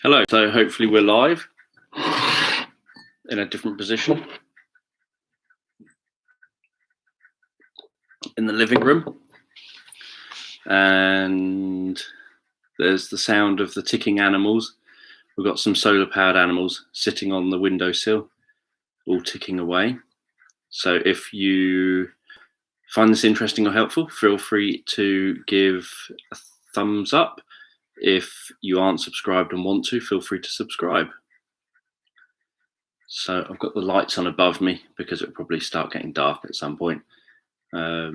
Hello, so hopefully we're live in a different position in the living room, and there's the sound of the ticking animals. We've got some solar powered animals sitting on the windowsill, all ticking away. So if you find this interesting or helpful, feel free to give a thumbs up. If you aren't subscribed and want to, feel free to subscribe. So I've got the lights on above me because it'll probably start getting dark at some point. A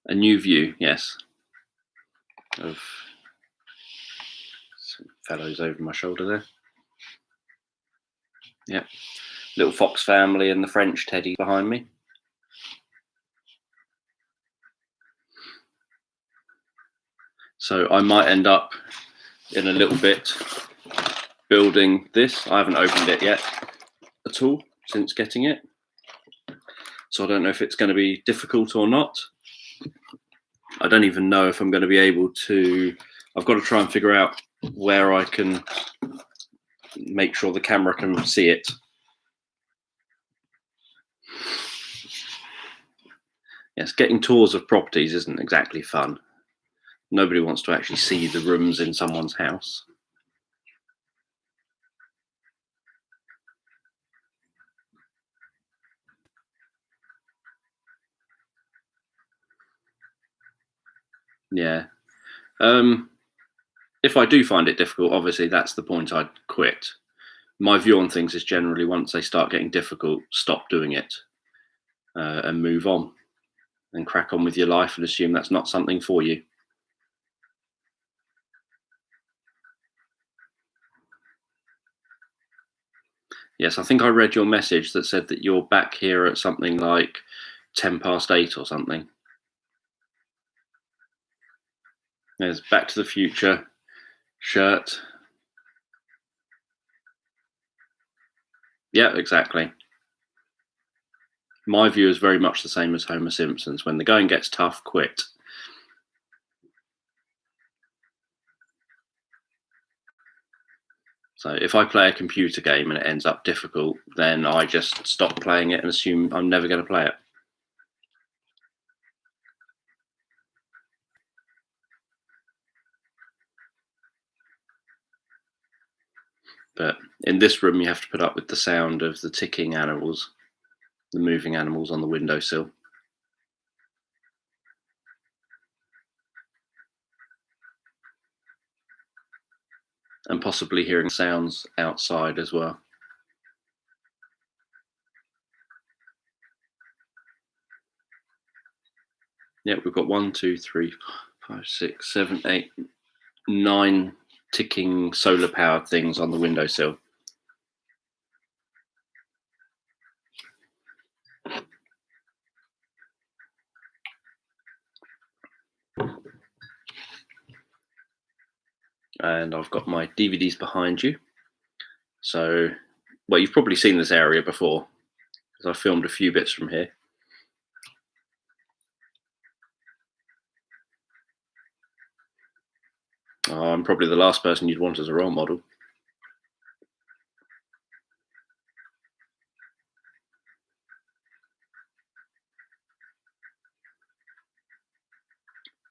new view, yes, of some fellows over my shoulder there. Yeah, little fox family and the French teddy behind me. So I might end up in a little bit building this. I haven't opened it yet at all since getting it, so I don't know if it's going to be difficult or not. I don't even know if I'm going to be able to. I've got to try and figure out where I can make sure the camera can see it. Yes, getting tours of properties isn't exactly fun. Nobody wants to actually see the rooms in someone's house. Yeah. If I do find it difficult, obviously that's the point I'd quit. My view on things is generally once they start getting difficult, stop doing it and move on and crack on with your life and assume that's not something for you. Yes, I think I read your message that said that you're back here at something like 8:10 or something. There's Back to the Future shirt. Yeah, exactly. My view is very much the same as Homer Simpson's. When the going gets tough, quit. So if I play a computer game and it ends up difficult, then I just stop playing it and assume I'm never going to play it. But in this room, you have to put up with the sound of the ticking animals, the moving animals on the windowsill. And possibly hearing sounds outside as well. Yeah, we've got 1, 2, 3, 5, 6, 7, 8, 9 ticking solar powered things on the windowsill. And I've got my DVDs behind you. So, well, you've probably seen this area before because I filmed a few bits from here. I'm probably the last person you'd want as a role model.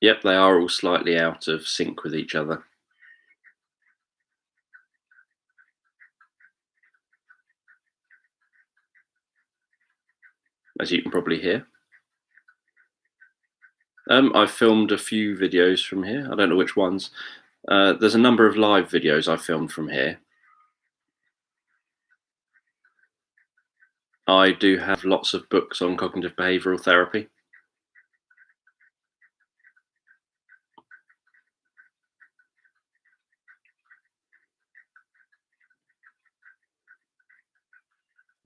Yep, they are all slightly out of sync with each other. As you can probably hear. I've filmed a few videos from here. I don't know which ones. There's a number of live videos I filmed from here. I do have lots of books on cognitive behavioral therapy.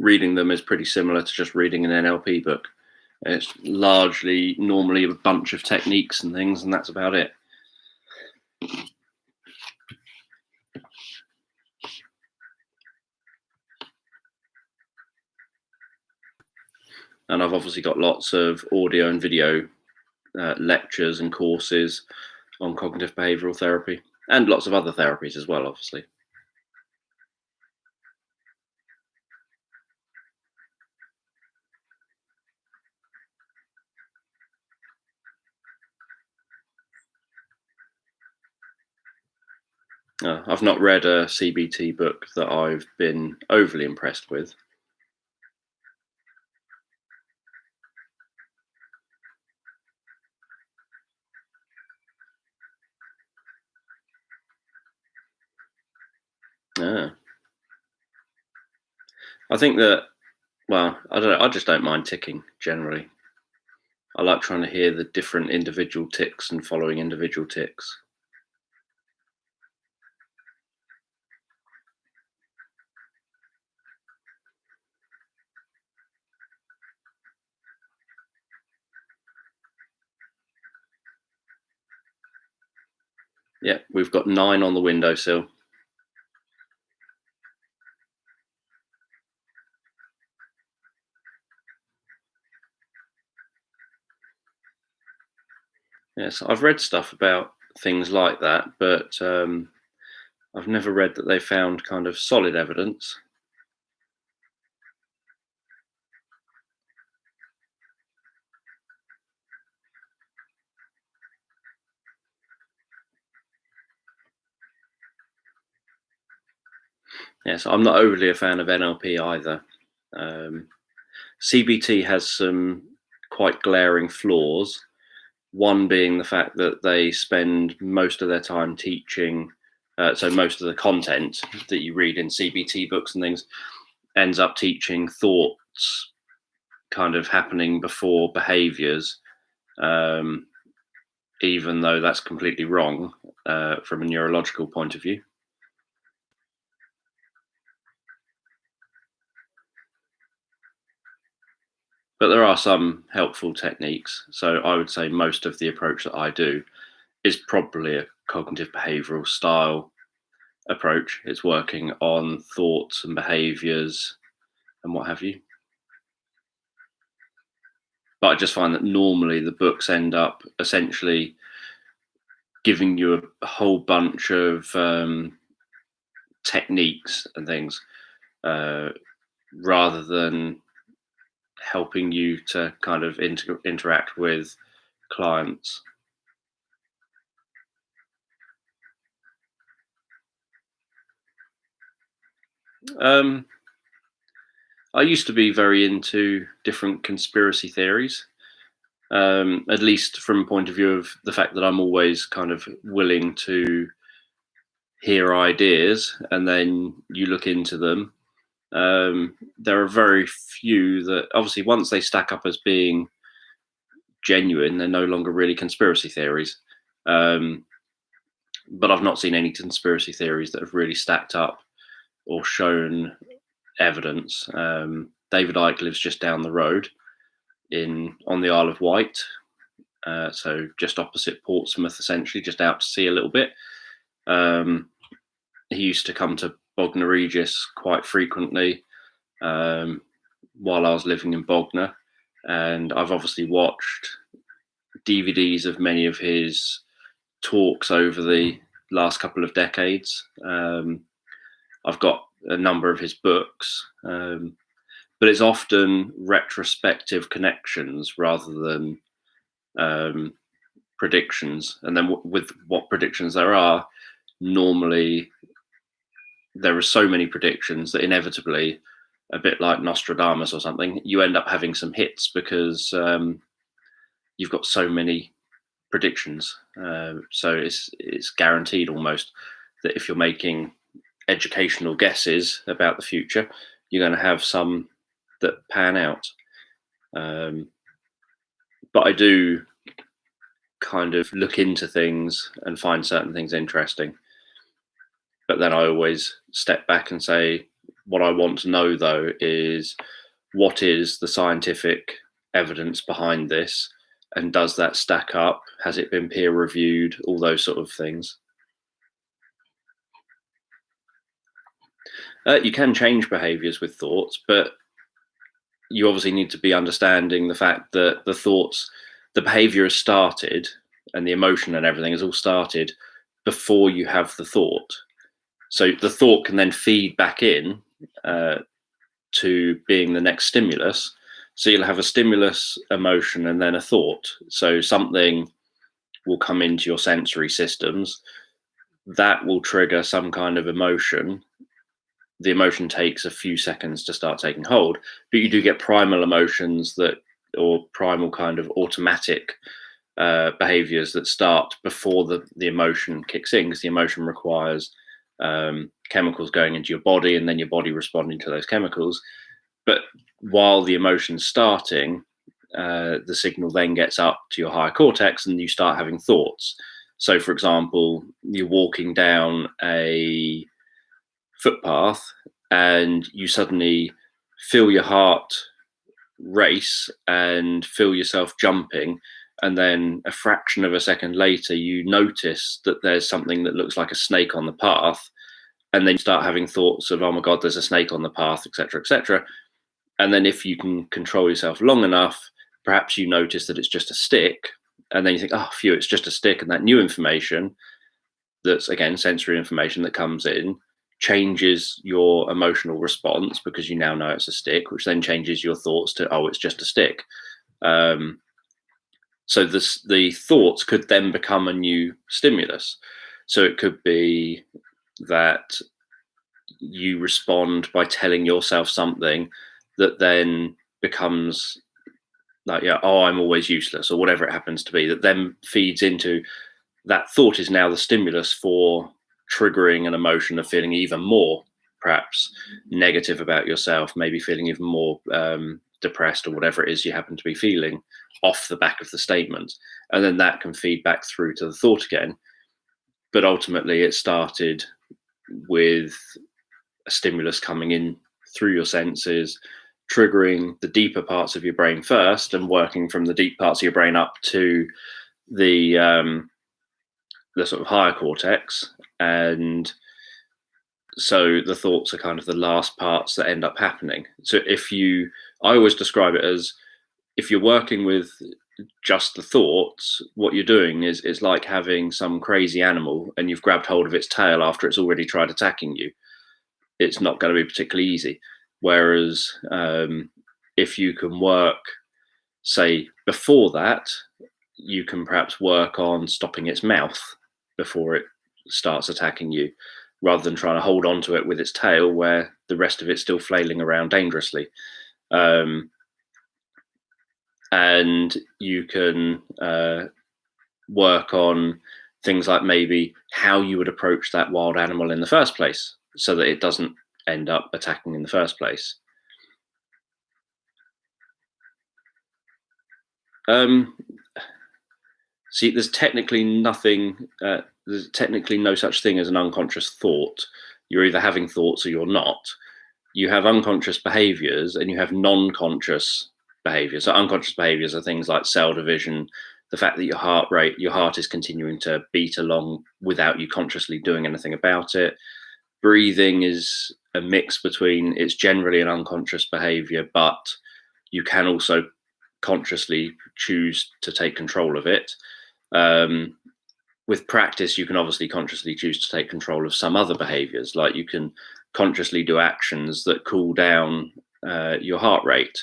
Reading them is pretty similar to just reading an NLP book. It's largely normally a bunch of techniques and things, and that's about it. And I've obviously got lots of audio and video lectures and courses on cognitive behavioral therapy. and lots of other therapies as well, obviously. I've not read a CBT book that I've been overly impressed with. Ah. I think that, well, I don't know, I just don't mind ticking generally. I like trying to hear the different individual ticks and following individual ticks. Yeah, we've got 9 on the windowsill. Yes, I've read stuff about things like that, but I've never read that they found kind of solid evidence. Yes, I'm not overly a fan of NLP either. CBT has some quite glaring flaws. One being the fact that they spend most of their time teaching, so most of the content that you read in CBT books and things ends up teaching thoughts kind of happening before behaviors, um, even though that's completely wrong from a neurological point of view. But there are some helpful techniques. So I would say most of the approach that I do is probably a cognitive behavioral style approach. It's working on thoughts and behaviors and what have you. But I just find that normally the books end up essentially giving you a whole bunch of techniques and things uh, rather than helping you to kind of interact with clients. Um, I used to be very into different conspiracy theories, at least from a point of view of the fact that I'm always kind of willing to hear ideas and then you look into them. There are very few that, obviously, once they stack up as being genuine, they're no longer really conspiracy theories. Um, but I've not seen any conspiracy theories that have really stacked up or shown evidence. David Icke lives just down the road in on the Isle of Wight, so just opposite Portsmouth, essentially, just out to sea a little bit. He used to come to Bognor Regis quite frequently while I was living in Bognor, and I've obviously watched DVDs of many of his talks over the last couple of decades. I've got a number of his books, but it's often retrospective connections rather than predictions. And then with what predictions there are, normally there are so many predictions that inevitably, a bit like Nostradamus or something, you end up having some hits because you've got so many predictions. So it's guaranteed almost that if you're making educational guesses about the future, you're going to have some that pan out. But I do kind of look into things and find certain things interesting. But then I always step back and say, what I want to know though is what is the scientific evidence behind this? And does that stack up? Has it been peer reviewed? All those sort of things. You can change behaviors with thoughts, but you obviously need to be understanding the fact that the thoughts, the behavior has started and the emotion and everything has all started before you have the thought. So the thought can then feed back in to being the next stimulus. So you'll have a stimulus, emotion, and then a thought. So something will come into your sensory systems that will trigger some kind of emotion. The emotion takes a few seconds to start taking hold, but you do get primal emotions or primal kind of automatic behaviors that start before the emotion kicks in, because the emotion requires chemicals going into your body and then your body responding to those chemicals. But while the emotion's starting, the signal then gets up to your higher cortex and you start having thoughts. So, for example, you're walking down a footpath and you suddenly feel your heart race and feel yourself jumping. And then a fraction of a second later, you notice that there's something that looks like a snake on the path. And then you start having thoughts of, oh my God, there's a snake on the path, etc., etc. And then if you can control yourself long enough, perhaps you notice that it's just a stick. And then you think, oh, phew, it's just a stick. And that new information, that's, again, sensory information that comes in, changes your emotional response because you now know it's a stick, which then changes your thoughts to, oh, it's just a stick. So the thoughts could then become a new stimulus. So it could be that you respond by telling yourself something that then becomes like, yeah, oh, I'm always useless, or whatever it happens to be, that then feeds into that thought is now the stimulus for triggering an emotion of feeling even more, perhaps, negative about yourself, maybe feeling even more depressed, or whatever it is you happen to be feeling off the back of the statement. And then that can feed back through to the thought again. But ultimately, it started with a stimulus coming in through your senses, triggering the deeper parts of your brain first, and working from the deep parts of your brain up to the sort of higher cortex. And so the thoughts are kind of the last parts that end up happening. So I always describe it as, if you're working with just the thoughts, what you're doing is it's like having some crazy animal and you've grabbed hold of its tail after it's already tried attacking you. It's not going to be particularly easy. Whereas if you can work, say, before that, you can perhaps work on stopping its mouth before it starts attacking you, rather than trying to hold on to it with its tail where the rest of it's still flailing around dangerously. And you can work on things like maybe how you would approach that wild animal in the first place, so that it doesn't end up attacking in the first place. See, there's technically no such thing as an unconscious thought. You're either having thoughts or you're not. You have unconscious behaviors and you have non-conscious behaviors. So unconscious behaviors are things like cell division, the fact that your heart is continuing to beat along without you consciously doing anything about it. Breathing is a mix between, it's generally an unconscious behavior, but you can also consciously choose to take control of it. With practice, you can obviously consciously choose to take control of some other behaviors, like you can consciously do actions that cool down your heart rate.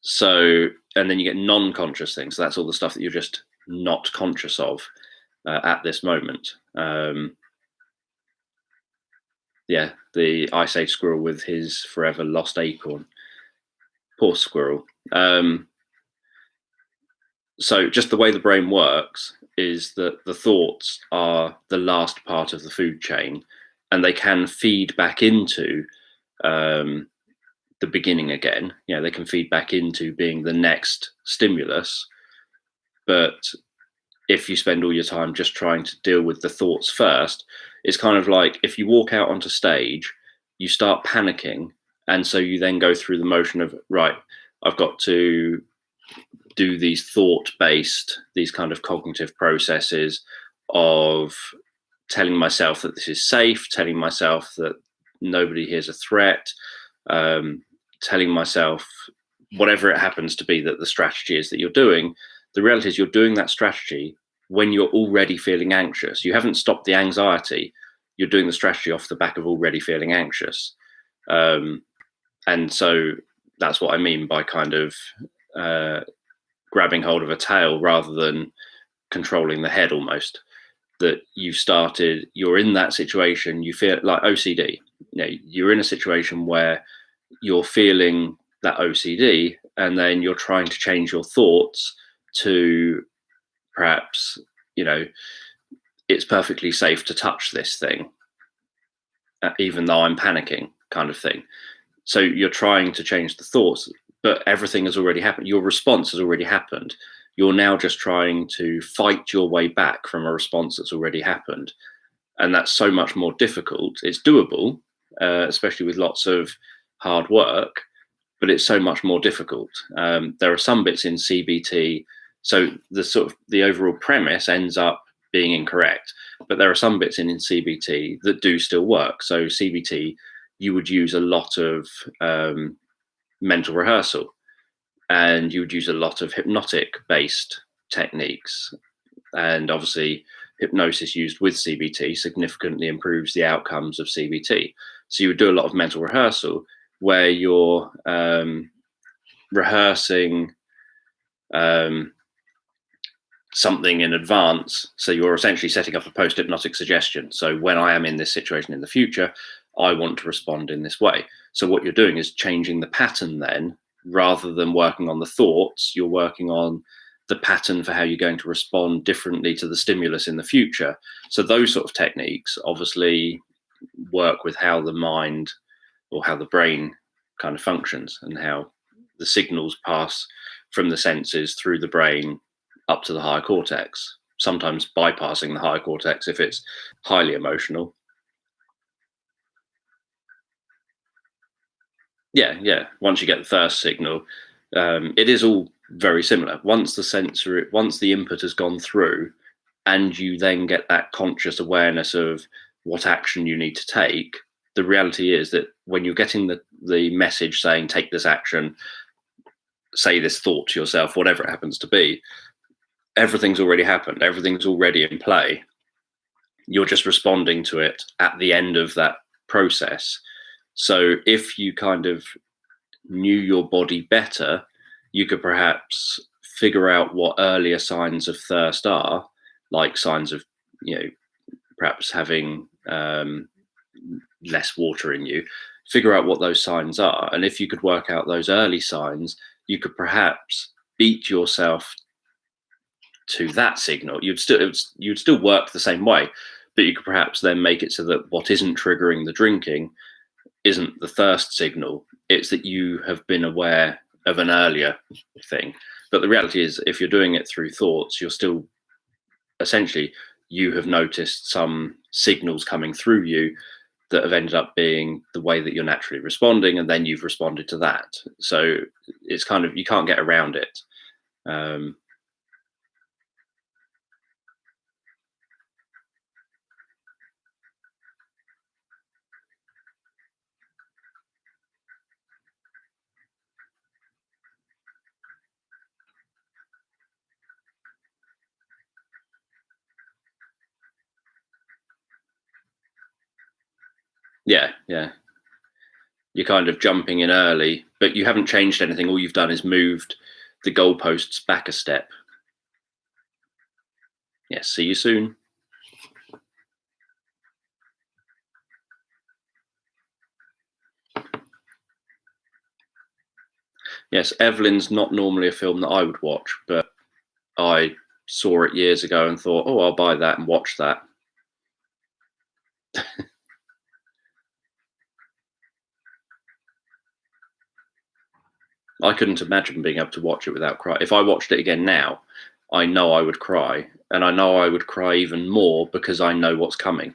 So, and then you get non-conscious things. So that's all the stuff that you're just not conscious of at this moment. Yeah, the Ice Age squirrel with his forever lost acorn. Poor squirrel. So just the way the brain works is that the thoughts are the last part of the food chain, and they can feed back into the beginning again. You know, they can feed back into being the next stimulus. But if you spend all your time just trying to deal with the thoughts first, it's kind of like if you walk out onto stage, you start panicking. And so you then go through the motion of, right, I've got to do these thought-based, these kind of cognitive processes of telling myself that this is safe, telling myself that nobody here's a threat, telling myself whatever it happens to be that the strategy is that you're doing. The reality is you're doing that strategy when you're already feeling anxious. You haven't stopped the anxiety. You're doing the strategy off the back of already feeling anxious. And so that's what I mean by kind of grabbing hold of a tail rather than controlling the head almost. That you're in that situation, you feel like OCD. You're in a situation where you're feeling that OCD, and then you're trying to change your thoughts to perhaps, it's perfectly safe to touch this thing, even though I'm panicking, kind of thing. So you're trying to change the thoughts, but everything has already happened. Your response has already happened. You're now just trying to fight your way back from a response that's already happened. And that's so much more difficult. It's doable, especially with lots of hard work, but it's so much more difficult. There are some bits in CBT, so the overall premise ends up being incorrect, but there are some bits in CBT that do still work. So CBT, you would use a lot of mental rehearsal, and you would use a lot of hypnotic-based techniques. And obviously, hypnosis used with CBT significantly improves the outcomes of CBT. So you would do a lot of mental rehearsal where you're rehearsing something in advance. So you're essentially setting up a post-hypnotic suggestion. So when I am in this situation in the future, I want to respond in this way. So what you're doing is changing the pattern then, rather than working on the thoughts, you're working on the pattern for how you're going to respond differently to the stimulus in the future. So those sort of techniques obviously work with how the mind or how the brain kind of functions, and how the signals pass from the senses through the brain up to the higher cortex, sometimes bypassing the higher cortex if it's highly emotional. Yeah. Once you get the first signal, it is all very similar. Once the input has gone through, and you then get that conscious awareness of what action you need to take, the reality is that when you're getting the message saying, take this action, say this thought to yourself, whatever it happens to be, everything's already happened. Everything's already in play. You're just responding to it at the end of that process. So if you kind of knew your body better, you could perhaps figure out what earlier signs of thirst are, like signs of, perhaps having less water in you, figure out what those signs are. And if you could work out those early signs, you could perhaps beat yourself to that signal. You'd still work the same way, but you could perhaps then make it so that what isn't triggering the drinking isn't the thirst signal. It's that you have been aware of an earlier thing. But the reality is, if you're doing it through thoughts, you're still essentially, you have noticed some signals coming through you that have ended up being the way that you're naturally responding, and then you've responded to that. So it's kind of, you can't get around it. Yeah. You're kind of jumping in early, but you haven't changed anything. All you've done is moved the goalposts back a step. Yes, see you soon. Yes, Evelyn's not normally a film that I would watch, but I saw it years ago and thought, oh, I'll buy that and watch that. I couldn't imagine being able to watch it without crying. If I watched it again now, I know I would cry, and I know I would cry even more because I know what's coming.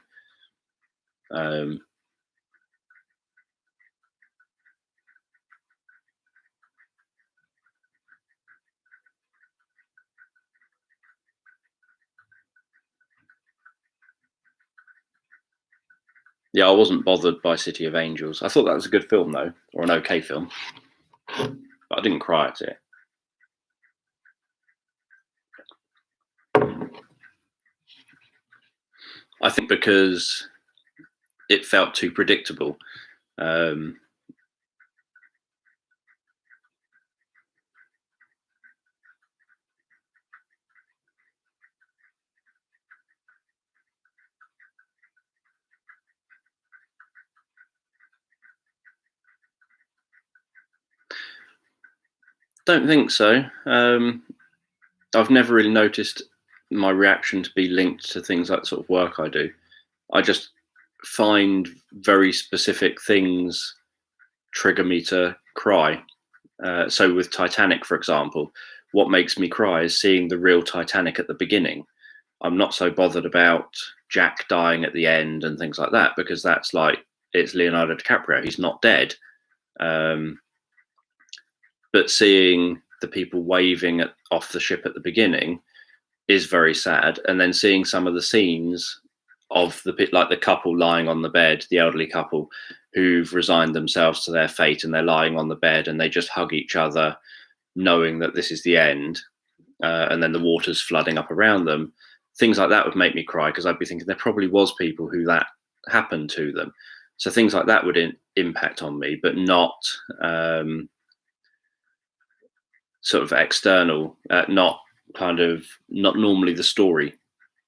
Yeah, I wasn't bothered by City of Angels. I thought that was a good film, though, or an okay film, but I didn't cry at it. I think because it felt too predictable. Don't think so. I've never really noticed my reaction to be linked to things like sort of work I do. I just find very specific things trigger me to cry. So with Titanic, for example, what makes me cry is seeing the real Titanic at the beginning. I'm not so bothered about Jack dying at the end and things like that, because that's like, it's Leonardo DiCaprio. He's not dead. But seeing the people waving off the ship at the beginning is very sad. And then seeing some of the scenes of like the couple lying on the bed, the elderly couple who've resigned themselves to their fate, and they're lying on the bed and they just hug each other, knowing that this is the end. And then the water's flooding up around them. Things like that would make me cry, because I'd be thinking there probably was people who that happened to them. So things like that would impact on me, but not sort of external, not normally the story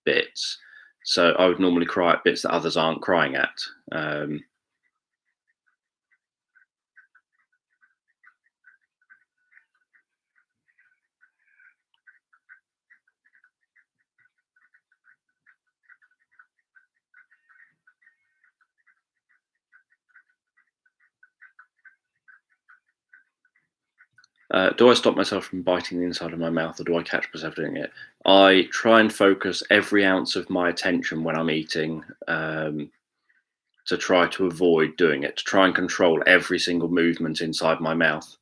bits. So I would normally cry at bits that others aren't crying at. Do I stop myself from biting the inside of my mouth, or do I catch myself doing it? I try and focus every ounce of my attention when I'm eating, to try to avoid doing it, to try and control every single movement inside my mouth.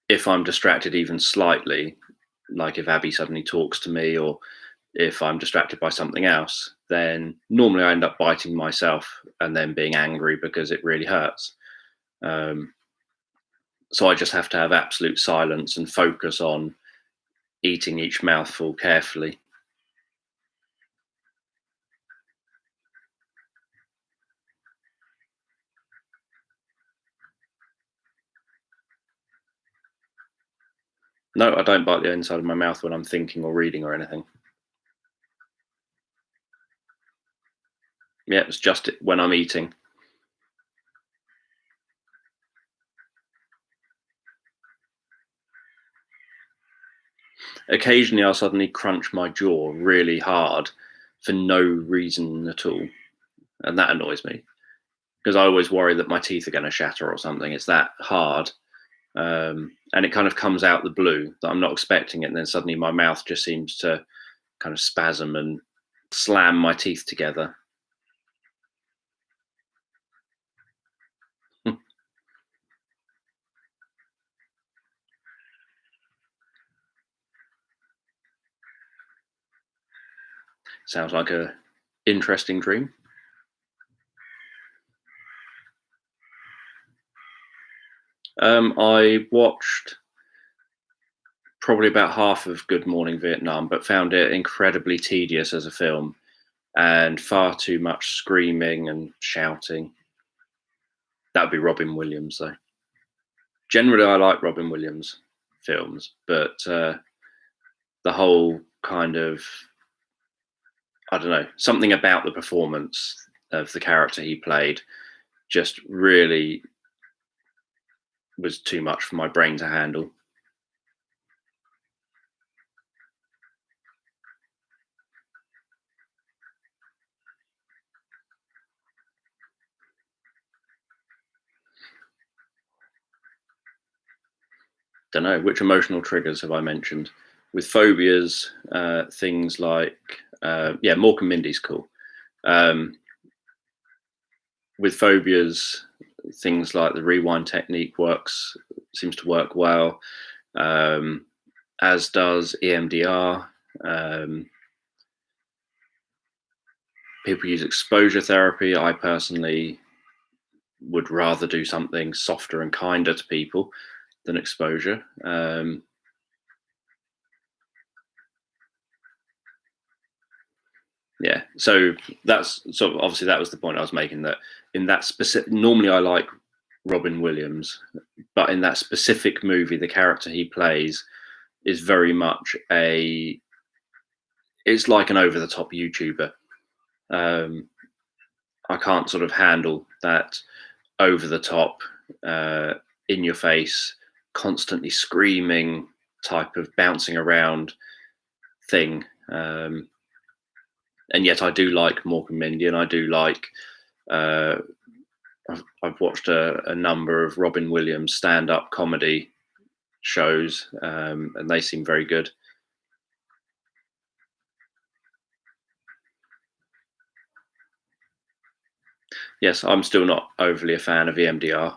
If I'm distracted even slightly, like if Abby suddenly talks to me, or if I'm distracted by something else, then normally I end up biting myself and then being angry because it really hurts. So I just have to have absolute silence and focus on eating each mouthful carefully. No, I don't bite the inside of my mouth when I'm thinking or reading or anything. Yeah, it's just when I'm eating. Occasionally, I'll suddenly crunch my jaw really hard for no reason at all. And that annoys me, because I always worry that my teeth are going to shatter or something. It's that hard. And it kind of comes out the blue that I'm not expecting it. And then suddenly my mouth just seems to kind of spasm and slam my teeth together. Sounds like a interesting dream. I watched probably about half of Good Morning Vietnam, but found it incredibly tedious as a film, and far too much screaming and shouting. That would be Robin Williams, though. Generally, I like Robin Williams films, but the whole kind of, I don't know, something about the performance of the character he played just really was too much for my brain to handle. Don't know, which emotional triggers have I mentioned? With phobias, things like, yeah, Mork and Mindy's cool. With phobias, things like the rewind technique seems to work well, as does EMDR. People use exposure therapy. I personally would rather do something softer and kinder to people than exposure. Yeah, so that's sort of, obviously that was the point I was making, that in that specific, normally I like Robin Williams, but in that specific movie, the character he plays is very much it's like an over the top YouTuber. I can't sort of handle that over the top, in your face, constantly screaming type of bouncing around thing. And yet I do like Morecambe Mindy, and I do like, I've watched a number of Robin Williams stand-up comedy shows, and they seem very good. Yes, I'm still not overly a fan of EMDR,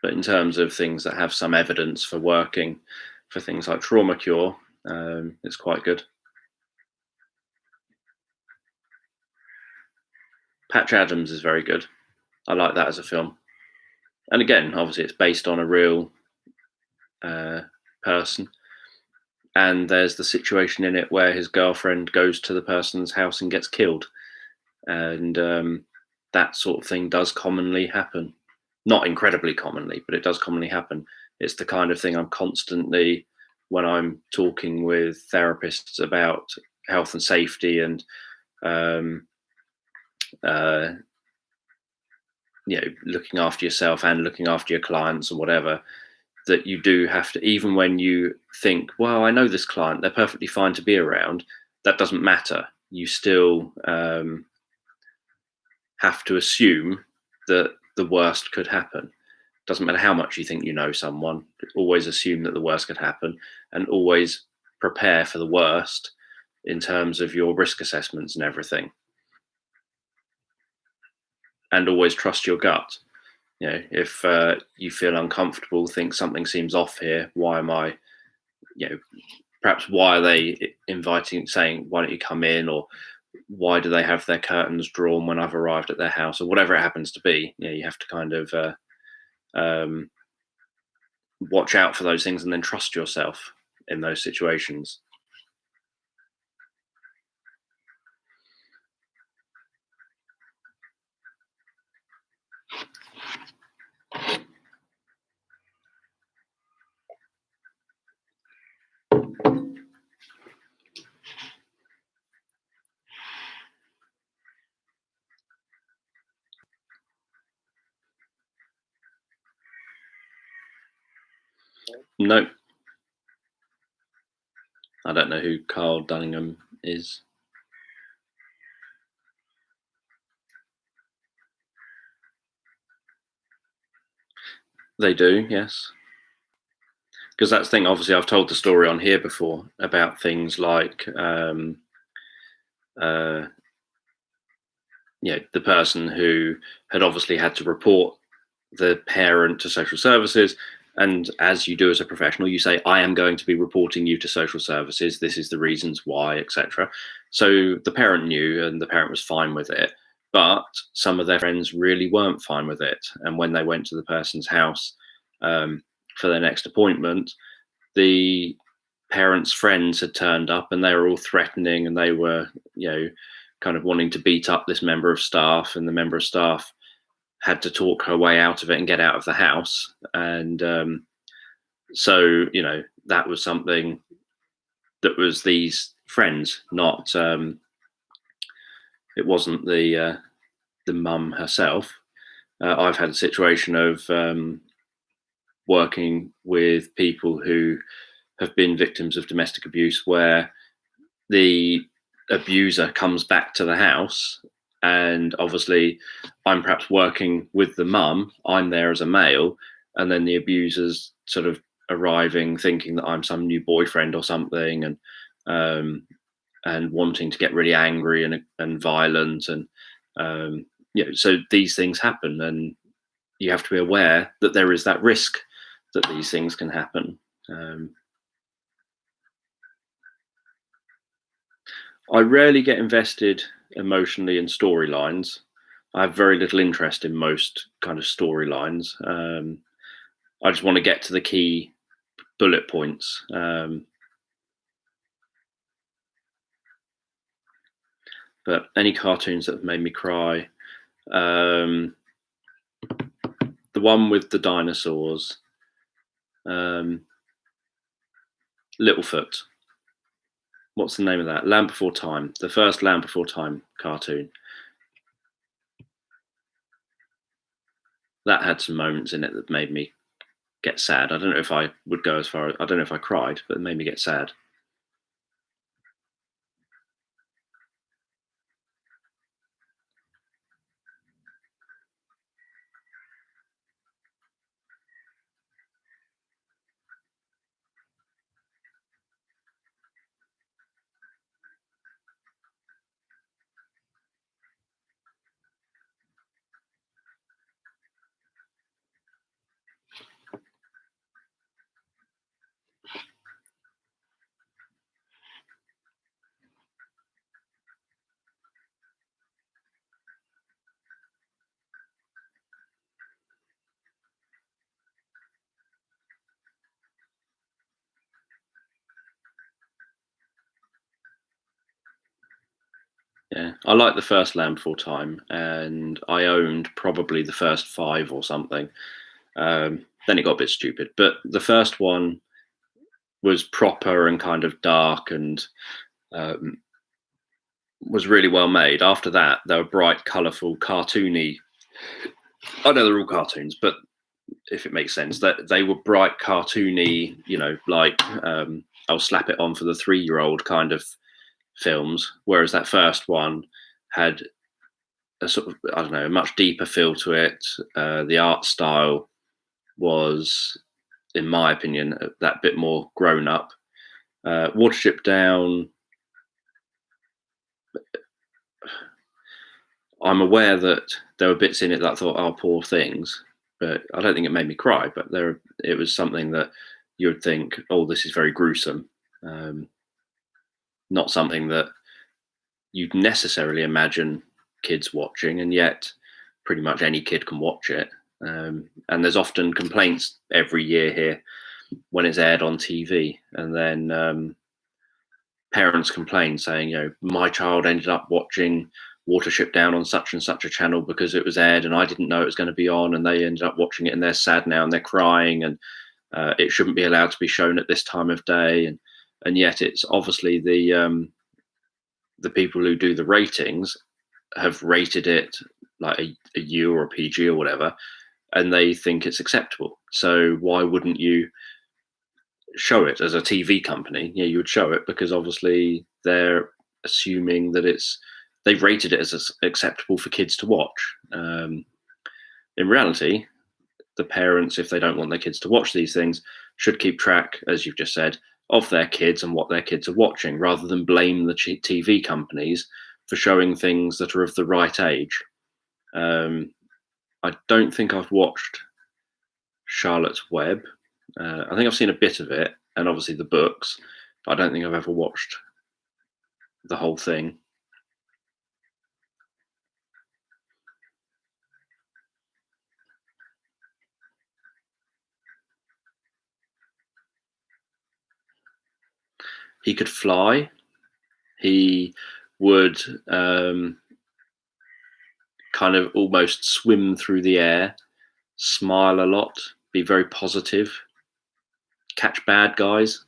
but in terms of things that have some evidence for working for things like trauma cure, it's quite good. Patch Adams is very good. I like that as a film. And again, obviously, it's based on a real person. And there's the situation in it where his girlfriend goes to the person's house and gets killed. And that sort of thing does commonly happen. Not incredibly commonly, but it does commonly happen. It's the kind of thing I'm constantly, when I'm talking with therapists about health and safety and looking after yourself and looking after your clients and whatever, that you do have to, even when you think, well, I know this client, they're perfectly fine to be around, that doesn't matter. You still have to assume that the worst could happen. Doesn't matter how much you think you know someone, always assume that the worst could happen, and always prepare for the worst in terms of your risk assessments and everything. And always trust your gut. If you feel uncomfortable, think something seems off here, why am I, perhaps why are they saying, why don't you come in? Or why do they have their curtains drawn when I've arrived at their house? Or whatever it happens to be. You have to kind of watch out for those things and then trust yourself in those situations. No, I don't know who Carl Dunningham is. They do, yes. Because that's the thing, obviously, I've told the story on here before about things like, the person who had obviously had to report the parent to social services. And as you do as a professional, you say, I am going to be reporting you to social services. This is the reasons why, etc. So the parent knew, and the parent was fine with it. But some of their friends really weren't fine with it. And when they went to the person's house for their next appointment, the parents' friends had turned up, and they were all threatening, and they were, kind of wanting to beat up this member of staff, and the member of staff had to talk her way out of it and get out of the house. And so, that was something that was these friends, not, it wasn't the mum herself. I've had a situation of working with people who have been victims of domestic abuse, where the abuser comes back to the house, and obviously I'm perhaps working with the mum, I'm there as a male, and then the abuser's sort of arriving thinking that I'm some new boyfriend or something, and wanting to get really angry and violent, and so these things happen, and you have to be aware that there is that risk that these things can happen. I rarely get invested emotionally in storylines. I have very little interest in most kind of storylines. I just want to get to the key bullet points. But any cartoons that have made me cry, the one with the dinosaurs, Littlefoot. What's the name of that? Land Before Time. The first Land Before Time cartoon. That had some moments in it that made me get sad. I don't know if I would go as far. I don't know if I cried, but it made me get sad. Yeah, I like the first Land Before Time, and I owned probably the first 5 or something. Then it got a bit stupid, but the first one was proper and kind of dark and was really well made. After that, they were bright, colourful, cartoony. I know they're all cartoons, but if it makes sense, that they were bright, cartoony, like I'll slap it on for the 3-year-old kind of films. Whereas that first one had a sort of, I don't know, a much deeper feel to it. The art style was, in my opinion, that bit more grown up. Watership Down, I'm aware that there were bits in it that I thought, oh, poor things, but I don't think it made me cry. But it was something that you would think, oh, this is very gruesome. Not something that you'd necessarily imagine kids watching, and yet pretty much any kid can watch it. And there's often complaints every year here when it's aired on TV, and then parents complain saying, my child ended up watching Watership Down on such and such a channel because it was aired and I didn't know it was going to be on, and they ended up watching it and they're sad now and they're crying, and it shouldn't be allowed to be shown at this time of day. And yet it's obviously the people who do the ratings have rated it like a U or a PG or whatever, and they think it's acceptable. So why wouldn't you show it as a TV company? Yeah, you would show it because obviously they're assuming that they've rated it as acceptable for kids to watch. In reality, the parents, if they don't want their kids to watch these things, should keep track, as you've just said, of their kids and what their kids are watching, rather than blame the TV companies for showing things that are of the right age. I don't think I've watched Charlotte's Web. I think I've seen a bit of it, and obviously the books, but I don't think I've ever watched the whole thing. He could fly. He would kind of almost swim through the air, smile a lot, be very positive, catch bad guys,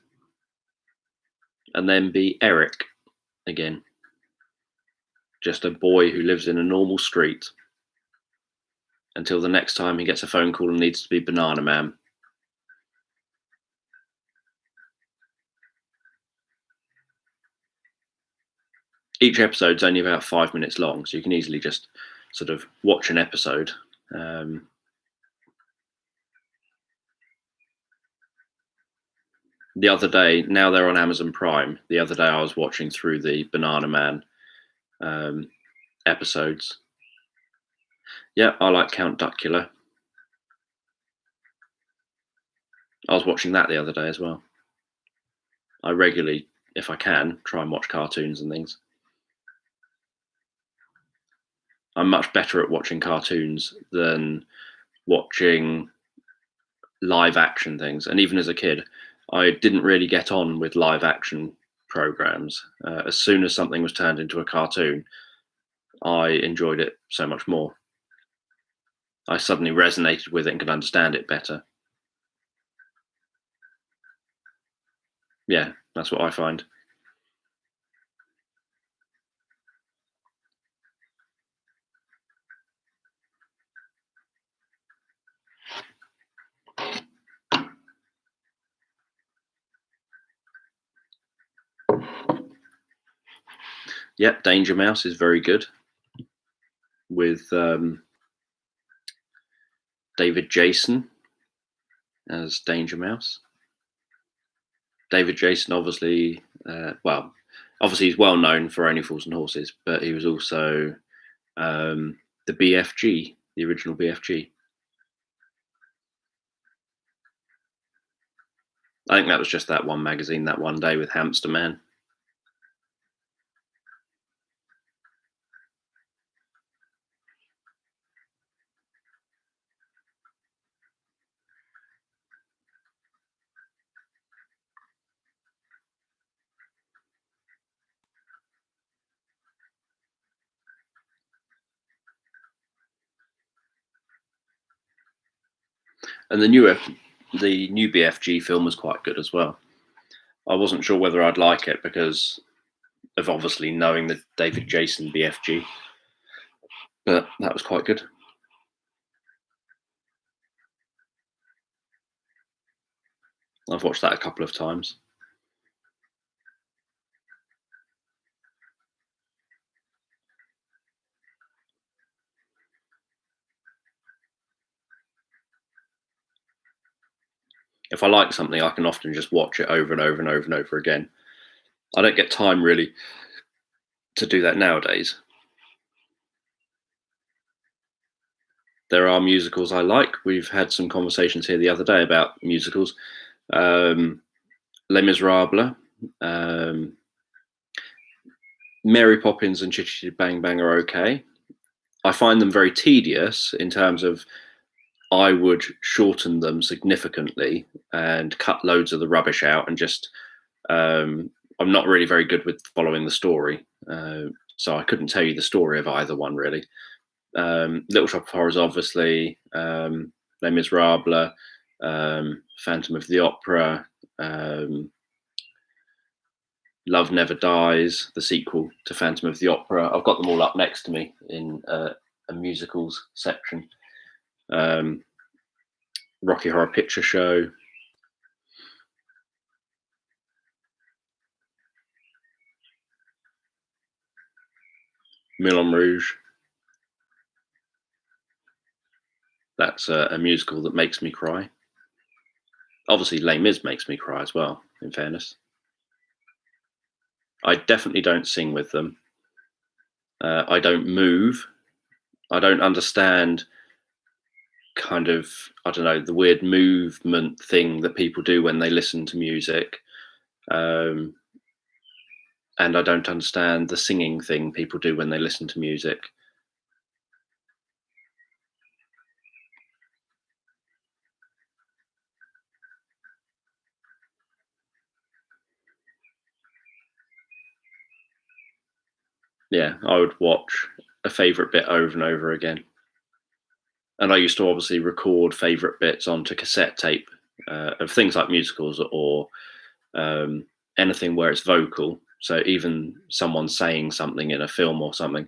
and then be Eric again. Just a boy who lives in a normal street until the next time he gets a phone call and needs to be Banana Man. Each episode's only about 5 minutes long, so you can easily just sort of watch an episode. The other day, now they're on Amazon Prime. The other day I was watching through the Banana Man episodes. Yeah, I like Count Duckula. I was watching that the other day as well. I regularly, if I can, try and watch cartoons and things. I'm much better at watching cartoons than watching live action things. And even as a kid, I didn't really get on with live action programs. As soon as something was turned into a cartoon, I enjoyed it so much more. I suddenly resonated with it and could understand it better. Yeah, that's what I find. Yep, Danger Mouse is very good with David Jason as Danger Mouse. David Jason, obviously, obviously he's well known for Only Fools and Horses, but he was also the BFG, the original BFG. I think that was just that one magazine that one day with Hamster Man. And the new BFG film was quite good as well. I wasn't sure whether I'd like it because of obviously knowing the David Jason BFG, but that was quite good. I've watched that a couple of times. If I like something, I can often just watch it over and over and over and over again. I don't get time really to do that nowadays. There are musicals I like. We've had some conversations here the other day about musicals. Les Miserables, Mary Poppins and Chitty Chitty Bang Bang are okay. I find them very tedious in terms of I would shorten them significantly and cut loads of the rubbish out and just I'm not really very good with following the story, so I couldn't tell you the story of either one really. Little Shop of Horrors, obviously, Les Miserables, Phantom of the Opera, Love Never Dies, the sequel to Phantom of the Opera. I've got them all up next to me in a musicals section. Rocky Horror Picture Show. Moulin Rouge. That's a musical that makes me cry. Obviously, Les Mis makes me cry as well, in fairness. I definitely don't sing with them. I don't move. I don't understand kind of, I don't know, the weird movement thing that people do when they listen to music. And I don't understand the singing thing people do when they listen to music. Yeah, I would watch a favorite bit over and over again. And I used to obviously record favorite bits onto cassette tape of things like musicals or anything where it's vocal. So even someone saying something in a film or something,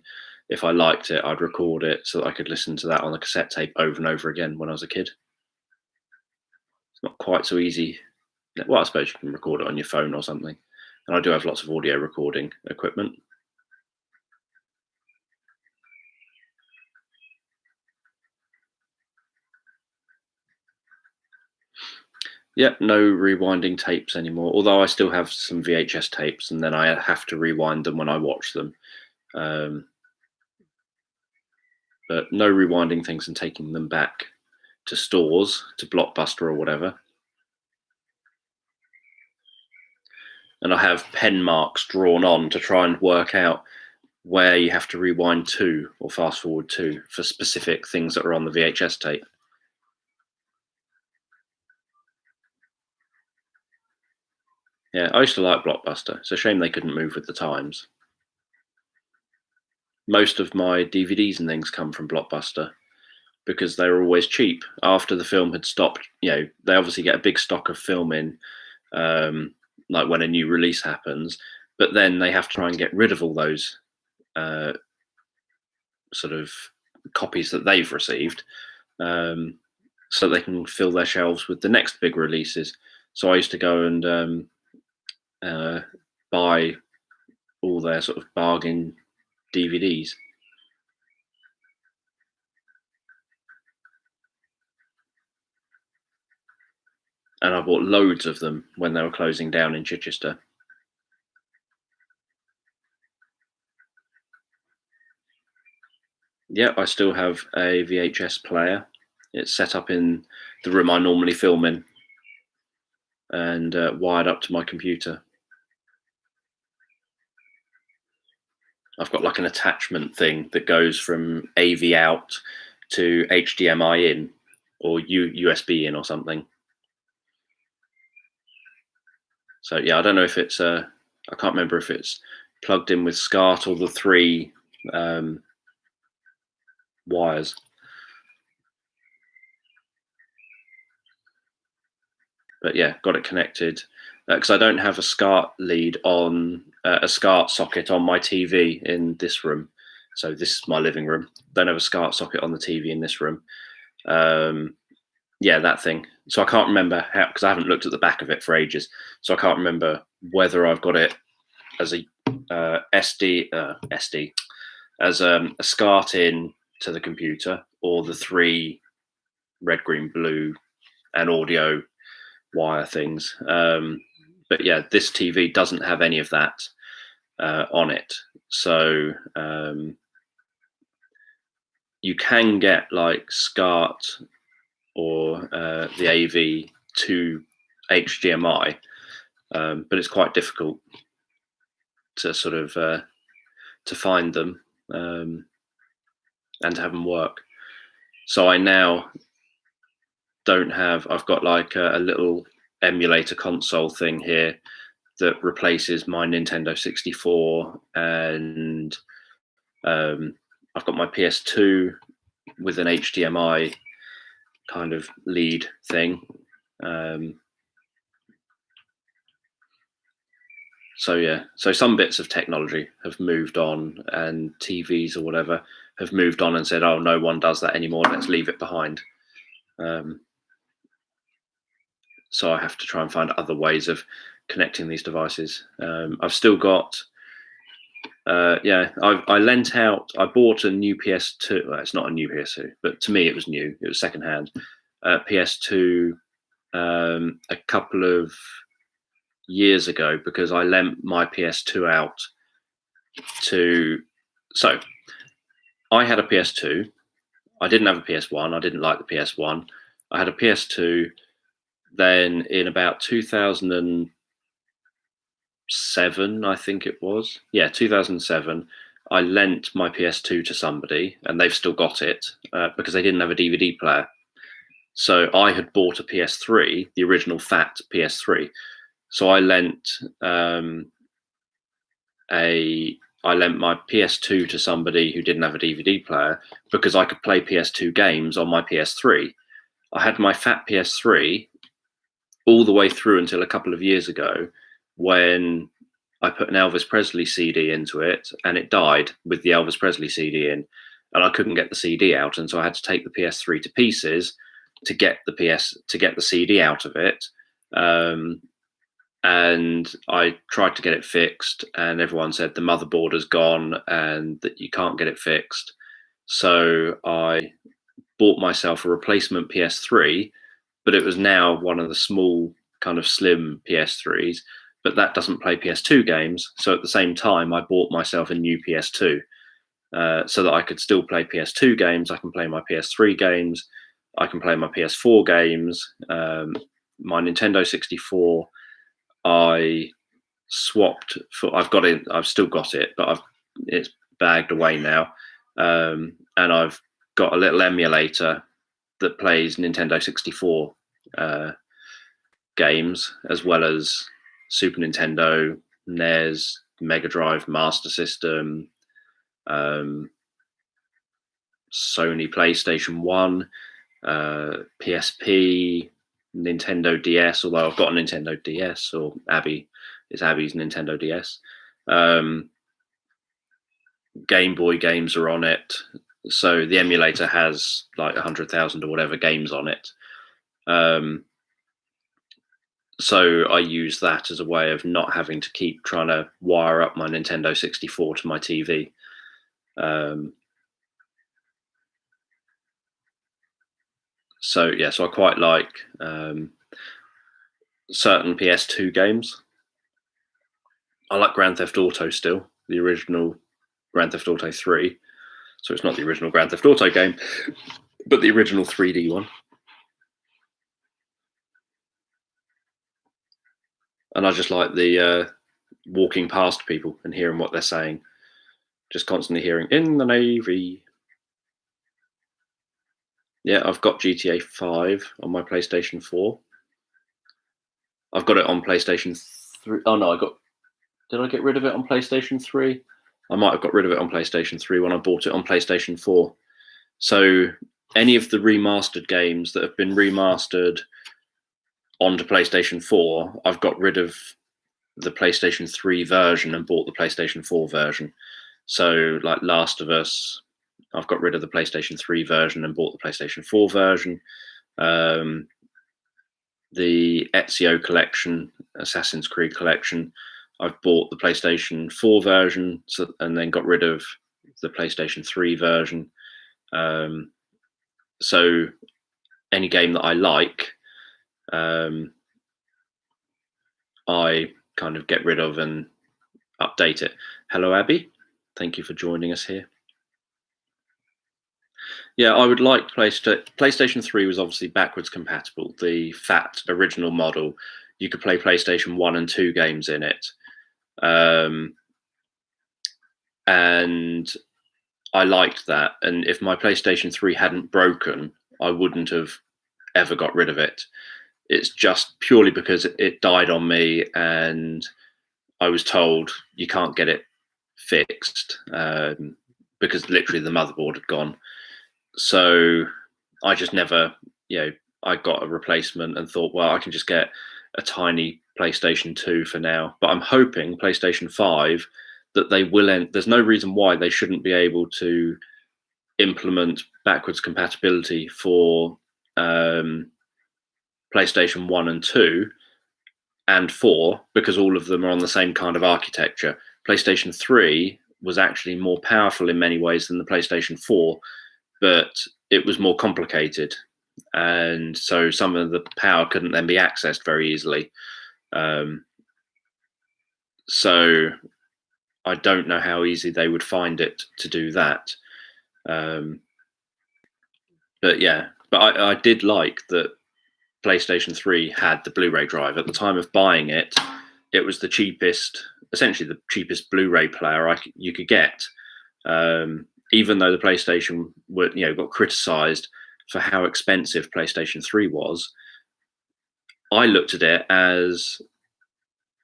if I liked it, I'd record it so that I could listen to that on the cassette tape over and over again when I was a kid. It's not quite so easy. Well, I suppose you can record it on your phone or something. And I do have lots of audio recording equipment. Yep, no rewinding tapes anymore. Although I still have some VHS tapes, and then I have to rewind them when I watch them. But no rewinding things and taking them back to stores, to Blockbuster or whatever. And I have pen marks drawn on to try and work out where you have to rewind to or fast forward to for specific things that are on the VHS tape. Yeah, I used to like Blockbuster. It's a shame they couldn't move with the times. most of my DVDs and things come from Blockbuster because they were always cheap. After the film had stopped, they obviously get a big stock of film in, like when a new release happens, but then they have to try and get rid of all those sort of copies that they've received, so they can fill their shelves with the next big releases. So I used to go and buy all their sort of bargain DVDs. And I bought loads of them when they were closing down in Chichester. Yeah, I still have a VHS player. It's set up in the room I normally film in and wired up to my computer. I've got like an attachment thing that goes from AV out to HDMI in or USB in or something. So yeah, I don't know if it's I can't remember if it's plugged in with SCART or the 3 wires. But yeah, got it connected because I don't have a SCART lead on a SCART socket on my TV in this room. So this is my living room. Don't have a SCART socket on the TV in this room. Yeah, that thing. So I can't remember how, because I haven't looked at the back of it for ages. So I can't remember whether I've got it as a SD as a SCART in to the computer or the 3 red, green, blue and audio wire things. But yeah, this TV doesn't have any of that on it. So you can get like SCART or the AV to HDMI, but it's quite difficult to sort of to find them and to have them work. So I now don't have. I've got like a little emulator console thing here that replaces my Nintendo 64, and I've got my PS2 with an HDMI kind of lead thing. So yeah, so some bits of technology have moved on, and TVs or whatever have moved on and said, "Oh, no one does that anymore. Let's leave it behind." So I have to try and find other ways of connecting these devices. I've still got, I lent out. I bought a new PS2. Well, it's not a new PS2, but to me it was new. It was secondhand. PS2 a couple of years ago because I lent my PS2 out to. So I had a PS2. I didn't have a PS1. I didn't like the PS1. I had a PS2. Then in about 2007, I think it was. Yeah, 2007. I lent my PS2 to somebody, and they've still got it because they didn't have a DVD player. So I had bought a PS3, the original fat PS3. So I lent I lent my PS2 to somebody who didn't have a DVD player because I could play PS2 games on my PS3. I had my fat PS3 all the way through until a couple of years ago when I put an Elvis Presley CD into it and it died with the Elvis Presley CD in, and I couldn't get the CD out, and so I had to take the PS3 to pieces to get the CD out of it. And I tried to get it fixed, and everyone said the motherboard has gone and that you can't get it fixed. So I bought myself a replacement PS3, but it was now one of the small kind of slim PS3s, but that doesn't play PS2 games. So at the same time, I bought myself a new PS2 so that I could still play PS2 games. I can play my PS3 games. I can play my PS4 games. My Nintendo 64, I swapped for. I've got it. I've still got it, but it's bagged away now, and I've got a little emulator that plays Nintendo 64 games as well as Super Nintendo, NES, Mega Drive, Master System, Sony PlayStation 1, PSP, Nintendo DS, although I've got a Nintendo DS, or it's Abby's Nintendo DS. Game Boy games are on it. So the emulator has like 100,000 or whatever games on it. So I use that as a way of not having to keep trying to wire up my Nintendo 64 to my TV. So I quite like certain PS2 games. I like Grand Theft Auto still, the original Grand Theft Auto 3. So it's not the original Grand Theft Auto game, but the original 3D one. And I just like the walking past people and hearing what they're saying. Just constantly hearing, in the Navy. Yeah, I've got GTA 5 on my PlayStation 4. I've got it on PlayStation 3. Oh, no, did I get rid of it on PlayStation 3? I might have got rid of it on PlayStation 3 when I bought it on PlayStation 4. So any of the remastered games that have been remastered onto PlayStation 4, I've got rid of the PlayStation 3 version and bought the PlayStation 4 version. So like Last of Us, I've got rid of the PlayStation 3 version and bought the PlayStation 4 version. The Ezio collection, Assassin's Creed collection, I've bought the PlayStation 4 version and then got rid of the PlayStation 3 version. So any game that I like, I kind of get rid of and update it. Hello, Abby. Thank you for joining us here. Yeah, I would like PlayStation 3 was obviously backwards compatible. The fat original model, you could play PlayStation 1 and 2 games in it. And I liked that. And if my PlayStation 3 hadn't broken, I wouldn't have ever got rid of it. It's just purely because it died on me and I was told you can't get it fixed because literally the motherboard had gone. So I just never, I got a replacement and thought, well, I can just get a tiny PlayStation 2 for now. But I'm hoping PlayStation 5 that they will end. There's no reason why they shouldn't be able to implement backwards compatibility for PlayStation 1 and 2 and 4, because all of them are on the same kind of architecture. PlayStation 3 was actually more powerful in many ways than the PlayStation 4, but it was more complicated. And so some of the power couldn't then be accessed very easily. So I don't know how easy they would find it to do that. But I did like that PlayStation 3 had the Blu-ray drive. At the time of buying it, it was the cheapest, essentially the cheapest Blu-ray player you could get. Even though the PlayStation got criticised for how expensive PlayStation 3 was, I looked at it as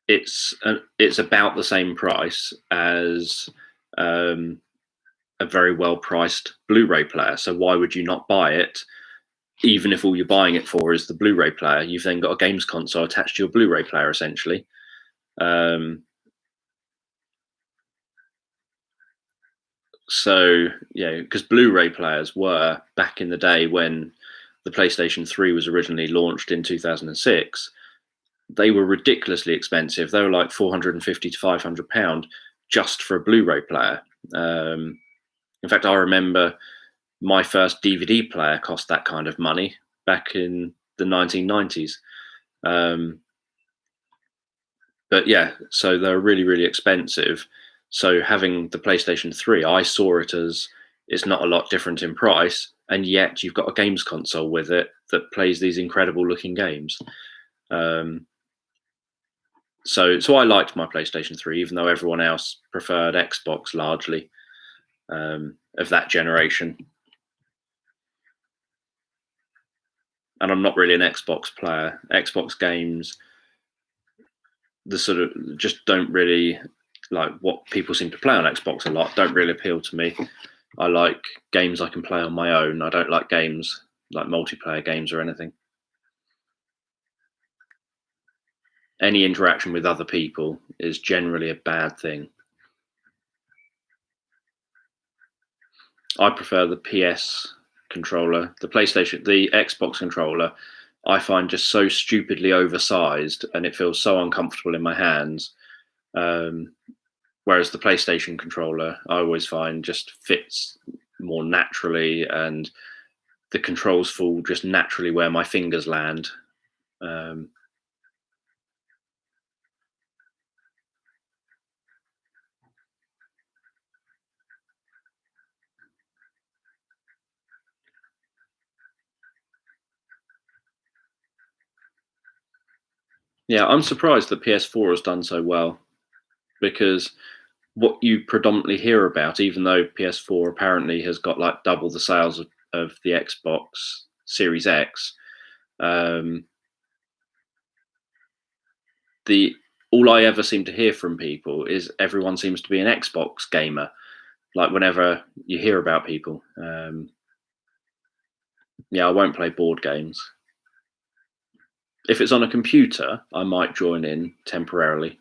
it's about the same price as a very well-priced Blu-ray player. So why would you not buy it? Even if all you're buying it for is the Blu-ray player, you've then got a games console attached to your Blu-ray player, essentially. So, because Blu-ray players were, back in the day when the PlayStation 3 was originally launched in 2006, they were ridiculously expensive. They were like £450 to £500 just for a Blu-ray player. In fact, I remember my first DVD player cost that kind of money back in the 1990s. But so they're really, really expensive. So having the PlayStation 3, I saw it as it's not a lot different in price, and yet you've got a games console with it that plays these incredible looking games. So I liked my PlayStation 3, even though everyone else preferred Xbox largely of that generation. And I'm not really an Xbox player. Xbox games, the sort of just don't really like what people seem to play on Xbox a lot don't really appeal to me. I like games I can play on my own. I don't like games like multiplayer games or anything. Any interaction with other people is generally a bad thing. I prefer the PS controller. The PlayStation, the Xbox controller, I find just so stupidly oversized, and it feels so uncomfortable in my hands. Whereas the PlayStation controller, I always find just fits more naturally, and the controls fall just naturally where my fingers land. Yeah, I'm surprised that PS4 has done so well, because what you predominantly hear about, even though PS4 apparently has got like double the sales of the Xbox Series X, the all I ever seem to hear from people is everyone seems to be an Xbox gamer. Like whenever you hear about people, yeah, I won't play board games. If it's on a computer, I might join in temporarily.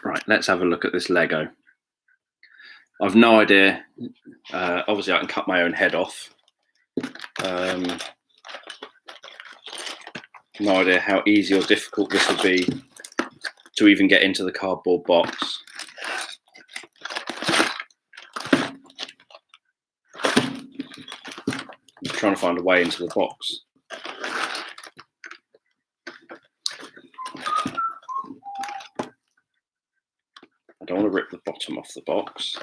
Right, let's have a look at this Lego. I've no idea. Obviously, I can cut my own head off. No idea how easy or difficult this would be to even get into the cardboard box. I'm trying to find a way into the box. I don't want to rip the bottom off the box.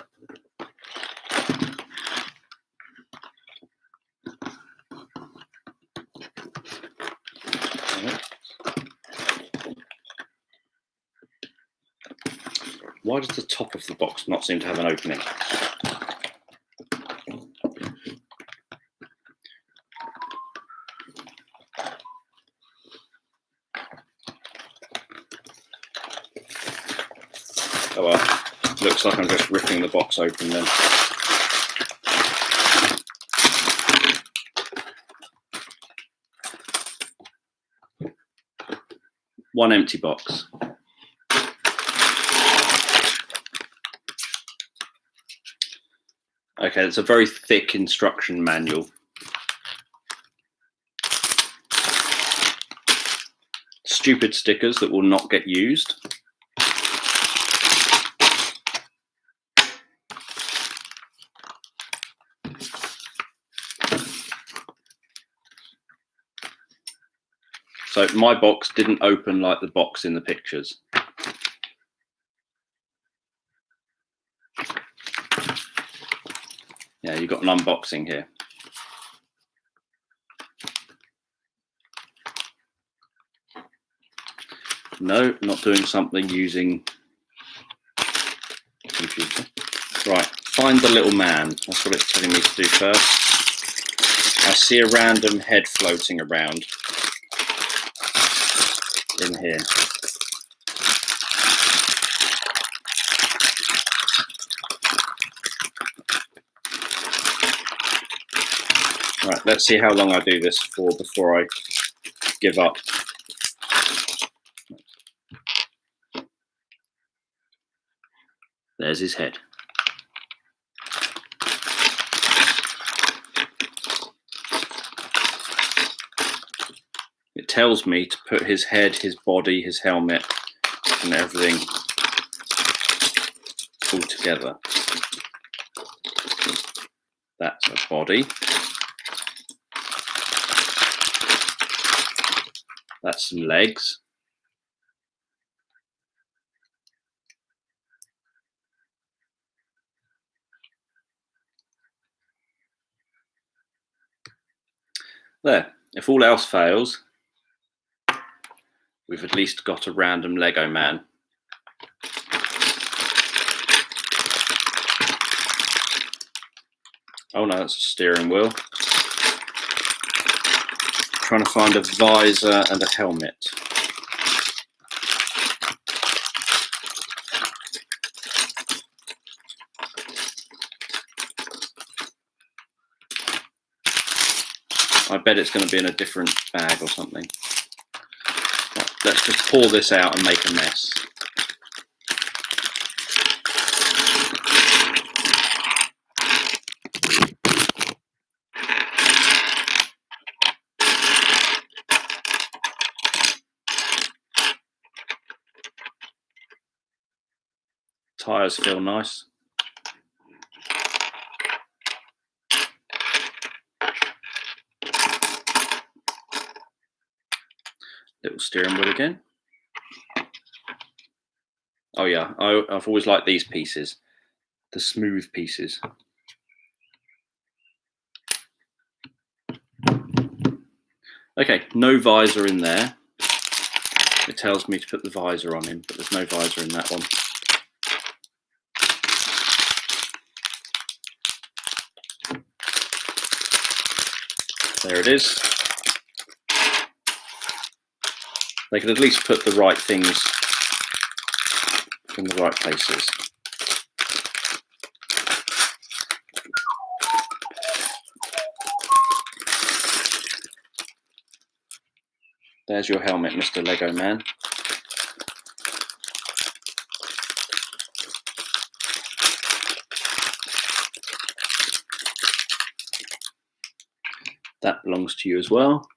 Why does the top of the box not seem to have an opening? Oh well, looks like I'm just ripping the box open then. One empty box. Okay, it's a very thick instruction manual. Stupid stickers that will not get used. So my box didn't open like the box in the pictures. Yeah, you've got an unboxing here. No, not doing something using computer. Right, find the little man. That's what it's telling me to do first. I see a random head floating around in here. Right, let's see how long I do this for before I give up. There's his head. It tells me to put his head, his body, his helmet, and everything all together. That's a body. That's some legs. There. If all else fails, we've at least got a random Lego man. Oh no, that's a steering wheel. Trying to find a visor and a helmet. I bet it's going to be in a different bag or something. Right, let's just pour this out and make a mess. Tyres feel nice. Little steering wheel again. Oh yeah, I've always liked these pieces, the smooth pieces. Okay, no visor in there. It tells me to put the visor on him, but there's no visor in that one. There it is. They could at least put the right things in the right places. There's your helmet, Mr. Lego Man. That belongs to you as well.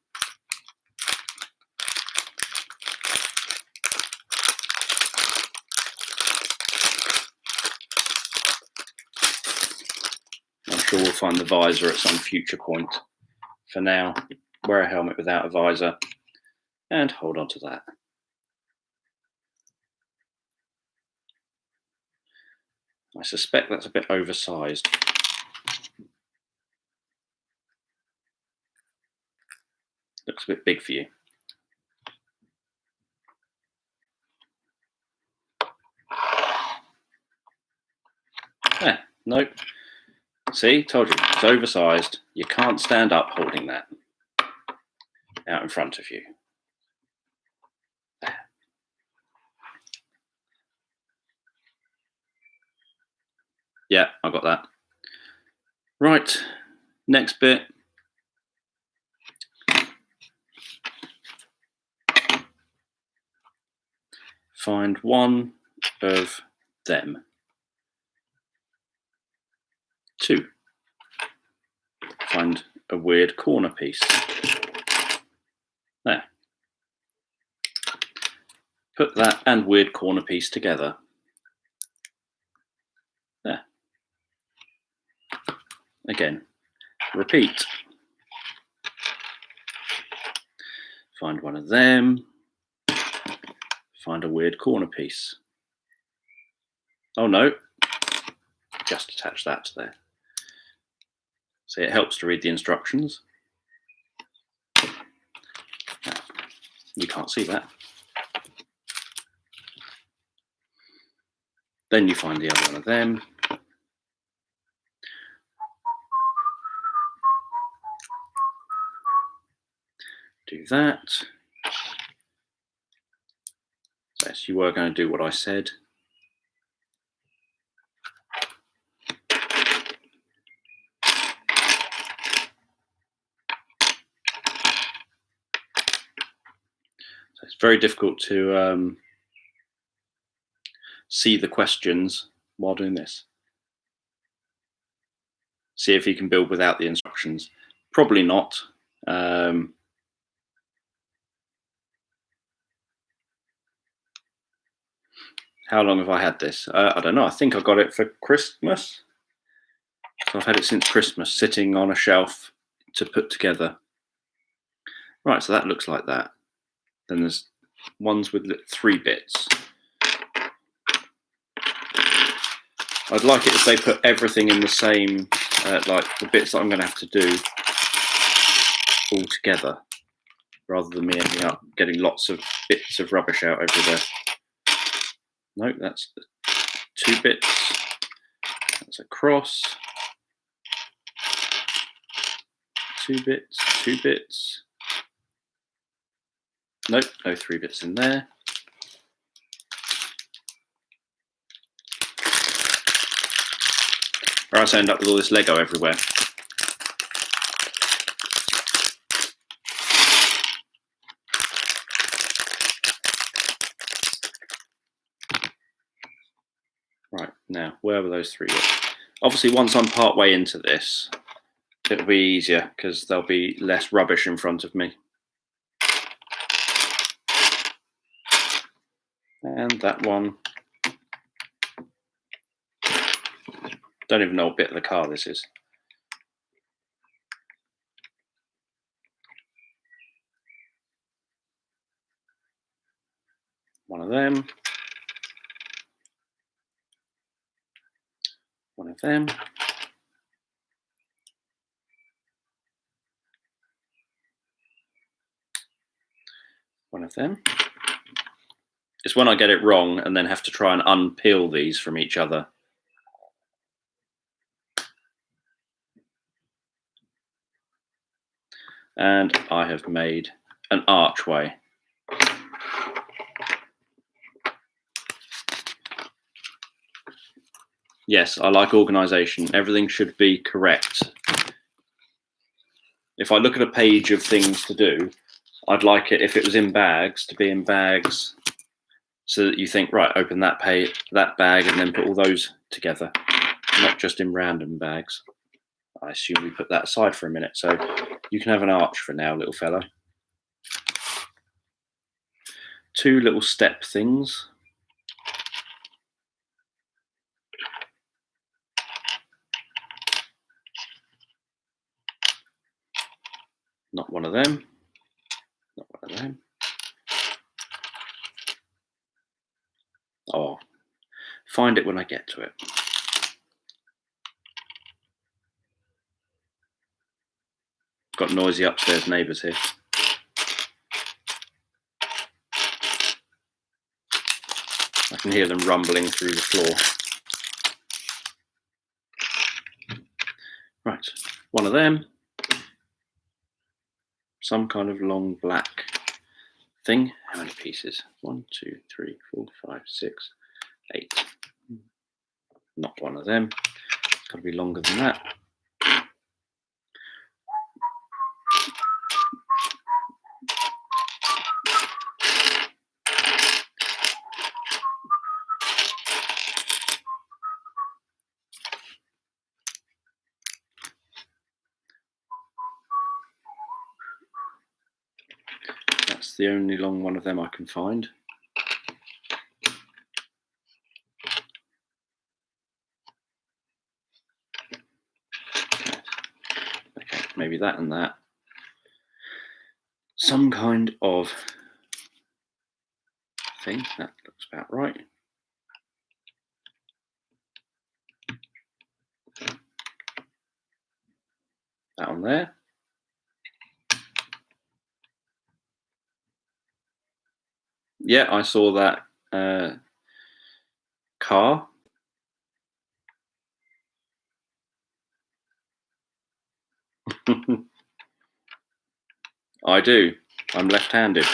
I'm sure we'll find the visor at some future point. For now, wear a helmet without a visor and hold on to that. I suspect that's a bit oversized. Looks a bit big for you. Nope. See, told you, it's oversized. You can't stand up holding that out in front of you. There. Yeah, I got that. Right, next bit. Find one of them. 2. Find a weird corner piece. There. Put that and weird corner piece together. There. Again, repeat. Find one of them. Find a weird corner piece. Oh no, just attach that to there. See, it helps to read the instructions. You can't see that. Then you find the other one of them. Do that. So yes, you were going to do what I said. So it's very difficult to see the questions while doing this. See if you can build without the instructions. Probably not. How long have I had this? I don't know. I think I got it for Christmas. So I've had it since Christmas, sitting on a shelf to put together. Right, so that looks like that. Then there's ones with 3 bits. I'd like it if they put everything in the same, like the bits that I'm going to have to do all together. rather than me ending up getting lots of bits of rubbish out everywhere. No, that's 2 bits. That's a cross. 2 bits, 2 bits. Nope, no 3 bits in there. Or else I end up with all this Lego everywhere. Right, now, where were those 3 bits? Obviously, once I'm part way into this, it'll be easier because there'll be less rubbish in front of me. And that one. Don't even know what bit of the car this is. One of them. One of them. One of them. It's when I get it wrong and then have to try and unpeel these from each other. And I have made an archway. Yes, I like organisation. Everything should be correct. If I look at a page of things to do, I'd like it, if it was in bags, to be in bags so that you think, right, open that bag and then put all those together, not just in random bags. I assume we put that aside for a minute. So you can have an arch for now, little fella. 2 little step things. Not one of them. Not one of them. Oh, find it when I get to it. Got noisy upstairs neighbours here. I can hear them rumbling through the floor. Right, one of them. Some kind of long black thing. How many pieces? 1, 2, 3, 4, 5, 6, 8. Not one of them. It's got to be longer than that. That's the only long one of them I can find. Okay, maybe that and that. Some kind of thing. That looks about right. That on there. Yeah, I saw that car. I do. I'm left-handed.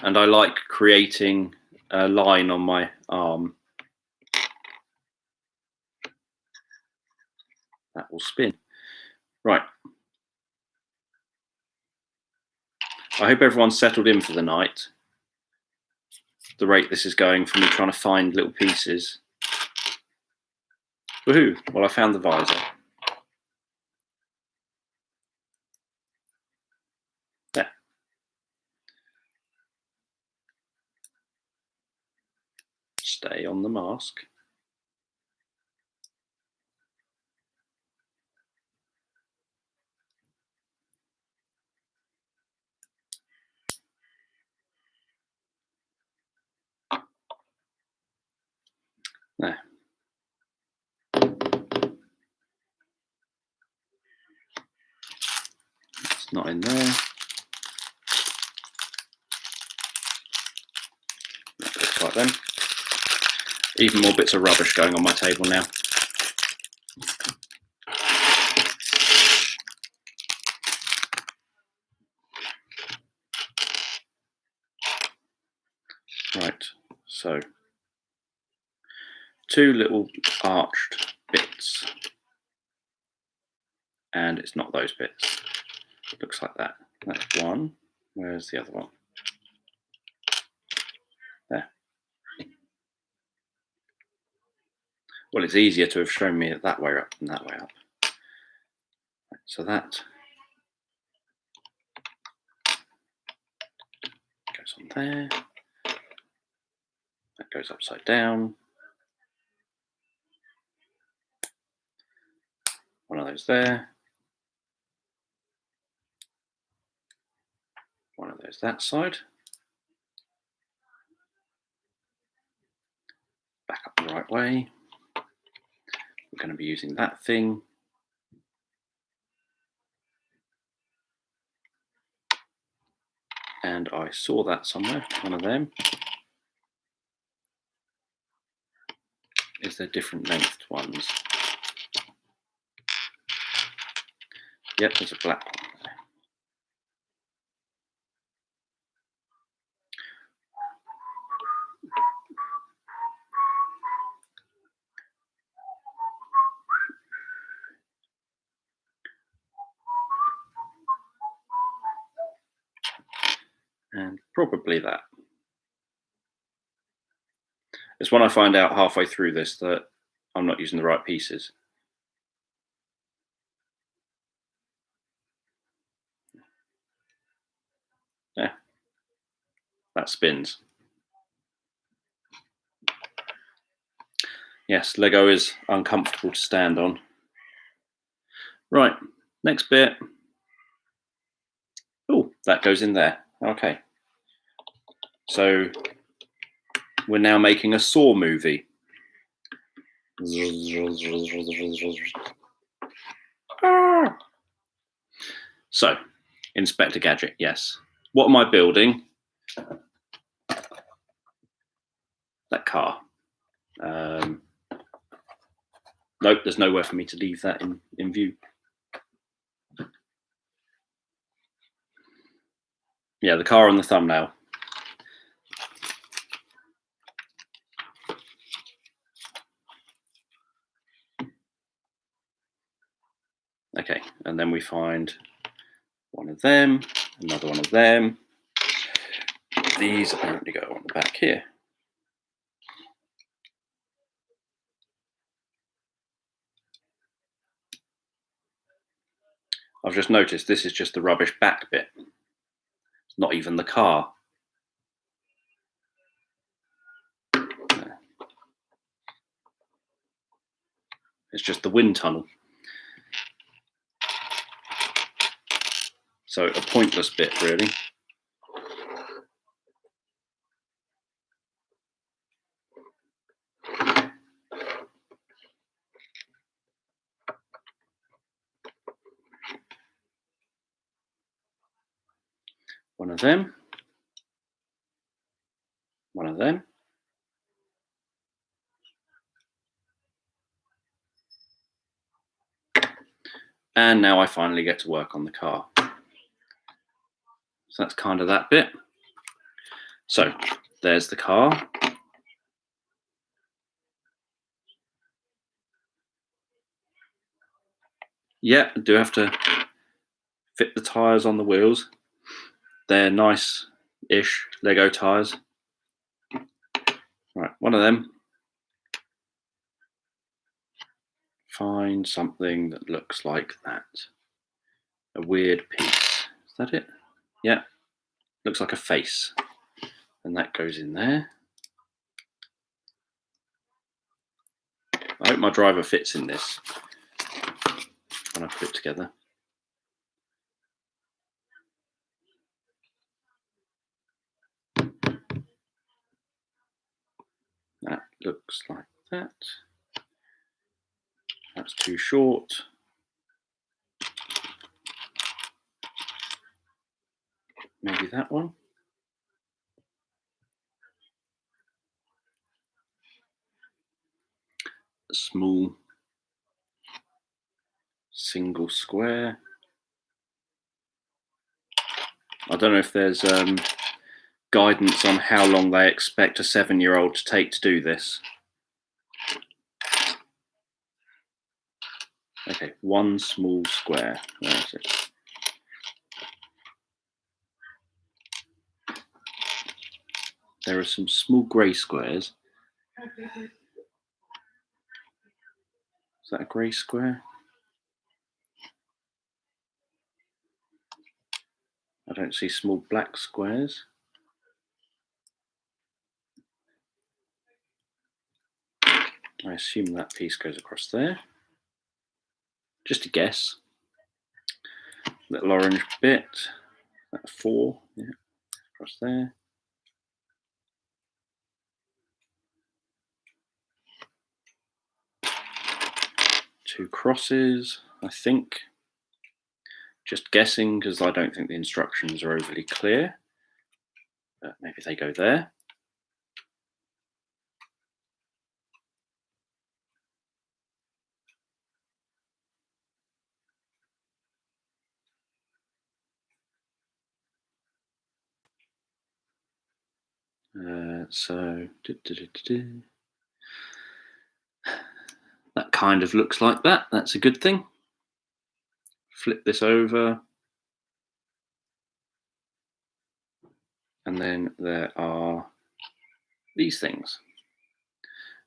And I like creating a line on my arm. That will spin. Right. I hope everyone's settled in for the night. The rate this is going for me trying to find little pieces. Woohoo! Well, I found the visor. There. Stay on the mask. There. not in there. That looks like them. Even more bits of rubbish going on my table now. Right, so 2 little arched bits, and it's not those bits. It looks like that. That's one. Where's the other one? There. Well, it's easier to have shown me it that way up than that way up. Right, so that goes on there. That goes upside down. One of those there. One of those that side. Back up the right way. We're going to be using that thing. And I saw that somewhere, one of them. Is there different length ones? Yep, there's a black one there. And probably that. It's when I find out halfway through this that I'm not using the right pieces. Yeah, that spins. Yes, Lego is uncomfortable to stand on. Right, next bit. Oh, that goes in there. Okay. So we're now making a Saw movie. So, Inspector Gadget, yes. What am I building? That car. Nope, there's nowhere for me to leave that in view. Yeah, the car on the thumbnail. Okay, and then we find one of them, another one of them. These apparently go on the back here. I've just noticed this is just the rubbish back bit. It's not even the car. It's just the wind tunnel. So a pointless bit, really. One of them. One of them. And now I finally get to work on the car. So that's kind of that bit. So there's the car. Yeah, I do have to fit the tyres on the wheels. They're nice-ish Lego tyres. Right, one of them. Find something that looks like that. A weird piece. Is that it? Yeah. Looks like a face. And that goes in there. I hope my driver fits in this when I put it together. That looks like that. That's too short. maybe that one. A small single square. I don't know if there's guidance on how long they expect a 7-year-old to take to do this. Okay, one small square. Where is it? There are some small grey squares. Is that a grey square? I don't see small black squares. I assume that piece goes across there. Just a guess. Little orange bit. That 4, yeah, across there. Two crosses, I think. Just guessing because I don't think the instructions are overly clear. But maybe they go there. That kind of looks like that. That's a good thing. Flip this over. And then there are these things.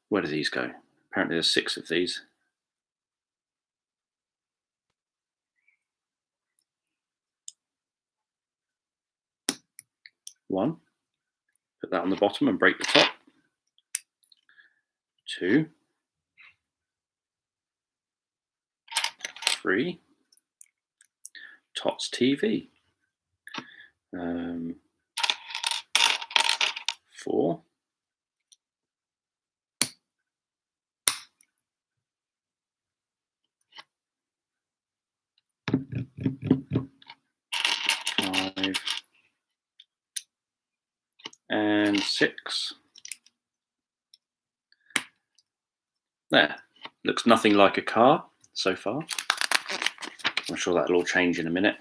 Where do these go? Apparently there's 6 of these. One. Put that on the bottom and break the top. 2. 3. Tots TV. 4. 5. And 6. There. Looks nothing like a car so far. I'm sure that'll all change in a minute.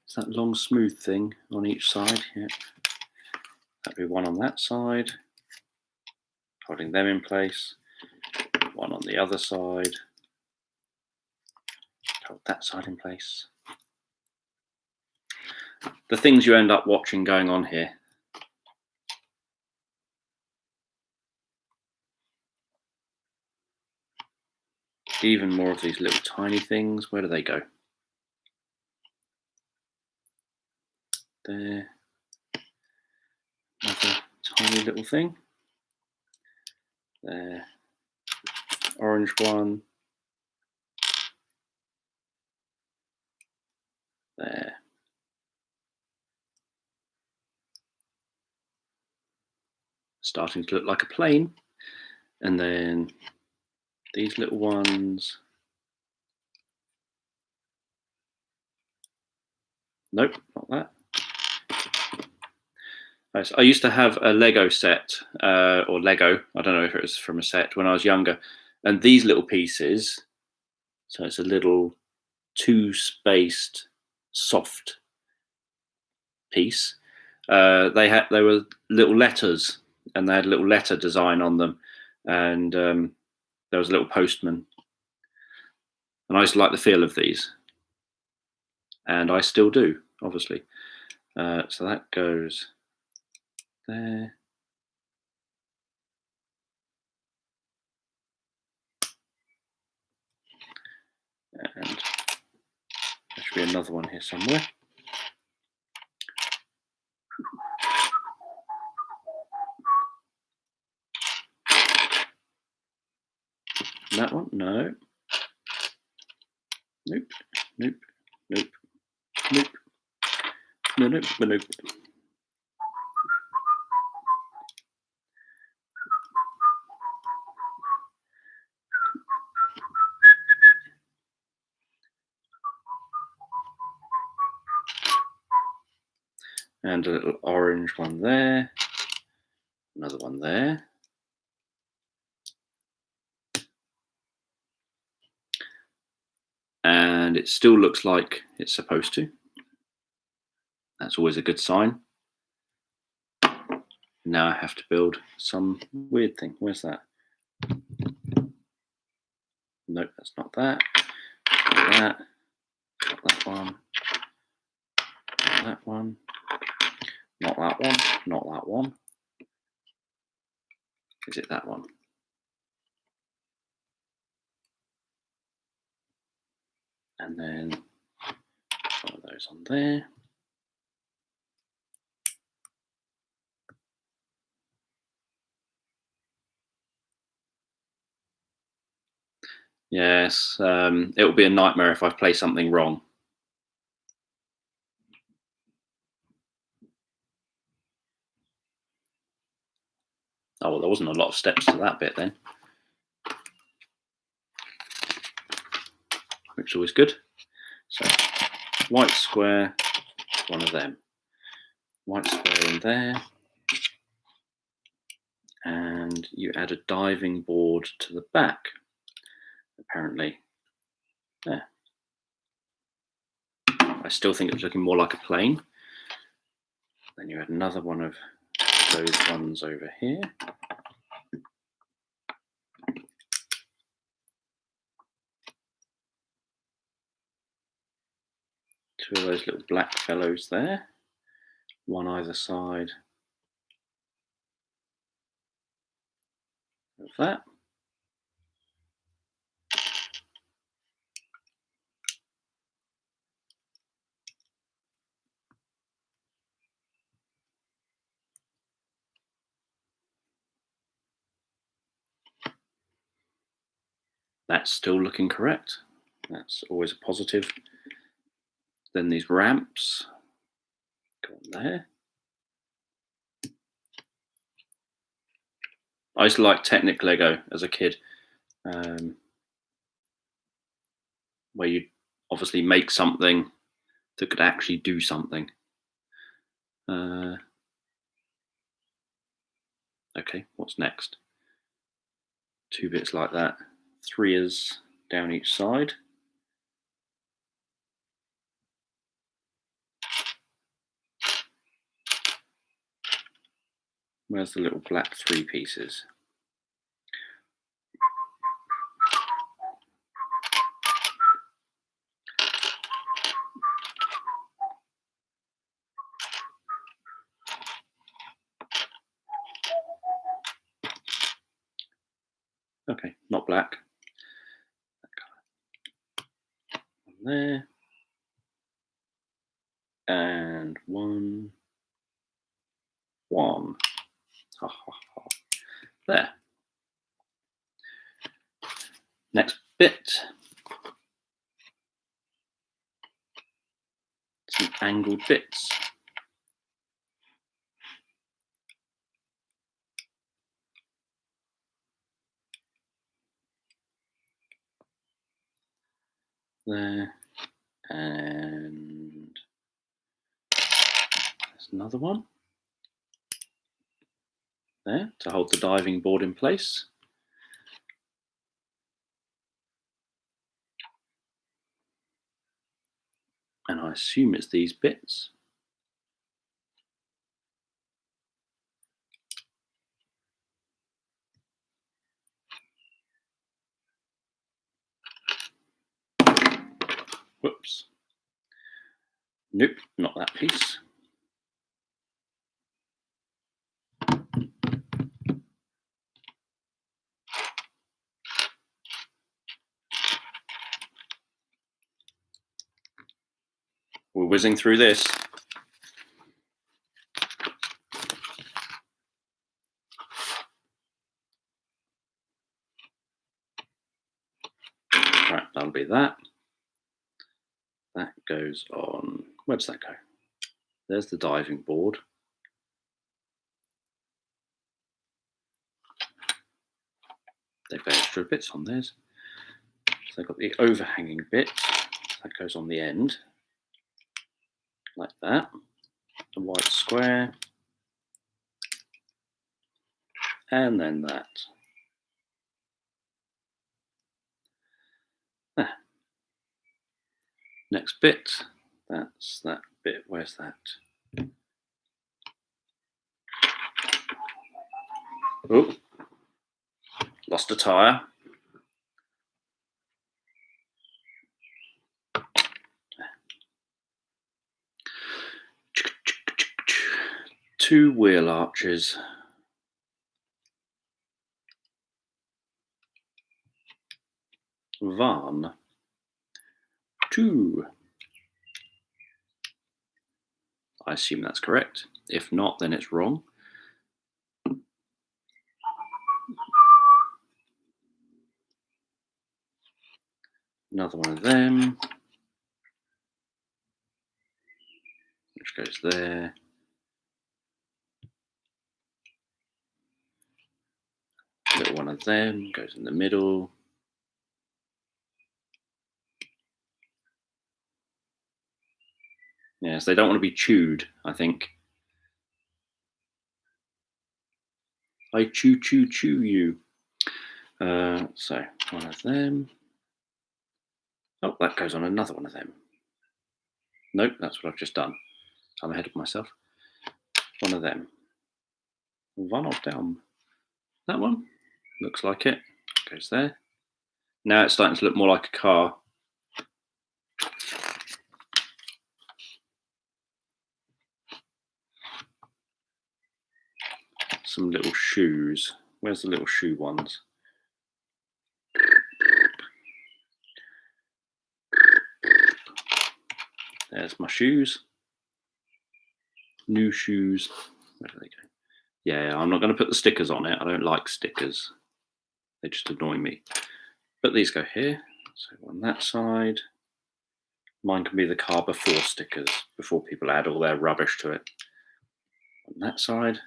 It's that long smooth thing on each side. Yeah. That'd be one on that side, holding them in place. One on the other side, hold that side in place. The things you end up watching going on here. Even more of these little tiny things. Where do they go? There. Another tiny little thing. There. Orange one. There. Starting to look like a plane. And then these little ones. Nope, not that. I used to have a Lego set, or Lego, I don't know if it was from a set, when I was younger. And these little pieces, so it's a little 2-spaced soft piece. They were little letters, and they had a little letter design on them. And there was a little postman. And I used to like the feel of these. And I still do, obviously. So that goes there. And there should be another one here somewhere. That one? No. Nope. Nope. Nope. Nope. No, nope. Nope. And a little orange one there. Another one there. And it still looks like it's supposed to. That's always a good sign. Now I have to build some weird thing. Where's that? Nope, that's not that. Not that. Not that one. Not that one. Not that one. Not that one. Is it that one? And then one of those on there. Yes, it will be a nightmare if I play something wrong. Oh, well, there wasn't a lot of steps to that bit then. Which is always good. So, white square, one of them. White square in there. And you add a diving board to the back, apparently. There. I still think it's looking more like a plane. Then you add another one of those ones over here. Two of those little black fellows there. One either side of that. That's still looking correct. That's always a positive. Then these ramps go on there. I used to like Technic Lego as a kid, where you obviously make something that could actually do something. Okay, what's next? Two bits like that. Three is down each side. Where's the little black three pieces? Okay, not black. One there. And one. Ha, ha, ha. There. Next bit. Some angled bits. There. And there's another one. There, to hold the diving board in place. And I assume it's these bits. Whoops. Nope, not that piece. We're whizzing through this. Right, that'll be that. That goes on. Where does that go? There's the diving board. They've got extra bits on theirs. So they've got the overhanging bit. That goes on the end. Like that. the white square, and then that. Next bit, that's that bit. Where's that? Oh, lost a tyre. Two wheel arches. Van. 2. I assume that's correct. If not, then it's wrong. Another one of them, which goes there. Little one of them goes in the middle. Yes, they don't want to be chewed, I think. I chew you. So one of them. Oh, that goes on another one of them. Nope, that's what I've just done. I'm ahead of myself. One of them. One of them. That one looks like it. Goes there. Now it's starting to look more like a car. Some little shoes. Where's the little shoe ones? There's my shoes. New shoes. Where do they go? Yeah, I'm not going to put the stickers on it. I don't like stickers. They just annoy me. But these go here. So on that side. Mine can be the car before stickers, before people add all their rubbish to it. On that side.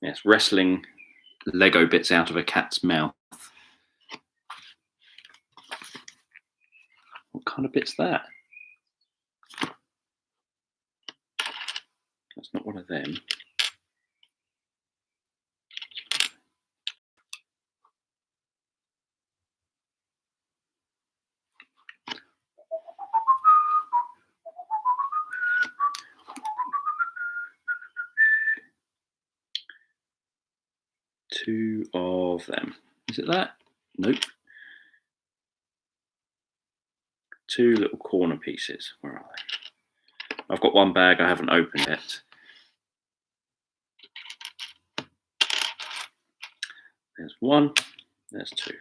Yes, wrestling Lego bits out of a cat's mouth. What kind of bit's that? That's not one of them. Two of them. Is it that? Nope. Two little corner pieces. Where are they? I've got one bag I haven't opened yet. There's one. There's two.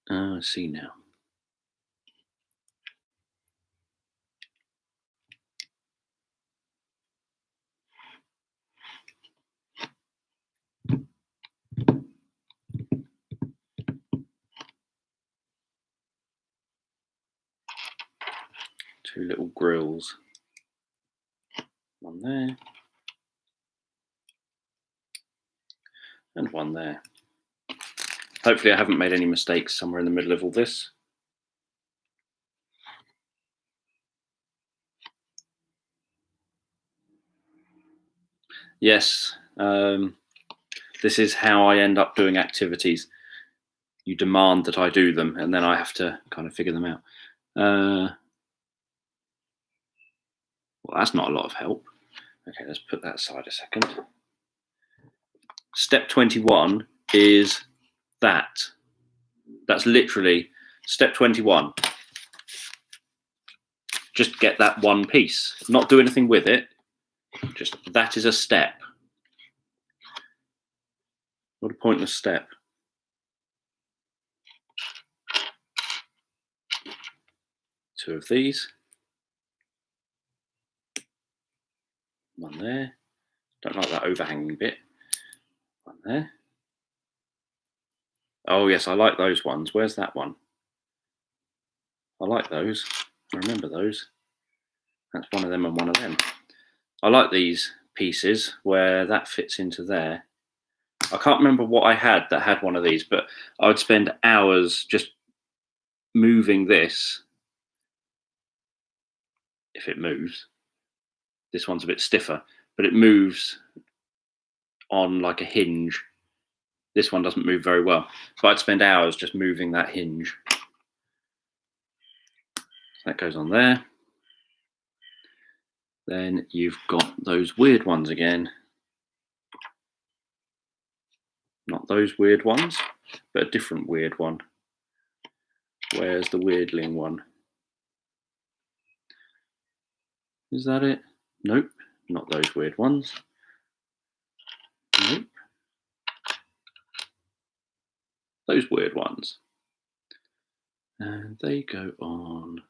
I see now. Two little grills. One there. And one there. Hopefully I haven't made any mistakes somewhere in the middle of all this. Yes, this is how I end up doing activities. You demand that I do them, and then I have to kind of figure them out. Well, that's not a lot of help. Okay, let's put that aside a second. Step 21 is that. That's literally step 21. Just get that one piece. Not do anything with it. Just that is a step. What a pointless step. Two of these. One there. Don't like that overhanging bit. One there. Oh yes, I like those ones. Where's that one? I like those. I remember those. That's one of them and one of them. I like these pieces where that fits into there I can't remember what I had that had one of these, but I would spend hours just moving this. If it moves, this one's a bit stiffer, but it moves on like a hinge. This one doesn't move very well. So I'd spend hours just moving that hinge. That goes on there. Then you've got those weird ones again. Not those weird ones, but a different weird one. Where's the weirdling one? Is that it? Nope, not those weird ones. Nope. Those weird ones. And they go on.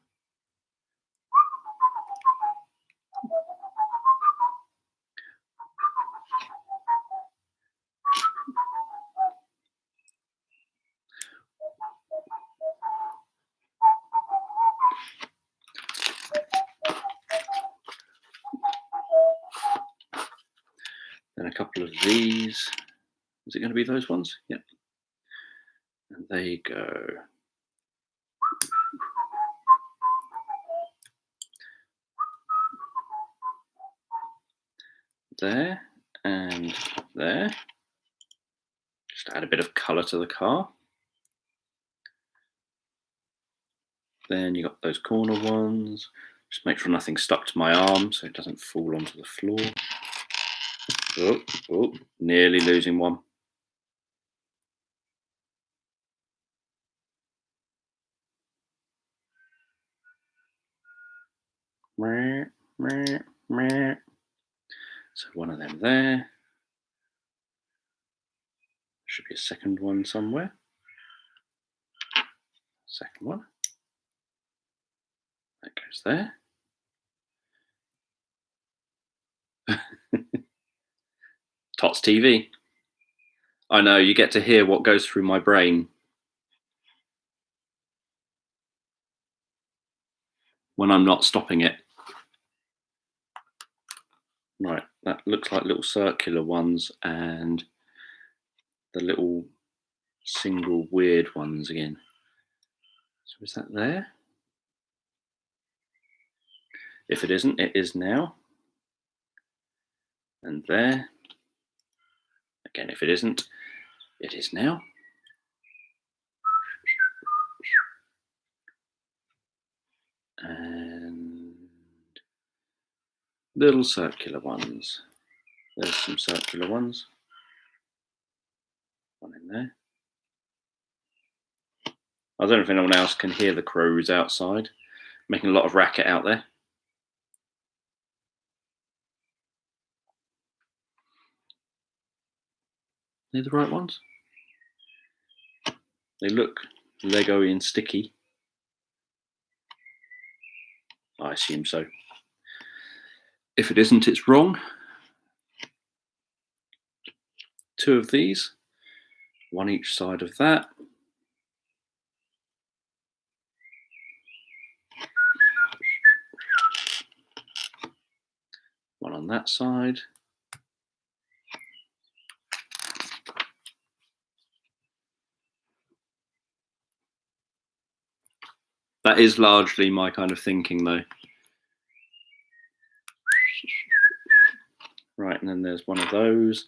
Then a couple of these. Is it going to be those ones? Yep. And they go. There and there. Just add a bit of colour to the car. Then you got those corner ones. Just make sure nothing's stuck to my arm so it doesn't fall onto the floor. Oh, nearly losing one. So one of them there. Should be a second one somewhere. Second one. That goes there. Tots TV. I know, you get to hear what goes through my brain when I'm not stopping it. Right, that looks like little circular ones and the little single weird ones again. So is that there? If it isn't, it is now. And there. Again, if it isn't, it is now. And little circular ones. There's some circular ones. One in there. I don't know if anyone else can hear the crows outside, making a lot of racket out there. They're the right ones. They look Lego-y and sticky. I assume so. If it isn't, it's wrong. Two of these, one each side of that. One on that side. That is largely my kind of thinking, though. Right, and then there's one of those,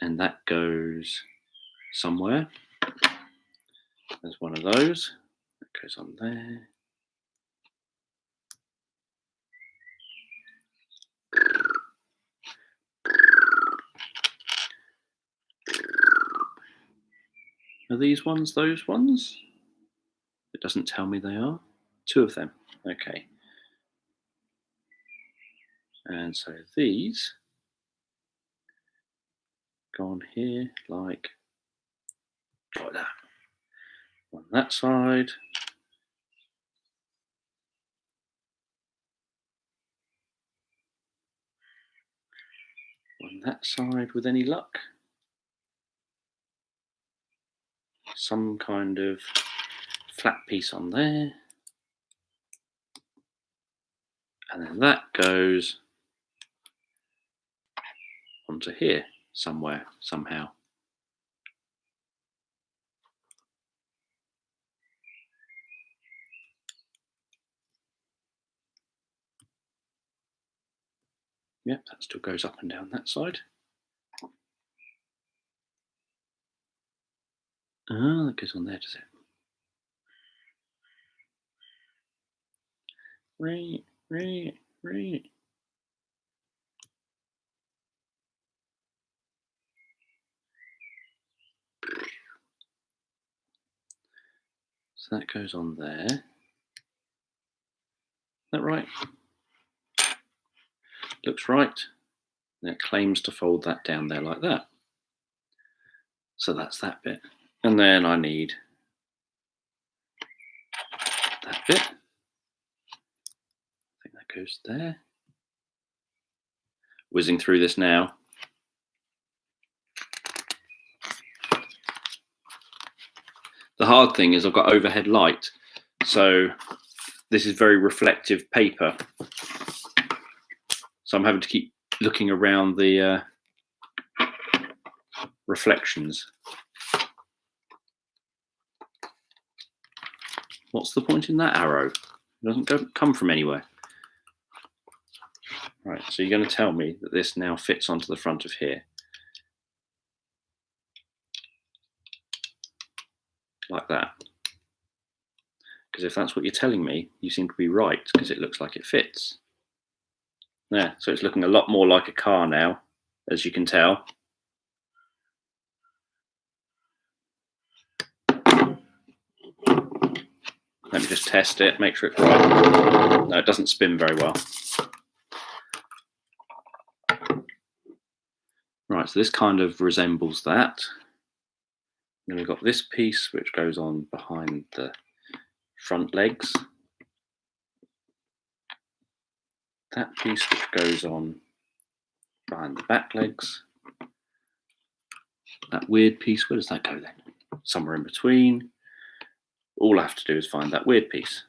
and that goes somewhere. There's one of those. That goes on there. Are these ones those ones? It doesn't tell me they are. Two of them. Okay. And so these go on here like that. On that side. On that side with any luck. Some kind of flat piece on there. And then that goes onto here somewhere, somehow. Yep, that still goes up and down that side. Ah, that goes on there, does it? Right. So that goes on there. Is that right? Looks right. And it claims to fold that down there like that. So that's that bit. And then I need that bit. I think that goes there. Whizzing through this now. The hard thing is I've got overhead light. So this is very reflective paper. So I'm having to keep looking around the reflections. What's the point in that arrow? It doesn't come from anywhere. Right, so you're going to tell me that this now fits onto the front of here. Like that. Because if that's what you're telling me, you seem to be right, because it looks like it fits. Yeah, so it's looking a lot more like a car now, as you can tell. Let me just test it, make sure it's right. No, it doesn't spin very well. Right, so this kind of resembles that. Then we've got this piece which goes on behind the front legs. That piece which goes on behind the back legs. That weird piece, where does that go then? Somewhere in between. All I have to do is find that weird piece.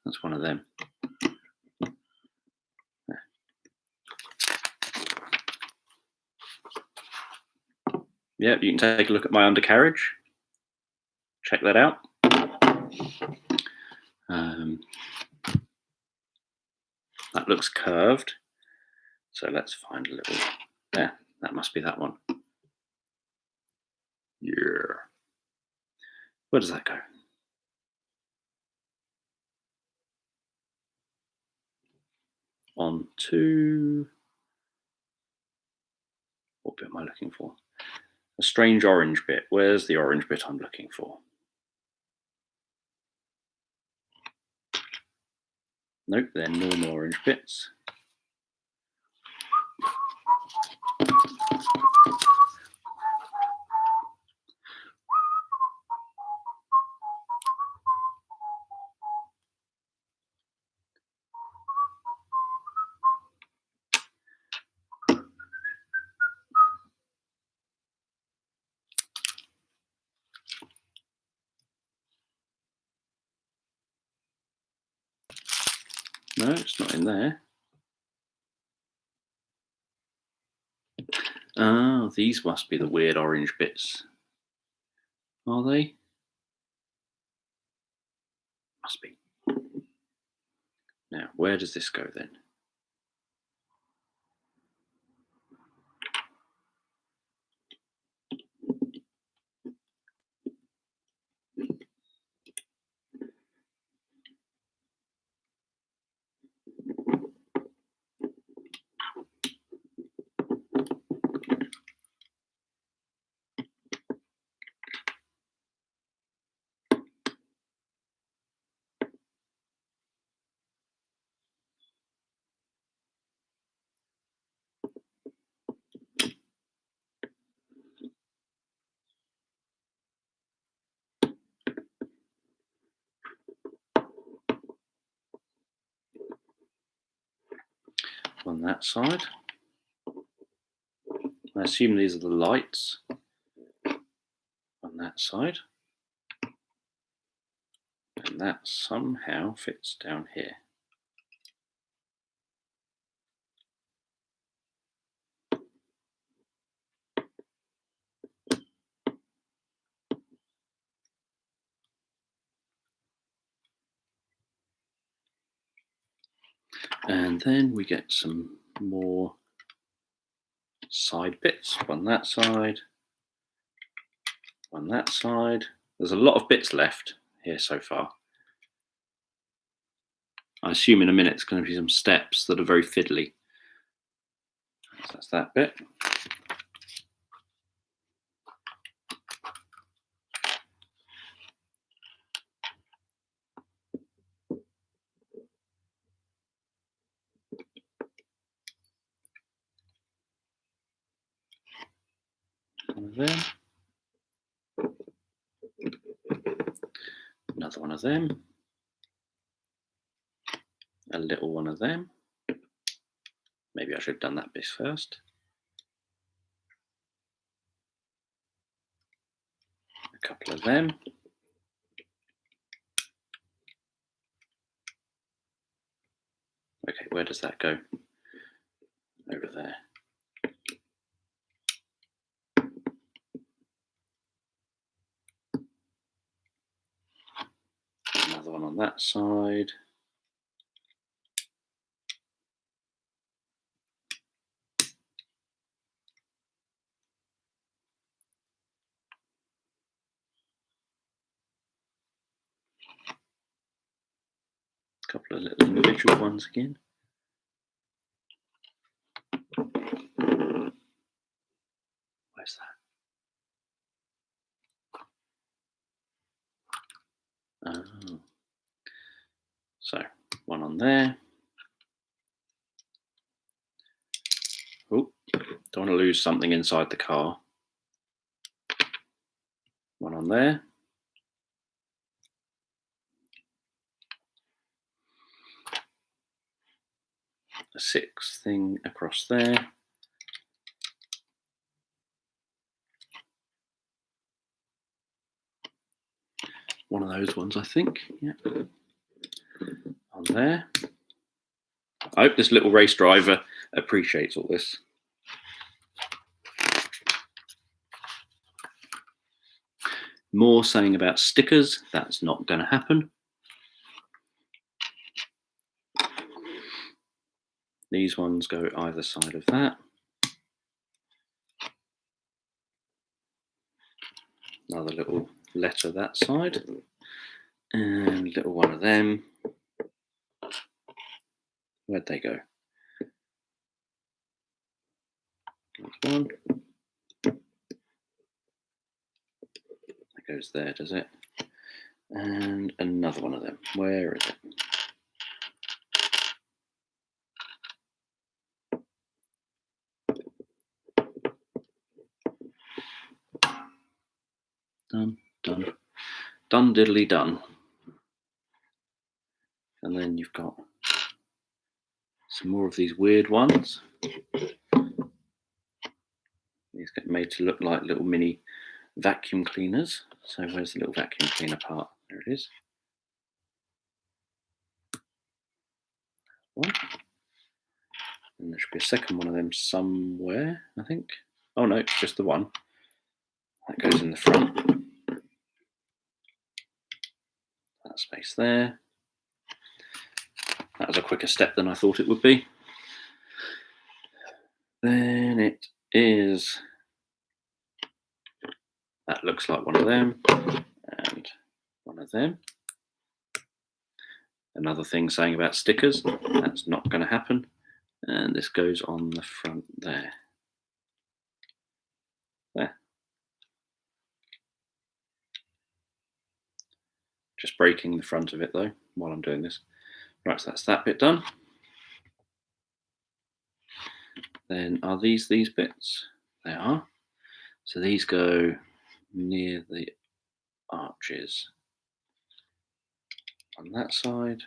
That's one of them. Yeah, you can take a look at my undercarriage. Check that out. That looks curved. So let's find a little. Yeah, that must be that one. Yeah. Where does that go? On to. What bit am I looking for? A strange orange bit. Where's the orange bit I'm looking for? Nope, they're normal orange bits. No, it's not in there. Oh, these must be the weird orange bits. Are they? Must be. Now, where does this go then? On that side. I assume these are the lights on that side. And that somehow fits down here. And then we get some more side bits. One that side, one that side. There's a lot of bits left here so far. I assume in a minute it's going to be some steps that are very fiddly. So that's that bit. One of them. Another one of them. A little one of them. Maybe I should have done that bit first. A couple of them. Okay, where does that go? Over there. Another one on that side. A couple of little individual ones again. Where's that? Oh. So, one on there. Oh, don't want to lose something inside the car. One on there. A sixth thing across there. One of those ones, I think. Yeah. On there. I hope this little race driver appreciates all this. More saying about stickers. That's not going to happen. These ones go either side of that. Another little letter that side. And a little one of them. Where'd they go? There's one. That goes there, does it? And another one of them. Where is it? Done, done. Done diddly done. And then you've got some more of these weird ones. These get made to look like little mini vacuum cleaners. So where's the little vacuum cleaner part? There it is. One. And there should be a second one of them somewhere, I think. Oh no, just the one. That goes in the front. That space there. That was a quicker step than I thought it would be. Then it is, that looks like one of them, and one of them. Another thing saying about stickers, that's not going to happen. And this goes on the front there. There. Just breaking the front of it though, while I'm doing this. Right, so that's that bit done. Then are these bits? They are. So these go near the arches on that side.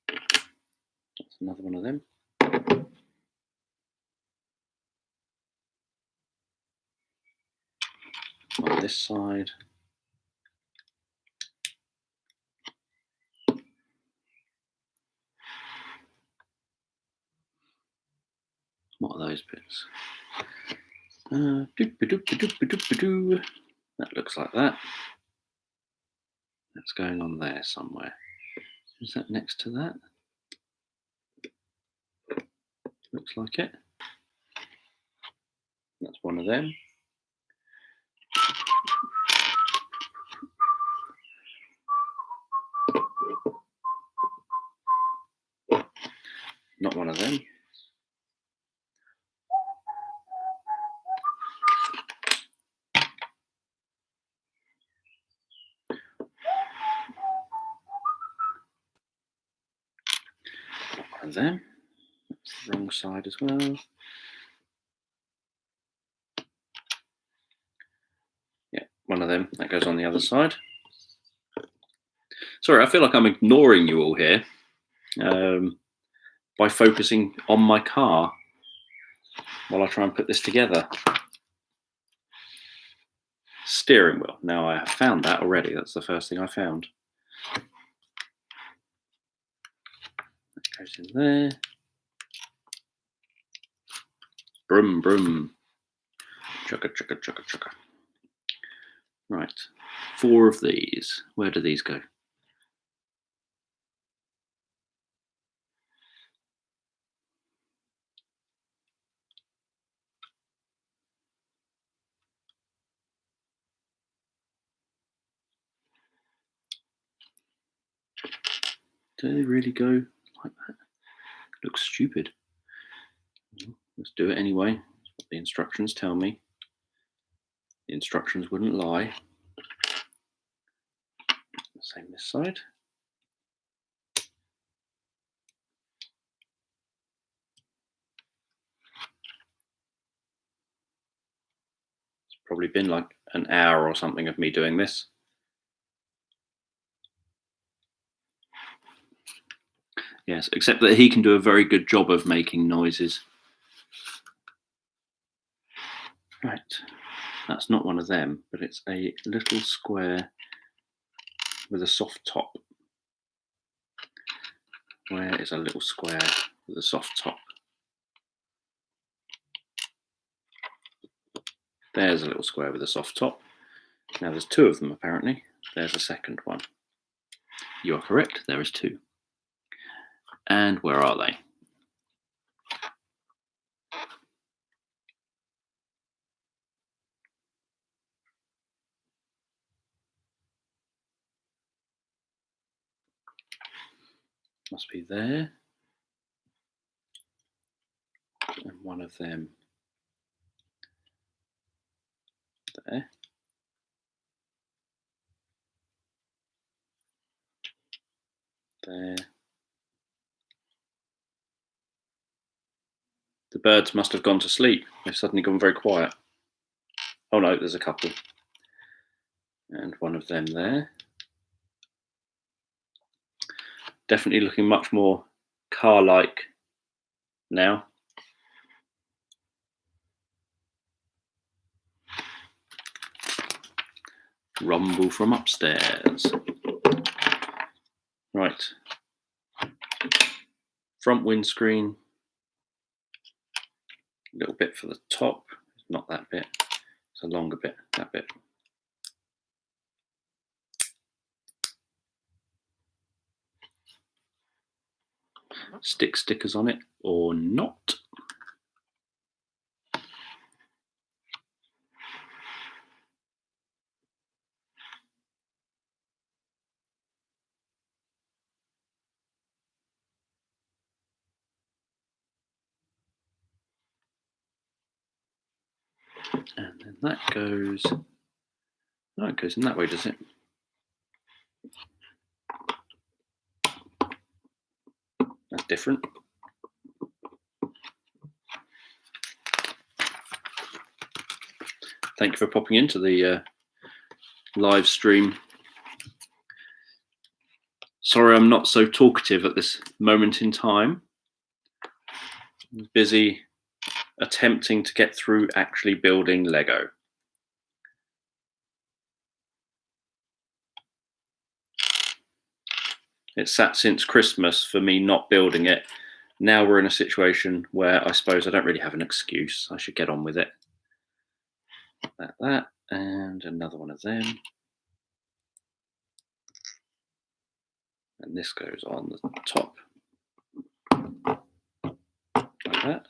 That's another one of them. On this side. What are those bits? That looks like that. That's going on there somewhere. Is that next to that? Looks like it. That's one of them. Not one of them. Not one of them. That's the wrong side as well. Yeah, one of them. That goes on the other side. Sorry, I feel like I'm ignoring you all here by focusing on my car while I try and put this together. Steering wheel. Now I have found that already. That's the first thing I found. That goes in there. Brum, brum. Chugga, chugga, chugga, chugga. Right. 4 of these. Where do these go? Do they really go like that? Looks stupid. Let's do it anyway. That's what the instructions tell me. The instructions wouldn't lie. Same this side. It's probably been like an hour or something of me doing this. Yes, except that he can do a very good job of making noises. Right, that's not one of them, but it's a little square with a soft top. Where is a little square with a soft top? There's a little square with a soft top. Now there's 2 of them apparently. There's a second one. You are correct, there is 2. And where are they? Must be there. And one of them there. There. The birds must have gone to sleep. They've suddenly gone very quiet. Oh no, there's a couple. And one of them there. Definitely looking much more car-like now. Rumble from upstairs. Right. Front windscreen. A little bit for the top. Not that bit. It's a longer bit, that bit. Stick stickers on it or not. And then that goes, no, it goes in that way, does it? That's different. Thank you for popping into the live stream. Sorry, I'm not so talkative at this moment in time. I'm busy attempting to get through actually building Lego. It's sat since Christmas for me not building it. Now we're in a situation where I suppose I don't really have an excuse. I should get on with it. That, and another one of them. And this goes on the top like that.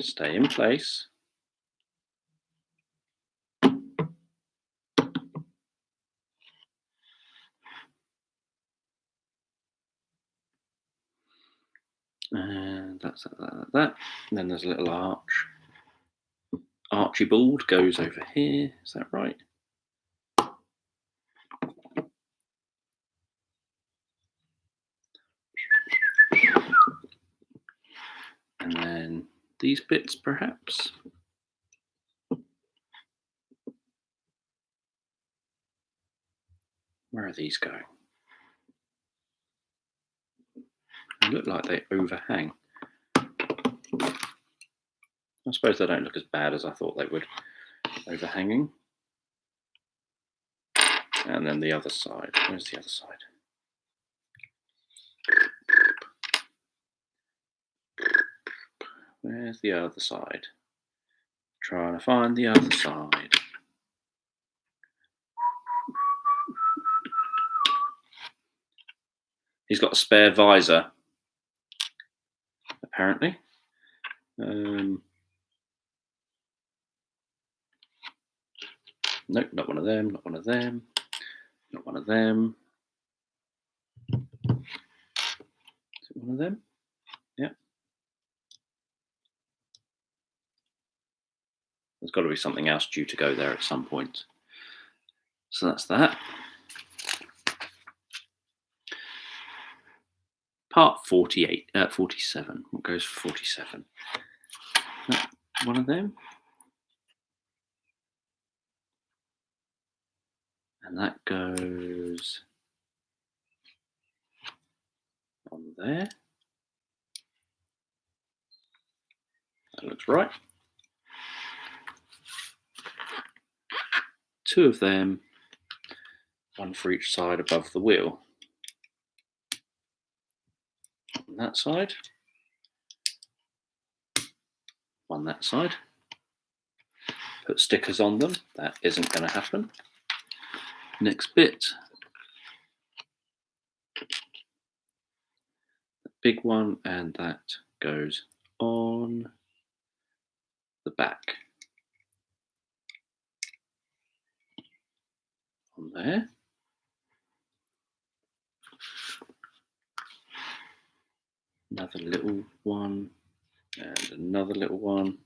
Stay in place. And that's like that. And then there's a little arch. Archibald goes over here. Is that right? And then these bits, perhaps. Where are these going? They look like they overhang. I suppose they don't look as bad as I thought they would, overhanging. And then the other side. Where's the other side? Where's the other side? Trying to find the other side. He's got a spare visor, apparently. Nope, not one of them, not one of them, not one of them. Is it one of them? Yeah. There's got to be something else due to go there at some point. So that's that. Part 47. What goes for 47? One of them. And that goes on there. That looks right. Two of them, one for each side above the wheel. On that side. On that side. Put stickers on them. That isn't going to happen. Next bit. The big one, and that goes on the back. On there. Another little one, and another little one.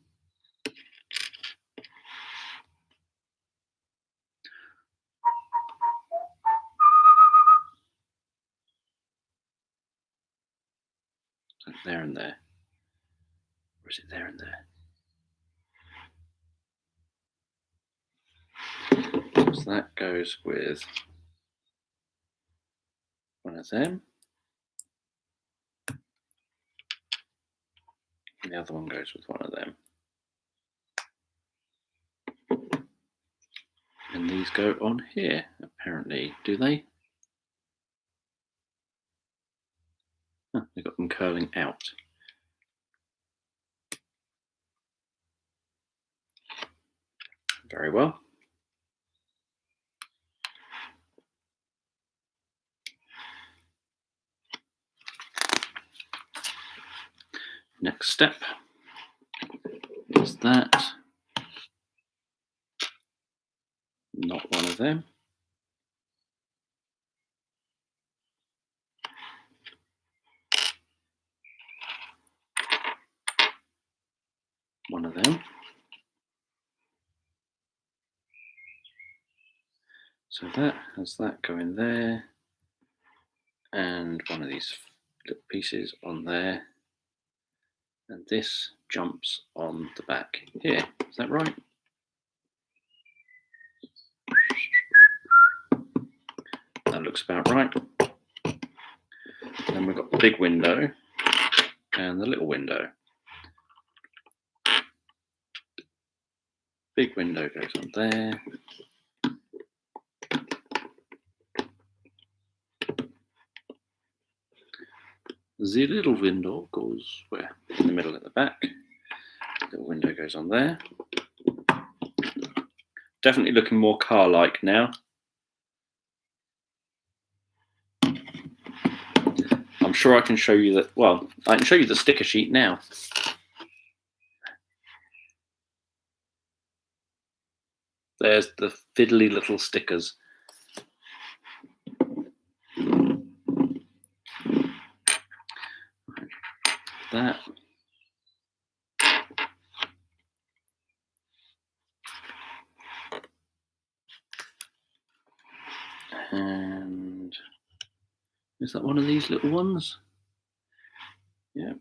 There and there. Or is it there and there? So that goes with one of them. And the other one goes with one of them. And these go on here, apparently. Do they? Oh, they've got them curling out. Very well. Next step is that. Not one of them. One of them. So that has that going there, and one of these little pieces on there, and this jumps on the back here. Is that right? That looks about right. Then we've got the big window and the little window. Big window goes on there. The little window goes where? In the middle at the back. Little window goes on there. Definitely looking more car-like now. sure I can show you that. Well, I can show you the sticker sheet now. There's the fiddly little stickers. That. And is that one of these little ones? Yeah.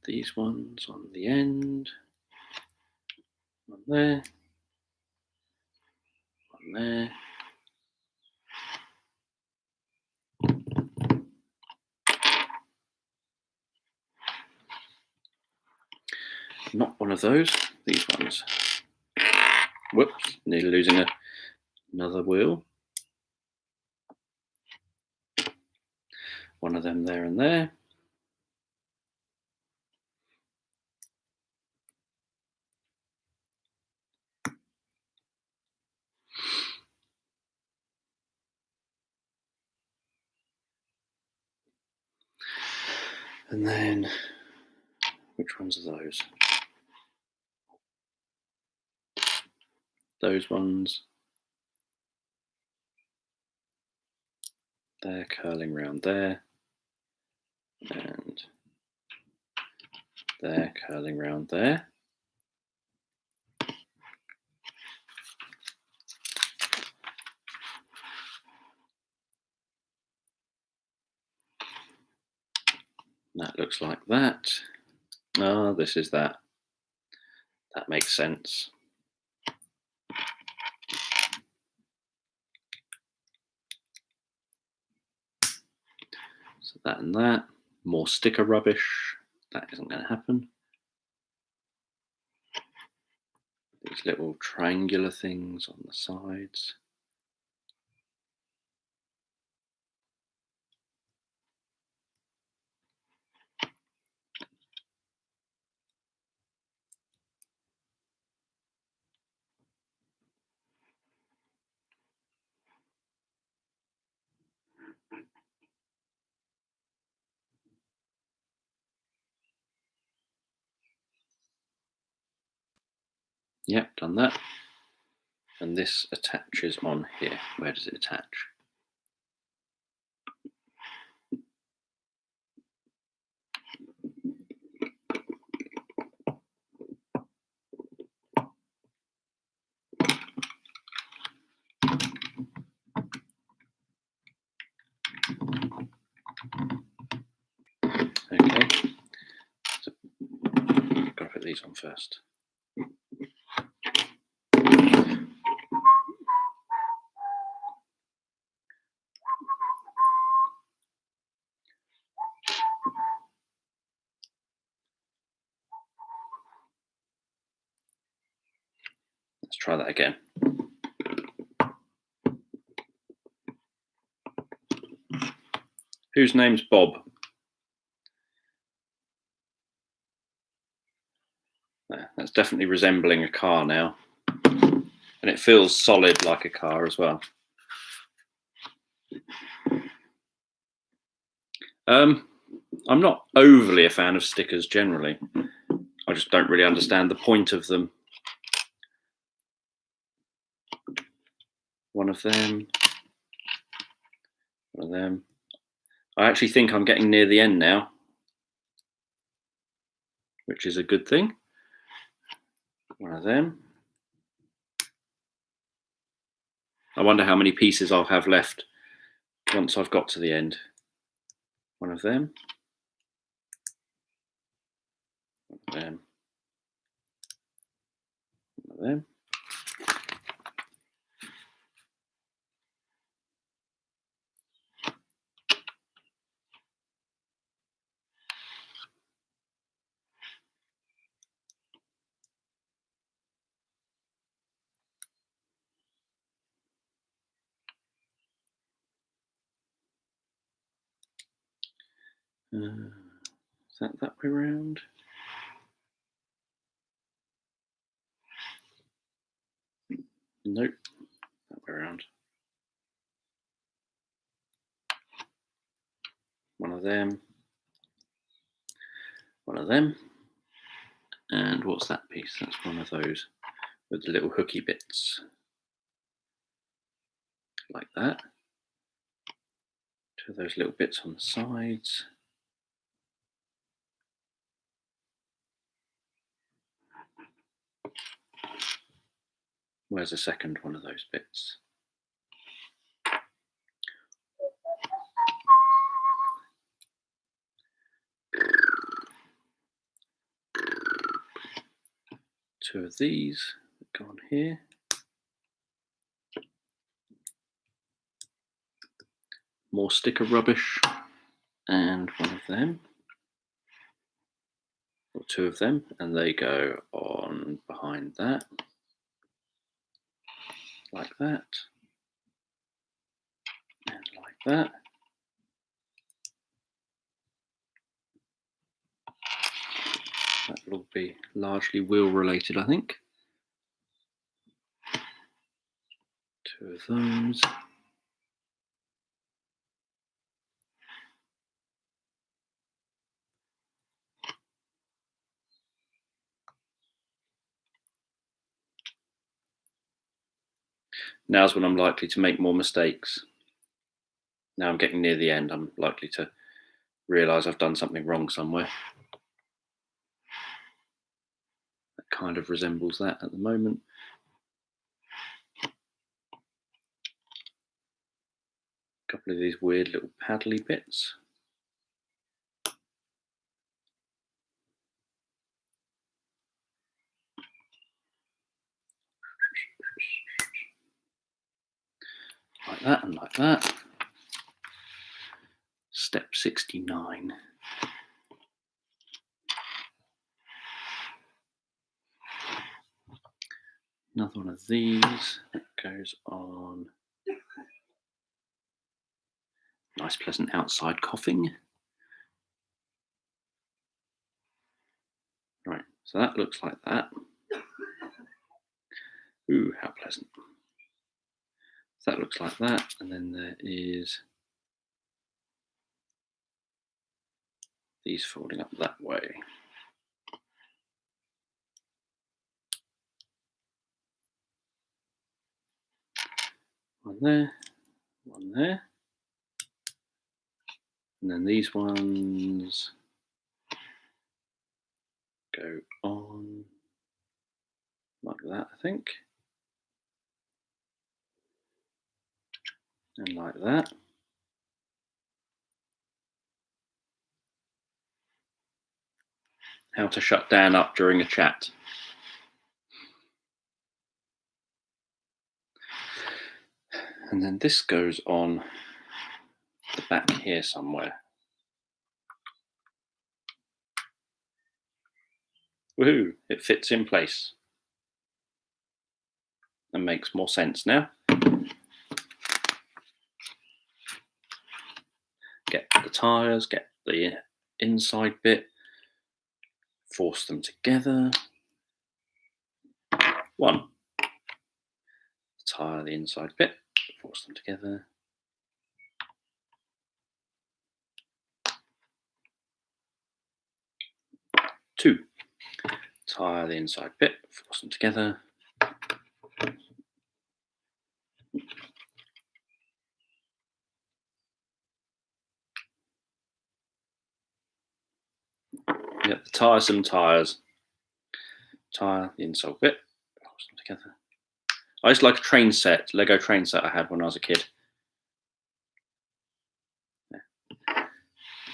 These ones on the end. One there. One there. Not one of those. These ones. Whoops, nearly losing another wheel. One of them there and there. And then, which ones are those? Those ones. They're curling round there. And they're curling round there. That looks like that. Ah, this is that. That makes sense. So that and that. More sticker rubbish. That isn't going to happen. These little triangular things on the sides. Yep, done that. And this attaches on here. Where does it attach? Okay. So, gotta put these on first. Let's try that again. Whose name's Bob? That's definitely resembling a car now. And it feels solid like a car as well. I'm not overly a fan of stickers generally. I just don't really understand the point of them. One of them. One of them. I actually think I'm getting near the end now, which is a good thing. One of them. I wonder how many pieces I'll have left once I've got to the end. One of them. One of them. One of them. Is that way around? Nope, that way around. one of them, one of them, and what's that piece? That's one of those with the little hooky bits, like that. Two of those little bits on the sides. Where's the second one of those bits? Two of these go on here. More sticker rubbish, and one of them, or two of them, and they go on behind that, like that, and like that. That will all be largely wheel related, I think. Two of those. Now's when I'm likely to make more mistakes. Now I'm getting near the end, I'm likely to realise I've done something wrong somewhere. That kind of resembles that at the moment. A couple of these weird little paddly bits. Like that and like that. Step 69. Another one of these that goes on. Nice pleasant outside coughing. Right, so that looks like that. Ooh, how pleasant. So that looks like that, and then there is these folding up that way. One there, one there. And then these ones go on like that, I think. And like that. How to shut Dan up during a chat. And then this goes on the back here somewhere. Woohoo, it fits in place. And makes more sense now. Get the tyres, get the inside bit, force them together. One. Tyre the inside bit, force them together. Two. Tyre the inside bit, force them together. Yep, the tiresome tyres. Tyre the inside bit, force them together. I used to like a train set, Lego train set I had when I was a kid.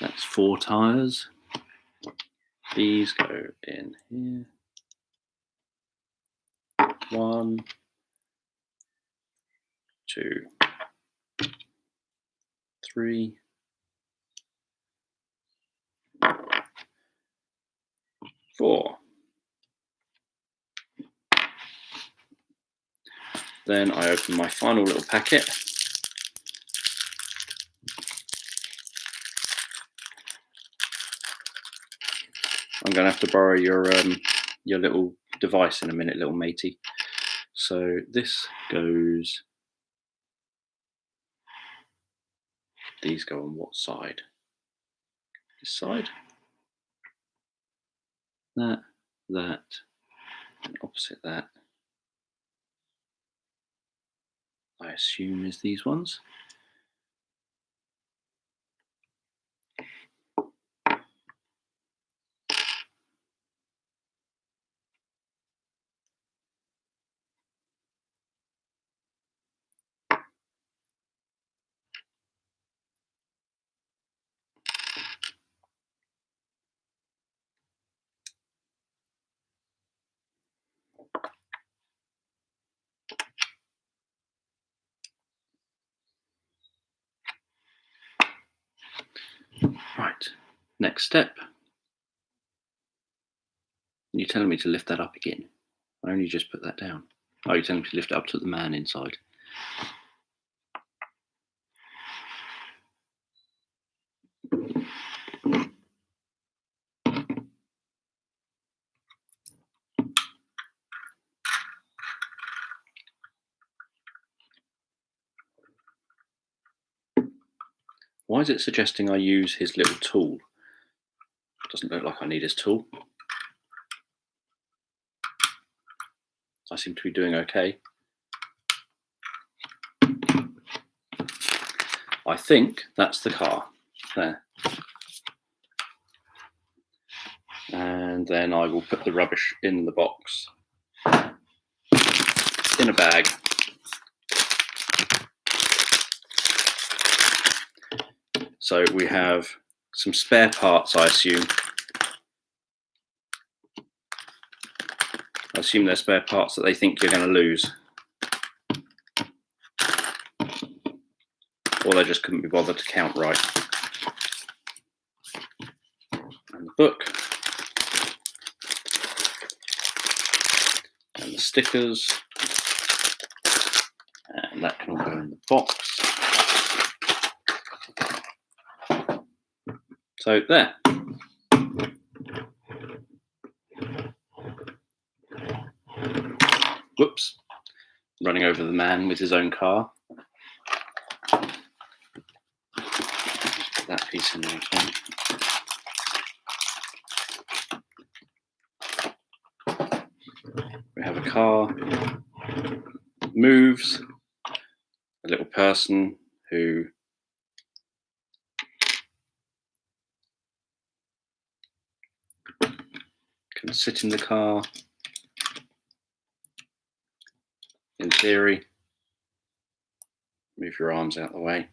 That's 4 tyres. These go in here. 1, 2, 3, 4. Then I open my final little packet. I'm going to have to borrow your little device in a minute, little matey. So this goes. These go on what side? this side. That, and opposite that, I assume is these ones. Right, next step. You're telling me to lift that up again. I only just put that down. Oh, you're telling me to lift it up to the man inside. Why is it suggesting I use his little tool? Doesn't look like I need his tool. I seem to be doing okay. I think that's the car. There. And then I will put the rubbish in the box, in a bag. So we have some spare parts, I assume. I assume they're spare parts that they think you're going to lose. Or they just couldn't be bothered to count right. And the book. And the stickers. And that can all go in the box. So there. Whoops. Running over the man with his own car. Put that piece in there as well. We have a car, moves, a little person who can sit in the car, in theory. Move your arms out of the way.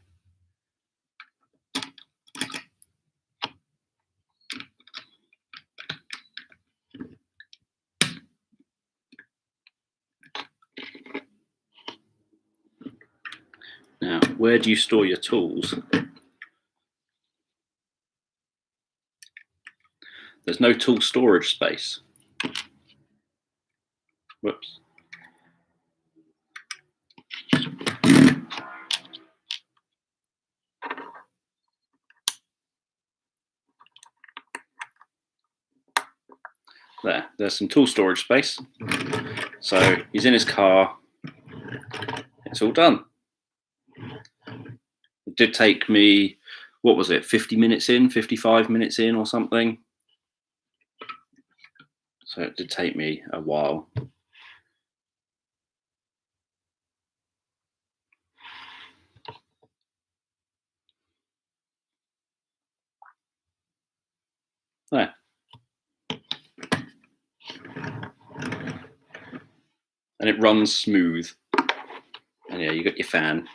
Now, where do you store your tools? There's no tool storage space. Whoops. There's some tool storage space. So he's in his car. It's all done. It did take me, what was it, 50 minutes in, 55 minutes in or something. So it did take me a while. There. And it runs smooth. And yeah, you got your fan.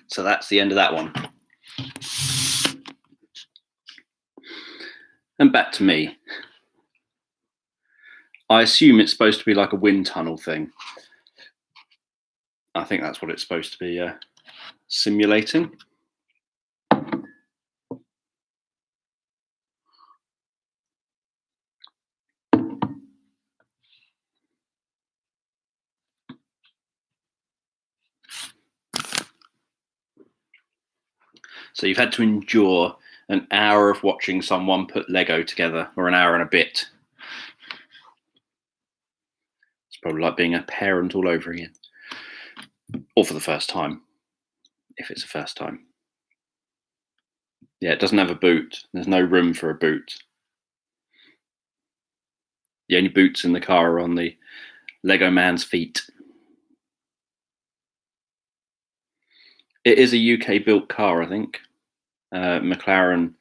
So that's the end of that one. And back to me. I assume it's supposed to be like a wind tunnel thing. I think that's what it's supposed to be simulating. So you've had to endure an hour of watching someone put Lego together, or an hour and a bit. Probably like being a parent all over again, or for the first time, if it's the first time. Yeah, it doesn't have a boot. There's no room for a boot. The only boots in the car are on the Lego man's feet. It is a UK built car, I think. McLaren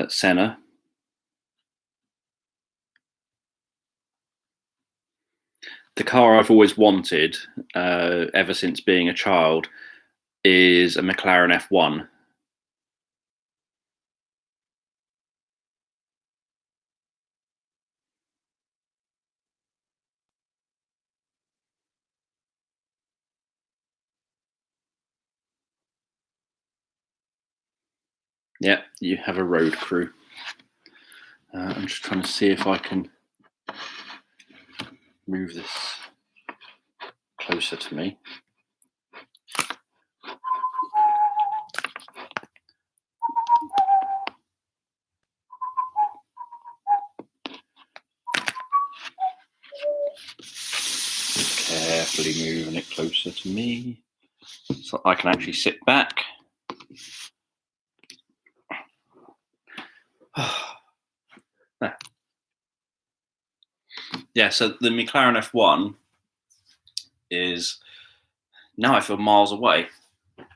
Senna. The car I've always wanted, ever since being a child, is a Mclaren F1. Yeah, you have a road crew. I'm just trying to see if I can move this closer to me. Carefully moving it closer to me so I can actually sit back. Yeah, so the McLaren F1 is, now I feel miles away. I'm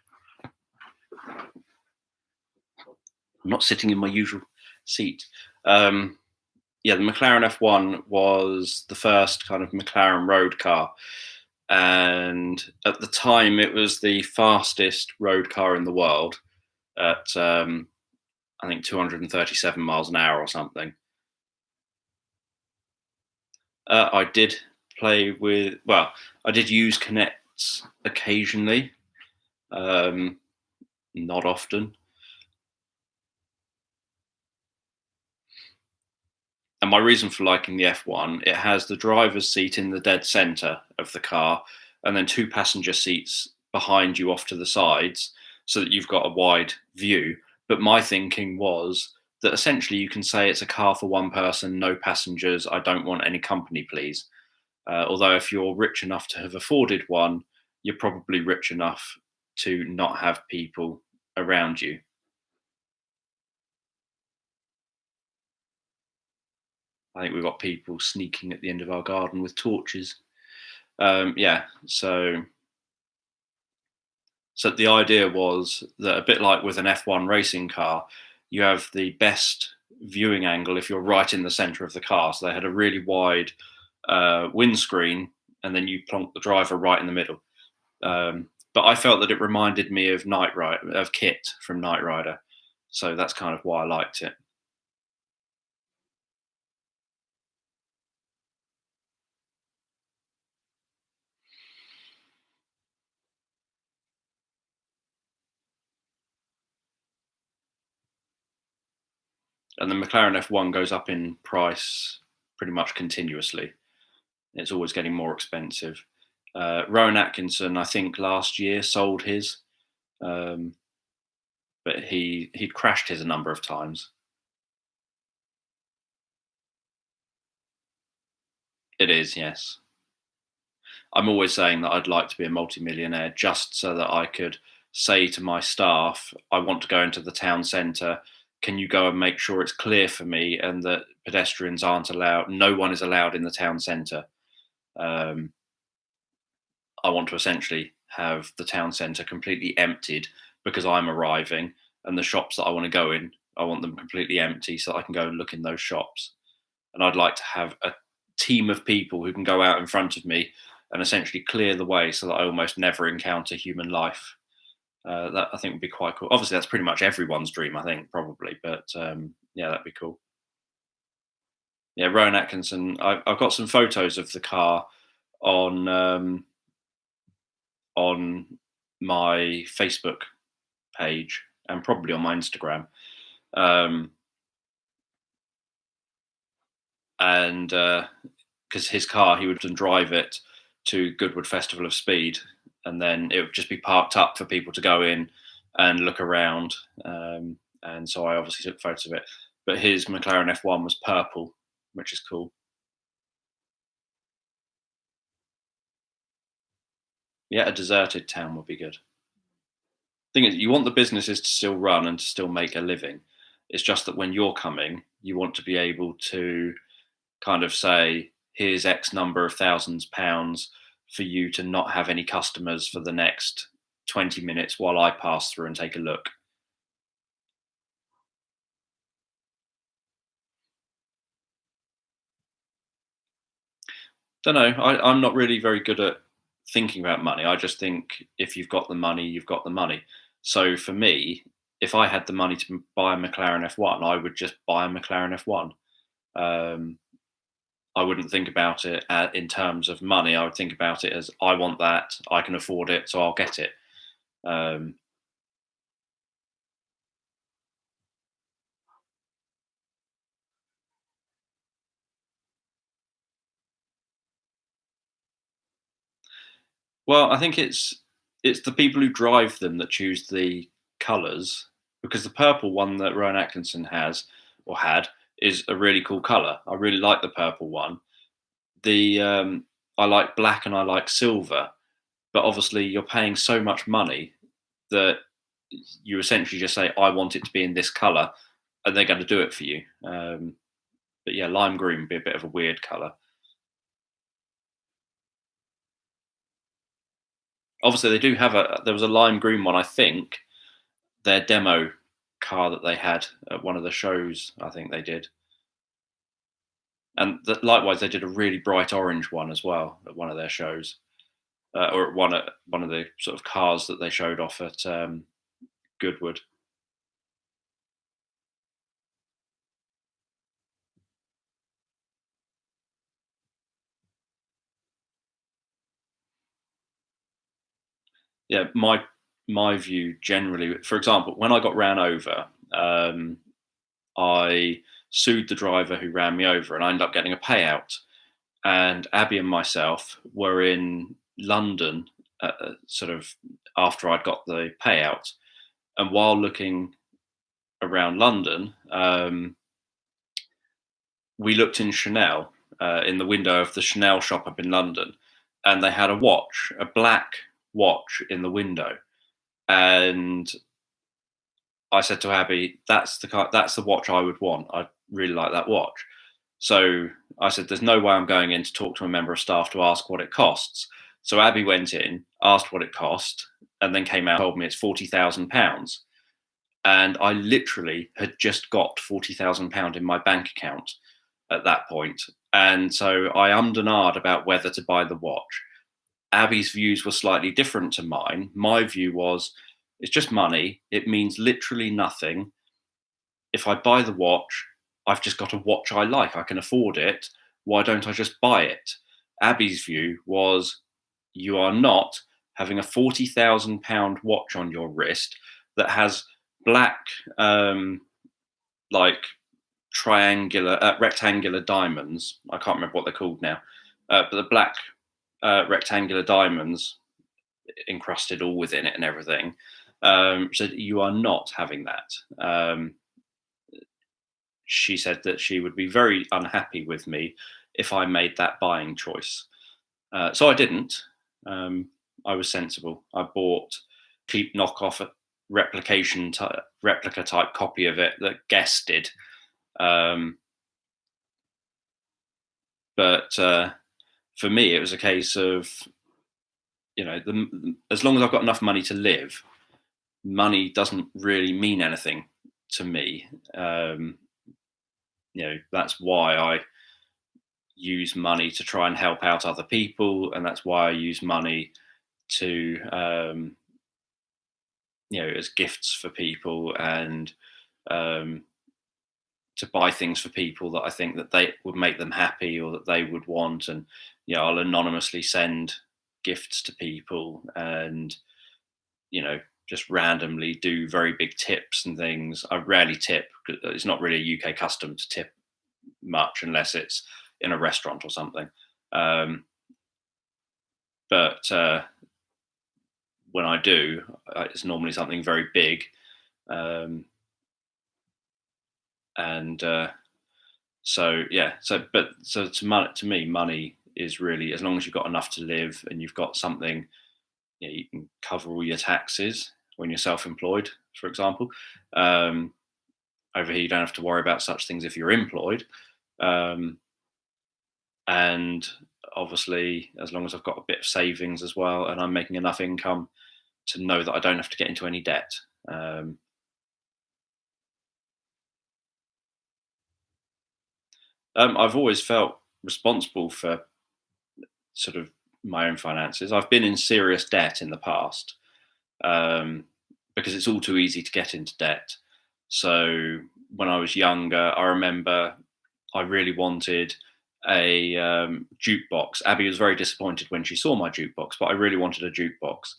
not sitting in my usual seat. Yeah, the McLaren F1 was the first kind of McLaren road car. And at the time, it was the fastest road car in the world at, I think, 237 miles an hour or something. I did play with, well, I did use Kinects occasionally, not often. And my reason for liking the F1, it has the driver's seat in the dead center of the car, and then two passenger seats behind you off to the sides, so that you've got a wide view. But my thinking was that essentially you can say it's a car for one person, no passengers. I don't want any company, please. Although if you're rich enough to have afforded one, you're probably rich enough to not have people around you. I think we've got people sneaking at the end of our garden with torches. Yeah, so the idea was that, a bit like with an F1 racing car, you have the best viewing angle if you're right in the center of the car. So they had a really wide windscreen, and then you plonk the driver right in the middle. But I felt that it reminded me of Kit from Knight Rider, so that's kind of why I liked it. And the McLaren F1 goes up in price pretty much continuously. It's always getting more expensive. Rowan Atkinson, I think last year sold his, um, but he'd crashed his a number of times. It is, yes. I'm always saying that I'd like to be a multimillionaire just so that I could say to my staff, I want to go into the town centre. Can you go and make sure it's clear for me, and that pedestrians aren't allowed? No one is allowed in the town centre. Um, I want to essentially have the town centre completely emptied because I'm arriving, and the shops that I want to go in, I want them completely empty so that I can go and look in those shops. And I'd like to have a team of people who can go out in front of me and essentially clear the way so that I almost never encounter human life. That I think would be quite cool. Obviously, that's pretty much everyone's dream, I think, probably. But yeah, that'd be cool. Yeah, Rowan Atkinson. I've got some photos of the car on on my Facebook page and probably on my Instagram. Um, and because his car, he would drive it to Goodwood Festival of Speed, and then it would just be parked up for people to go in and look around. And so I obviously took photos of it. But his McLaren F1 was purple, which is cool. Yeah, a deserted town would be good. Thing is, you want the businesses to still run and to still make a living. It's just that when you're coming, you want to be able to kind of say, here's X number of thousands pounds for you to not have any customers for the next 20 minutes while I pass through and take a look. Don't know. I'm not really very good at thinking about money. I just think if you've got the money, you've got the money. So for me, if I had the money to buy a McLaren F1, I would just buy a McLaren F1. Um, I wouldn't think about it in terms of money. I would think about it as I want that, I can afford it, so I'll get it. Um, well, I think it's the people who drive them that choose the colours, because the purple one that Rowan Atkinson has or had is a really cool colour. I really like the purple one. The I like black and I like silver, but obviously you're paying so much money that you essentially just say, I want it to be in this colour, and they're going to do it for you. But yeah, lime green would be a bit of a weird colour. Obviously, they do have there was a lime green one, I think, their demo car that they had at one of the shows, I think they did. And likewise, they did a really bright orange one as well at one of their shows, or at one of the sort of cars that they showed off at Goodwood. Yeah, my view generally, for example, when I got ran over, I sued the driver who ran me over, and I ended up getting a payout. And Abby and myself were in London, sort of after I'd got the payout, and while looking around London, we looked in Chanel, in the window of the Chanel shop up in London, and they had a watch, a black watch in the window. And I said to Abby, that's the watch I would want. I really like that watch." So I said, "There's no way I'm going in to talk to a member of staff to ask what it costs." So Abby went in, asked what it cost, and then came out and told me it's £40,000. And I literally had just got £40,000 in my bank account at that point. And so I ummed and ahed about whether to buy the watch. Abby's views were slightly different to mine. My view was, it's just money. It means literally nothing. If I buy the watch, I've just got a watch I like. I can afford it. Why don't I just buy it? Abby's view was, you are not having a £40,000 watch on your wrist that has black, like rectangular diamonds. I can't remember what they're called now, but the black rectangular diamonds encrusted all within it and everything. So you are not having that. She said that she would be very unhappy with me if I made that buying choice. So I didn't. I was sensible. I bought cheap knockoff replica type copy of it that Guess did. But for me, it was a case of, as long as I've got enough money to live, money doesn't really mean anything to me. That's why I use money to try and help out other people, and that's why I use money to, as gifts for people, and to buy things for people that I think that they would make them happy or that they would want. And I'll anonymously send gifts to people, and just randomly do very big tips and things. I rarely tip. It's not really a UK custom to tip much unless it's in a restaurant or something. But when I do, it's normally something very big. So to me, money is really, as long as you've got enough to live and you've got something you can cover all your taxes when you're self-employed, for example. Over here, you don't have to worry about such things if you're employed. And obviously, as long as I've got a bit of savings as well, and I'm making enough income to know that I don't have to get into any debt. I've always felt responsible for sort of my own finances. I've been in serious debt in the past, because it's all too easy to get into debt. So when I was younger, I remember I really wanted a jukebox. Abby was very disappointed when she saw my jukebox, but I really wanted a jukebox.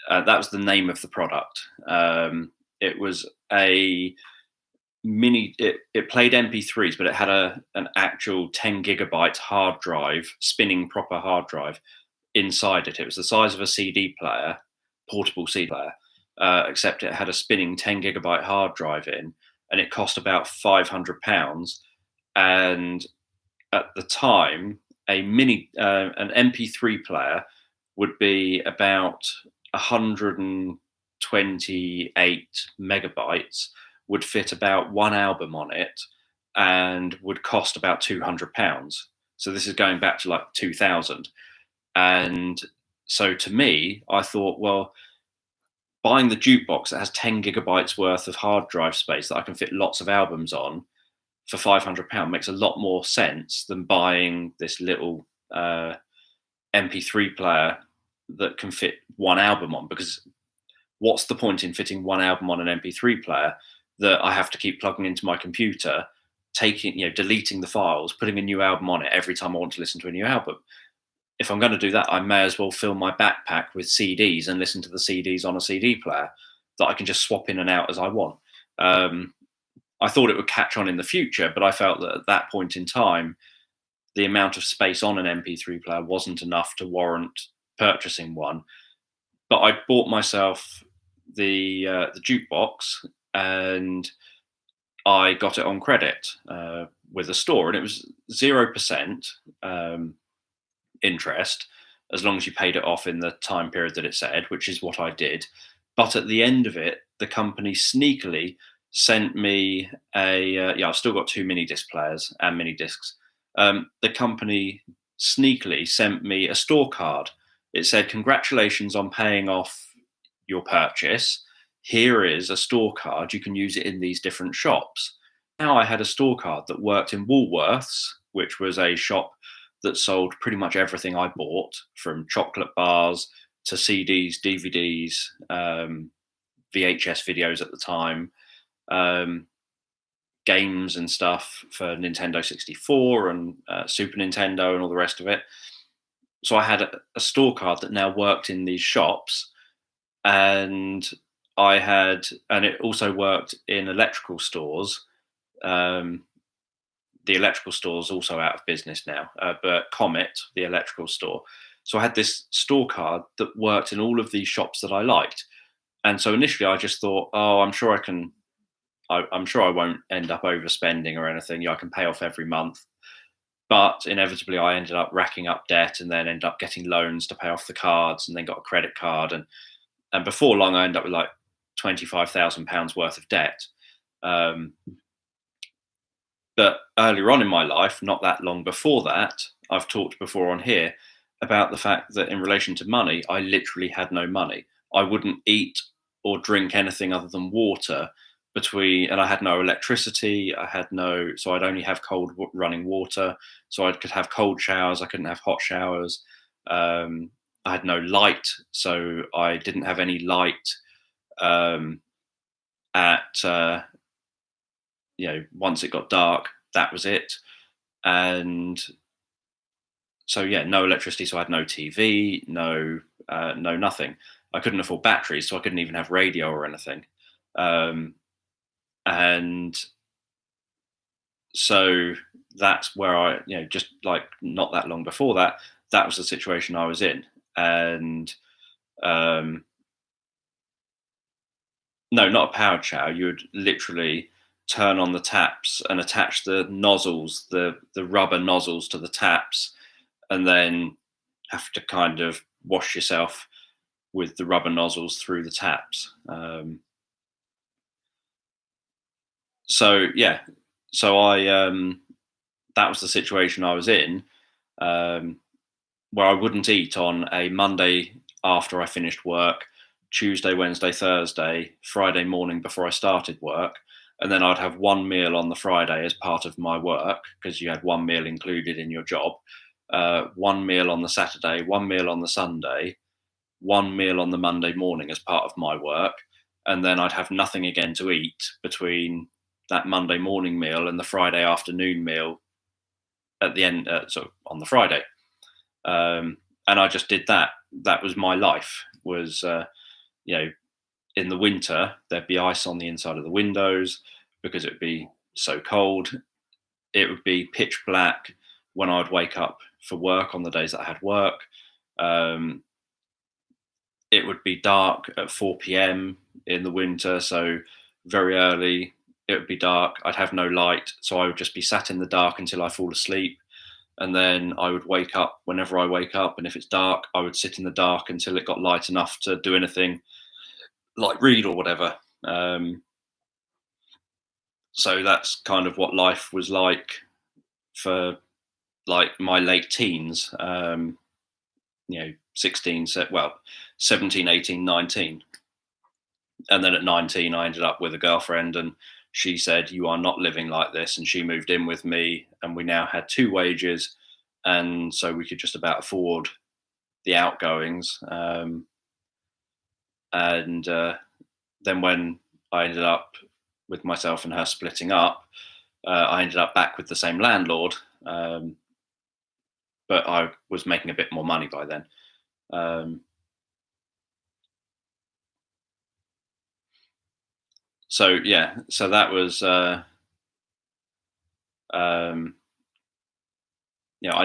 That was the name of the product. It was a mini. It played MP3s, but it had an actual 10 gigabyte hard drive, spinning proper hard drive inside it. It was the size of a CD player, portable CD player, except it had a spinning 10 gigabyte hard drive in, and it cost about £500. And at the time, an MP3 player would be about 128 megabytes, would fit about one album on it, and would cost about £200. So this is going back to like 2000. And so to me, I thought, well, buying the jukebox that has 10 gigabytes worth of hard drive space that I can fit lots of albums on for £500 makes a lot more sense than buying this little MP3 player that can fit one album on. Because what's the point in fitting one album on an MP3 player that I have to keep plugging into my computer, deleting the files, putting a new album on it every time I want to listen to a new album? If I'm going to do that, I may as well fill my backpack with CDs and listen to the CDs on a CD player that I can just swap in and out as I want. I thought it would catch on in the future, but I felt that at that point in time, the amount of space on an MP3 player wasn't enough to warrant purchasing one. But I bought myself the jukebox, and I got it on credit with a store, and it was 0% interest as long as you paid it off in the time period that it said, which is what I did. But at the end of it, the company sneakily sent me I've still got 2 mini disc players and mini discs. The company sneakily sent me a store card. It said, "Congratulations on paying off your purchase. Here is a store card. You can use it in these different shops." Now I had a store card that worked in Woolworths, which was a shop that sold pretty much everything I bought, from chocolate bars to CDs, DVDs, VHS videos at the time, games and stuff for Nintendo 64 and Super Nintendo and all the rest of it. So I had a store card that now worked in these shops, and it also worked in electrical stores. The electrical store is also out of business now, but Comet, the electrical store. So I had this store card that worked in all of these shops that I liked. And so initially I just thought, oh, I'm sure I won't end up overspending or anything. I can pay off every month. But inevitably I ended up racking up debt, and then ended up getting loans to pay off the cards, and then got a credit card. And before long, I ended up with like £25,000 worth of debt. But earlier on in my life, not that long before that, I've talked before on here about the fact that in relation to money, I literally had no money. I wouldn't eat or drink anything other than water and I had no electricity. So I'd only have cold running water. So I could have cold showers. I couldn't have hot showers. I had no light. So I didn't have any light once it got dark, that was it. And so, no electricity. So I had no TV, no nothing. I couldn't afford batteries, so I couldn't even have radio or anything. And so that's where I, just like not that long before that, that was the situation I was in. And no, not a powered shower. You would literally turn on the taps and attach the nozzles, the rubber nozzles to the taps, and then have to kind of wash yourself with the rubber nozzles through the taps. So yeah, so I that was the situation I was in, um, where I wouldn't eat on a Monday after I finished work, Tuesday, Wednesday, Thursday, Friday morning before I started work, and then I'd have one meal on the Friday as part of my work because you had one meal included in your job, one meal on the Saturday, one meal on the Sunday, one meal on the Monday morning as part of my work, and then I'd have nothing again to eat between that Monday morning meal and the Friday afternoon meal at the end, so on the Friday. And I just did that. That was my life. Was you know, in the winter there'd be ice on the inside of the windows because it'd be so cold. It would be pitch black when I'd wake up for work on the days that I had work. Um, it would be dark at 4 p.m. in the winter, so very early. It would be dark. I'd have no light, so I would just be sat in the dark until I fall asleep, and then I would wake up whenever I wake up. And if it's dark, I would sit in the dark until it got light enough to do anything, like read or whatever. So that's kind of what life was like for like my late teens. 16, 17, 18, 19. And then at 19, I ended up with a girlfriend, and she said, "You are not living like this." And she moved in with me, and we now had two wages. And so we could just about afford the outgoings. And then when I ended up with myself and her splitting up, I ended up back with the same landlord. But I was making a bit more money by then. So yeah, so that was, I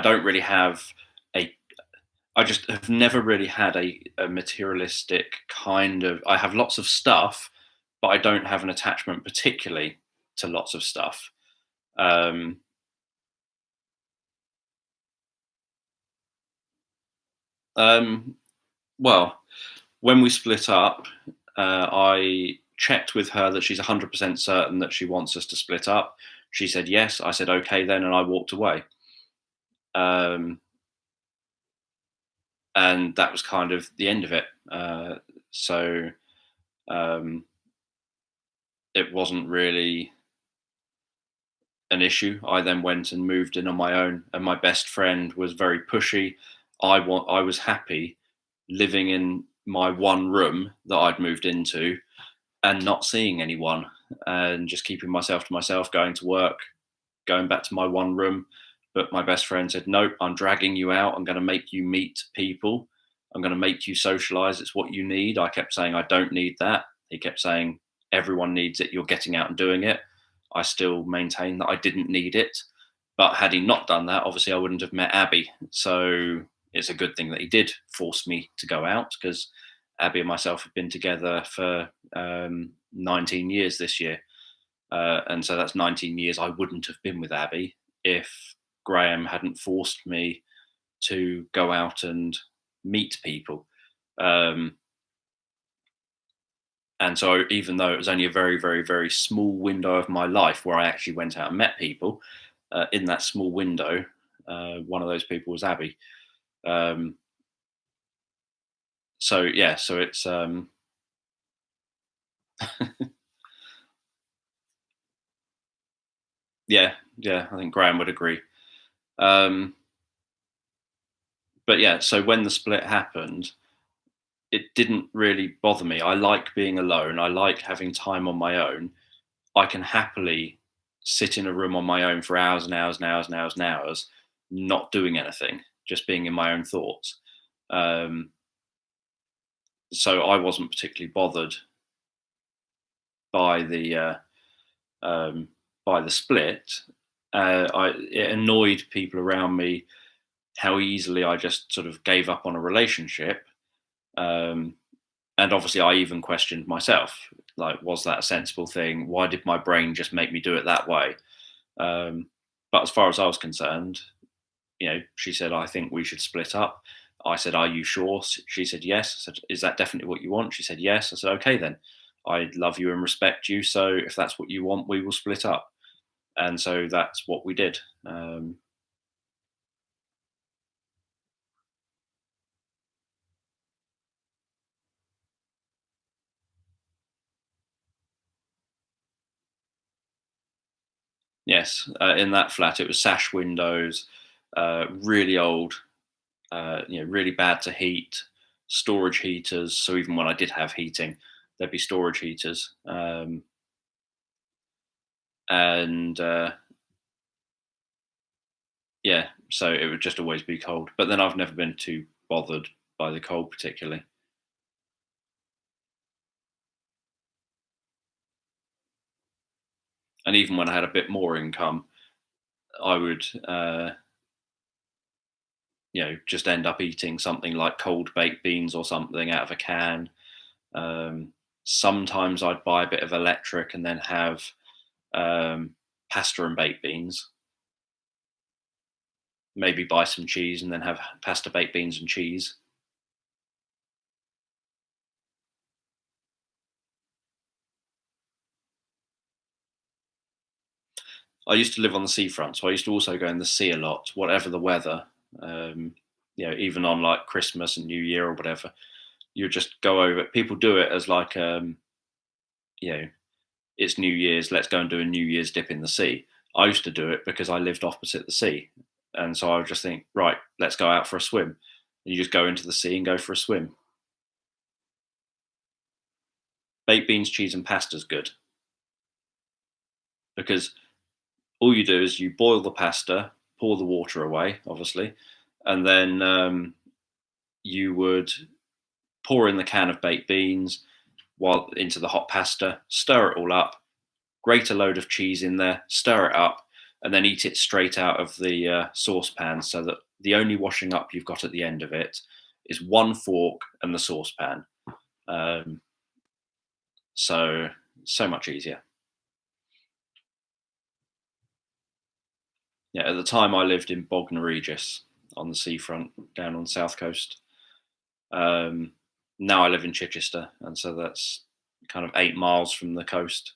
don't really have I just have never really had a materialistic kind of. I have lots of stuff, but I don't have an attachment particularly to lots of stuff. Um, um, well, when we split up, I checked with her that she's 100% certain that she wants us to split up. She said yes. I said okay then, and I walked away. Um, and that was kind of the end of it. So um, it wasn't really an issue. I then went and moved in on my own, and my best friend was very pushy. I was happy living in my one room that I'd moved into and not seeing anyone, and just keeping myself to myself, going to work, going back to my one room. But my best friend said, "Nope, I'm dragging you out. I'm going to make you meet people. I'm going to make you socialize. It's what you need." I kept saying, "I don't need that." He kept saying, "Everyone needs it. You're getting out and doing it." I still maintain that I didn't need it. But had he not done that, obviously I wouldn't have met Abby. So it's a good thing that he did force me to go out, because Abby and myself have been together for 19 years this year. And so that's 19 years I wouldn't have been with Abby if Graham hadn't forced me to go out and meet people. And so even though it was only a very, very, very small window of my life where I actually went out and met people, in that small window, one of those people was Abby. So yeah, so it's yeah, I think Graham would agree. But yeah, so when the split happened, it didn't really bother me. I like being alone. I like having time on my own. I can happily sit in a room on my own for hours and hours and hours and hours and hours, not doing anything, just being in my own thoughts. So I wasn't particularly bothered by the split. It annoyed people around me how easily I just sort of gave up on a relationship. And obviously, I even questioned myself, like, was that a sensible thing? Why did my brain just make me do it that way? But as far as I was concerned, she said, "I think we should split up." I said, "Are you sure?" She said, "Yes." I said, "Is that definitely what you want?" She said, "Yes." I said, "Okay, then. I love you and respect you. So if that's what you want, we will split up." And so that's what we did. Yes, in that flat, it was sash windows, really old, really bad to heat, storage heaters. So even when I did have heating, there'd be storage heaters, and yeah, so it would just always be cold. But then I've never been too bothered by the cold particularly. And even when I had a bit more income, I would, just end up eating something like cold baked beans or something out of a can. Um, Sometimes I'd buy a bit of electric and then have um, pasta and baked beans. Maybe buy some cheese and then have pasta, baked beans, and cheese. I used to live on the seafront, so I used to also go in the sea a lot, whatever the weather. Um, even on like Christmas and New Year or whatever, you just go over. People do it as like, you know, it's New Year's. Let's go and do a New Year's dip in the sea. I used to do it because I lived opposite the sea, and so I would just think, right, let's go out for a swim. And you just go into the sea and go for a swim. Baked beans, cheese, and pasta is good because all you do is you boil the pasta, pour the water away, obviously, and then you would pour in the can of baked beans while into the hot pasta, stir it all up, grate a load of cheese in there, stir it up, and then eat it straight out of the saucepan. So that the only washing up you've got at the end of it is one fork and the saucepan. Um, so much easier. Yeah, at the time I lived in Bognor Regis on the seafront down on the south coast. Um, Now I live in Chichester, and so that's kind of 8 miles from the coast.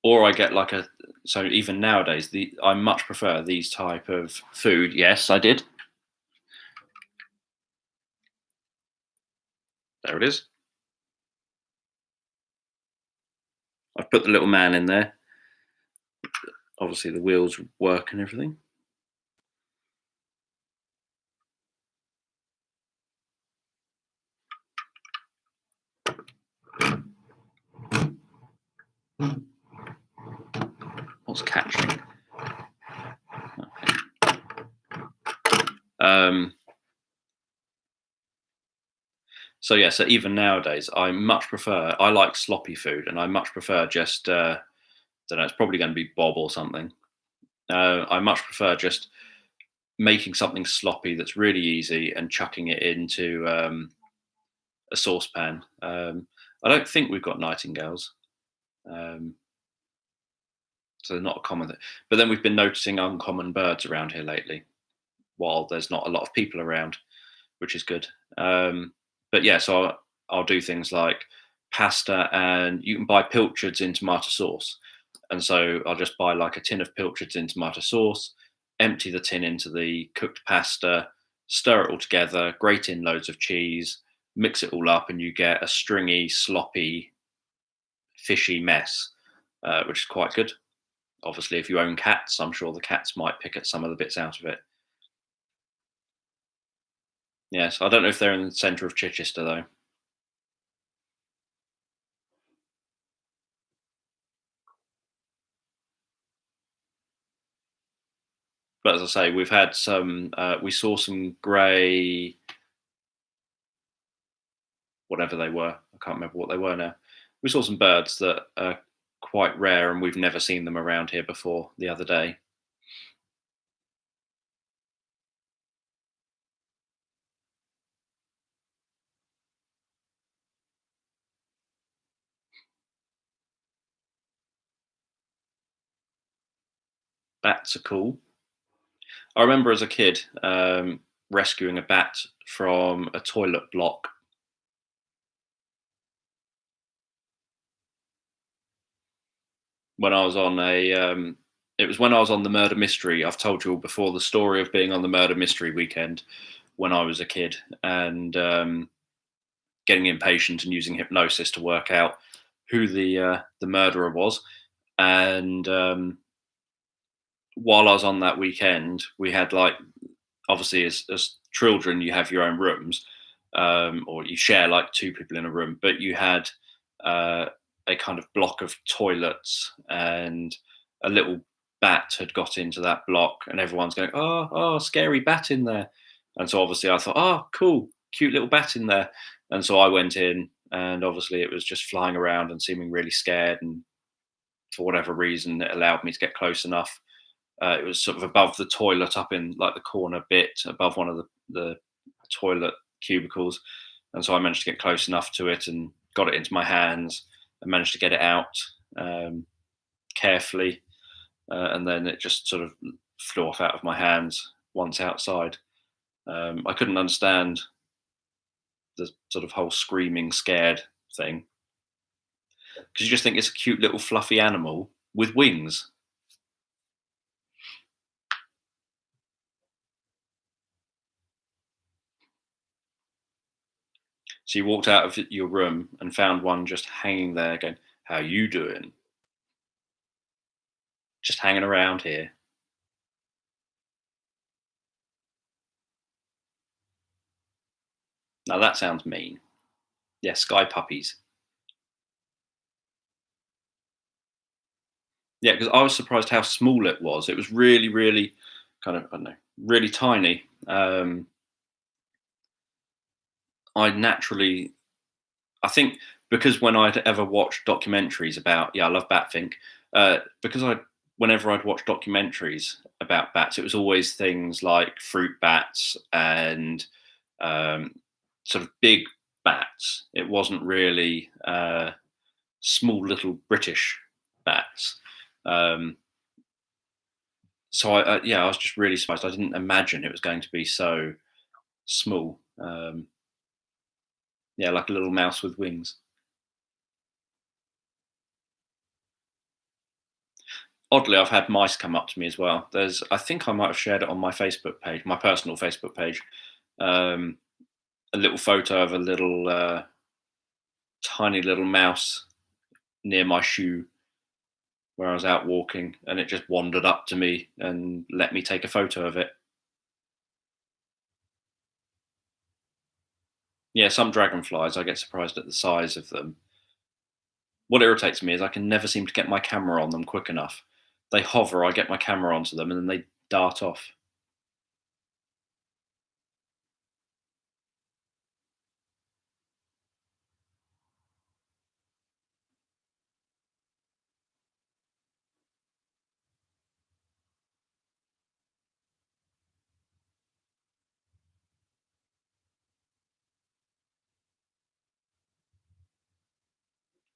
Or I get like a so even nowadays, I much prefer these type of food. Yes, I did. There it is. I've put the little man in there. Obviously, the wheels work and everything. What's catching? Um, so yeah, so even nowadays, I much prefer. I like sloppy food, and I much prefer just. Don't know. It's probably going to be Bob or something. I much prefer just making something sloppy that's really easy and chucking it into a saucepan. I don't think we've got nightingales, um, so they're not a common thing. But then we've been noticing uncommon birds around here lately, while there's not a lot of people around, which is good. But yeah, so I'll do things like pasta, and you can buy pilchards in tomato sauce. And so I'll just buy like a tin of pilchards in tomato sauce, empty the tin into the cooked pasta, stir it all together, grate in loads of cheese, mix it all up, and you get a stringy, sloppy, fishy mess, which is quite good. Obviously, if you own cats, I'm sure the cats might pick at some of the bits out of it. Yes, I don't know if they're in the centre of Chichester though. But as I say, we've had some. We saw some grey, whatever they were. I can't remember what they were now. We saw some birds that are quite rare, and we've never seen them around here before. The other day, Bats are cool. I remember as a kid rescuing a bat from a toilet block when I was on a. It was when I was on the murder mystery. I've told you all before the story of being on the murder mystery weekend when I was a kid and getting impatient and using hypnosis to work out who the murderer was. And while I was on that weekend, we had like obviously as children you have your own rooms, or you share like two people in a room, but you had uh, a kind of block of toilets, and a little bat had got into that block, and everyone's going, oh, scary bat in there. And so obviously I thought, oh, cool, cute little bat in there. And so I went in, and obviously it was just flying around and seeming really scared. And for whatever reason, it allowed me to get close enough. It was sort of above the toilet, up in like the corner bit, above one of the toilet cubicles, and so I managed to get close enough to it and got it into my hands and managed to get it out carefully, and then it just sort of flew off out of my hands once outside. I couldn't understand the sort of whole screaming, scared thing because you just think it's a cute little fluffy animal with wings. So you walked out of your room and found one just hanging there, going, "How you doing? Just hanging around here." Now that sounds mean. Yeah, sky puppies. Yeah, because I was surprised how small it was. It was really, really kind of, I don't know, really tiny. I naturally, I think, because when I'd ever watched documentaries about, yeah, I love Batfink, because whenever I'd watch documentaries about bats, it was always things like fruit bats and um, sort of big bats. It wasn't really small little British bats. Um, so yeah, I was just really surprised. I didn't imagine it was going to be so small. Yeah, like a little mouse with wings. Oddly, I've had mice come up to me as well. I think I might have shared it on my Facebook page, my personal Facebook page. Um, a little photo of a little tiny little mouse near my shoe where I was out walking, and it just wandered up to me and let me take a photo of it. Yeah, some dragonflies, I get surprised at the size of them. What irritates me is I can never seem to get my camera on them quick enough. They hover, I get my camera onto them, and then they dart off.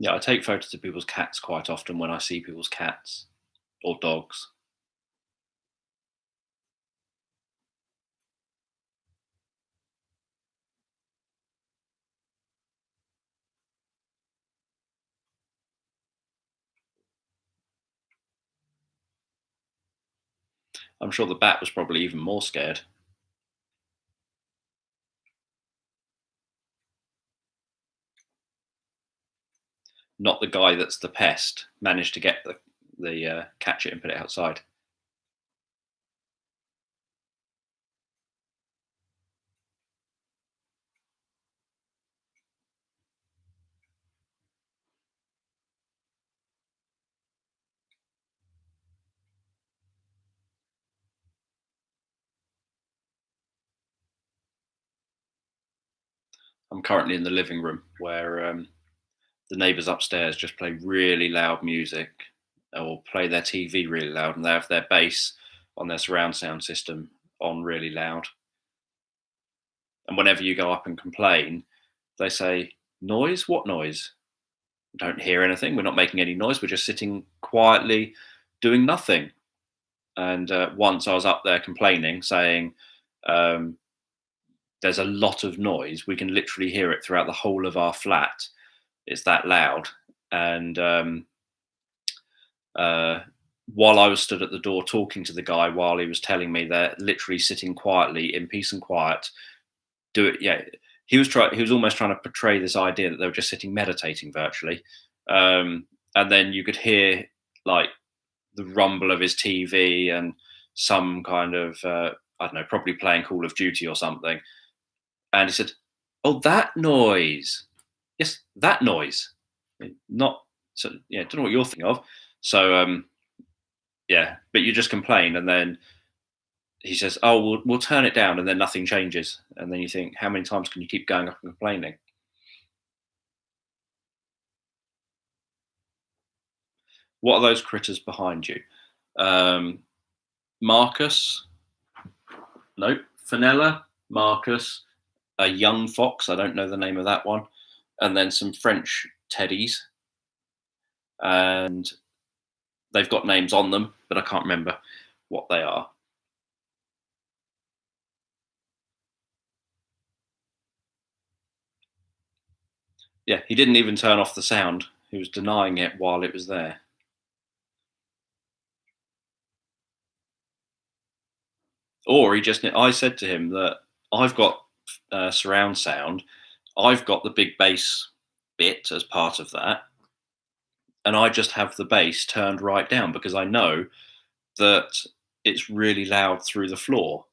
Yeah, I take photos of people's cats quite often when I see people's cats or dogs. I'm sure the bat was probably even more scared. Not the guy that's the pest managed to get the catch it and put it outside. I'm currently in the living room where the neighbours upstairs just play really loud music or play their TV really loud, and they have their bass on their surround sound system on really loud. And whenever you go up and complain, they say, "Noise? What noise? We don't hear anything. We're not making any noise. We're just sitting quietly doing nothing." And once I was up there complaining, saying, um, "There's a lot of noise. We can literally hear it throughout the whole of our flat. It's that loud." And uh, while I was stood at the door talking to the guy, while he was telling me they're literally sitting quietly in peace and quiet, do it. Yeah, he was almost trying to portray this idea that they were just sitting meditating virtually. And then you could hear like the rumble of his TV and some kind of I don't know, probably playing Call of Duty or something. And he said, "Oh, that noise. Yes, that noise. Not so. Yeah, don't know what you're thinking of." So yeah, but you just complain, and then he says, "Oh, we'll turn it down," and then nothing changes, and then you think, how many times can you keep going up and complaining? What are those critters behind you? Um, Marcus, no, Fenella, Marcus, a young fox. I don't know the name of that one, and then some French teddies, and they've got names on them, but I can't remember what they are. Yeah, he didn't even turn off the sound. He was denying it while it was there. Or he just, I said to him that I've got surround sound, I've got the big bass bit as part of that, and I just have the bass turned right down because I know that it's really loud through the floor.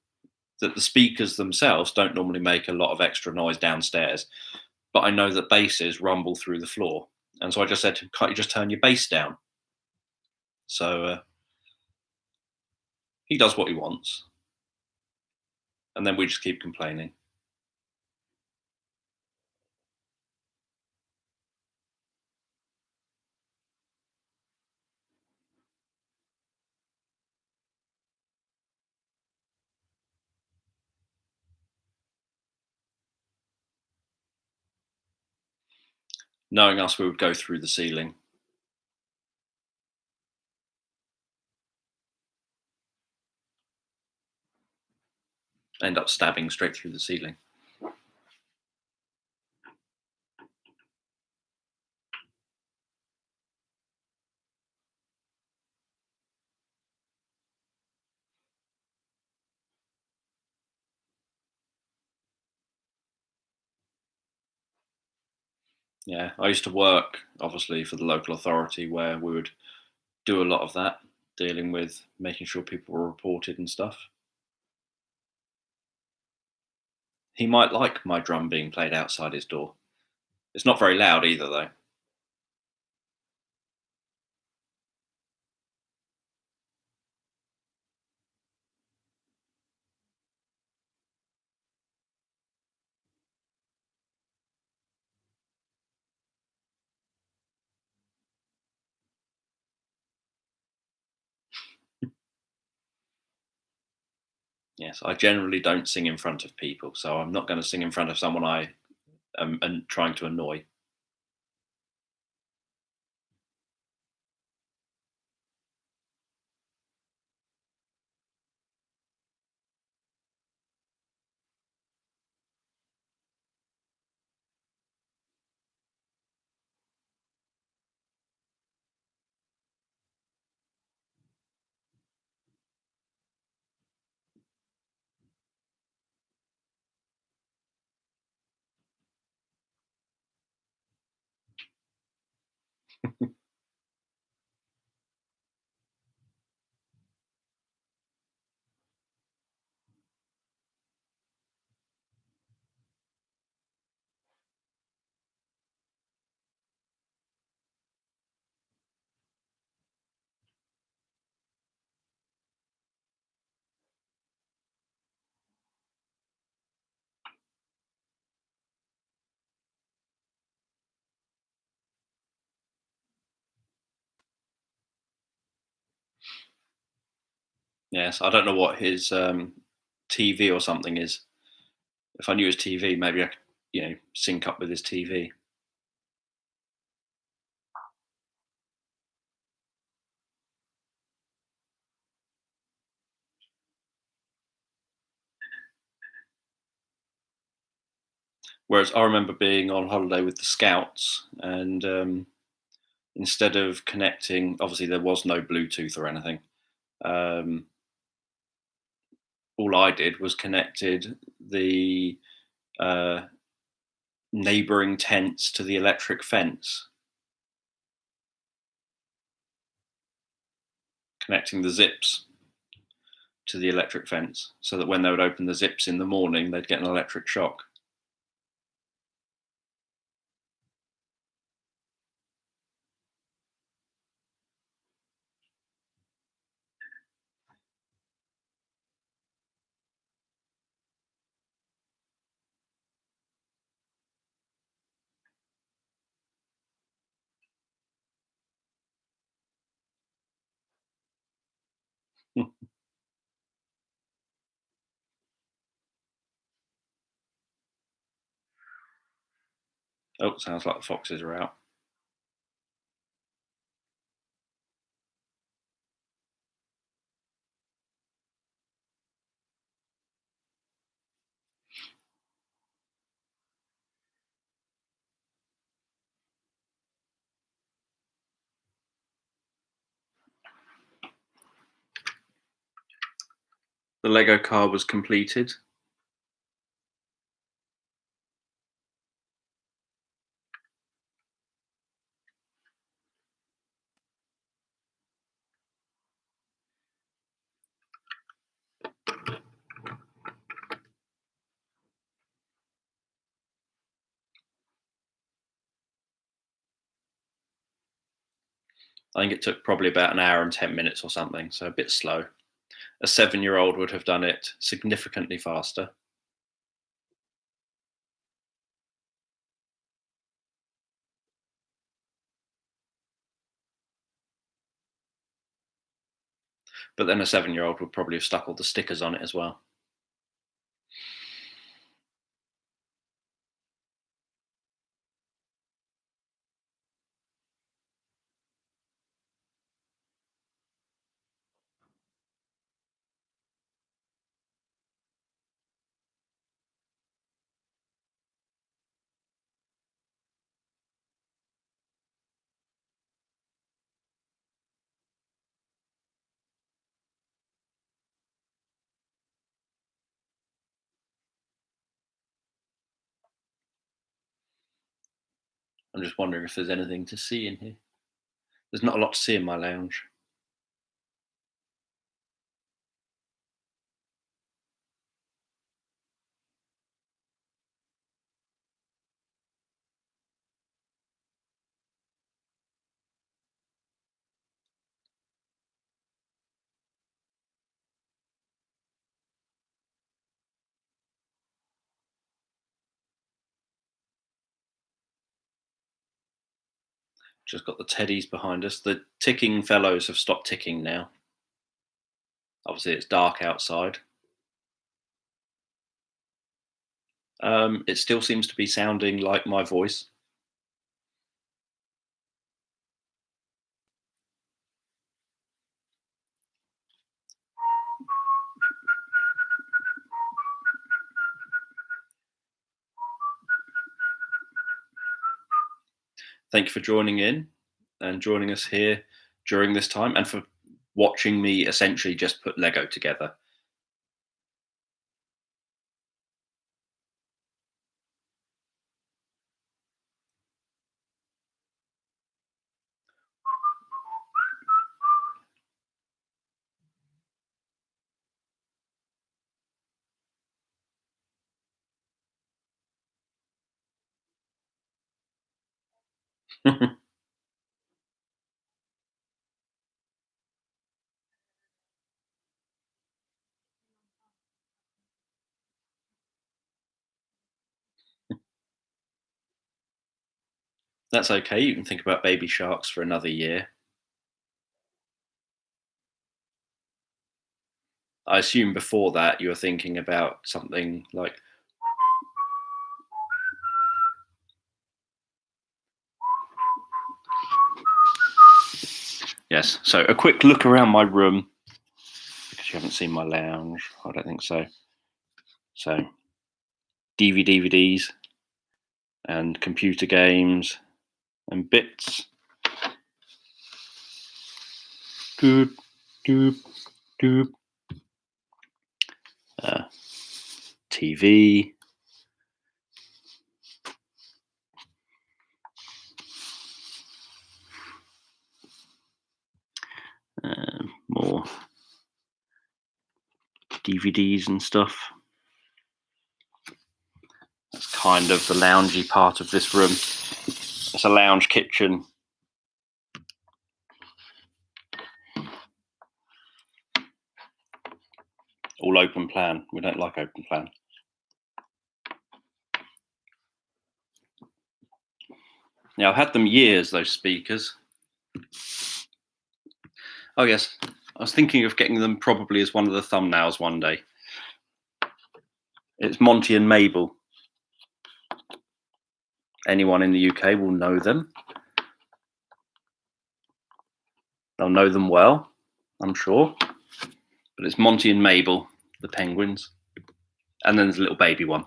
That the speakers themselves don't normally make a lot of extra noise downstairs, but I know that basses rumble through the floor. And so I just said to him, "Can't you just turn your bass down?" So he does what he wants, and then we just keep complaining. Knowing us, we would go through the ceiling, end up stabbing straight through the ceiling. Yeah, I used to work obviously for the local authority where we would do a lot of that, dealing with making sure people were reported and stuff. He might like my drum being played outside his door. It's not very loud either, though. Yes, I generally don't sing in front of people, so I'm not going to sing in front of someone I am trying to annoy. Yes, I don't know what his TV or something is. If I knew his TV, maybe I could, sync up with his TV. Whereas I remember being on holiday with the Scouts, and instead of connecting, obviously there was no Bluetooth or anything. Um, all I did was connected the uh, neighbouring tents to the electric fence, connecting the zips to the electric fence, so that when they would open the zips in the morning, they'd get an electric shock. Oh, sounds like the foxes are out. The Lego car was completed. I think it took probably about an hour and 10 minutes or something, so a bit slow. A 7-year-old would have done it significantly faster. But then a 7-year-old would probably have stuck all the stickers on it as well. I'm just wondering if there's anything to see in here. There's not a lot to see in my lounge. Just got the teddies behind us. The ticking fellows have stopped ticking now. Obviously, it's dark outside. It still seems to be sounding like my voice. Thank you for joining in and joining us here during this time, and for watching me essentially just put Lego together. That's okay. You can think about baby sharks for another year. I assume before that you were thinking about something like. Yes. So a quick look around my room, because you haven't seen my lounge. I don't think so. So DVDs, and computer games and bits. Doop, doop, doop. TV. More DVDs and stuff. That's kind of the loungy part of this room. It's a lounge kitchen. All open plan. We don't like open plan. Now, I've had them years, those speakers. Oh yes, I was thinking of getting them probably as one of the thumbnails one day. It's Monty and Mabel. Anyone in the UK will know them. They'll know them well, I'm sure. But it's Monty and Mabel, the penguins. And then there's a little baby one.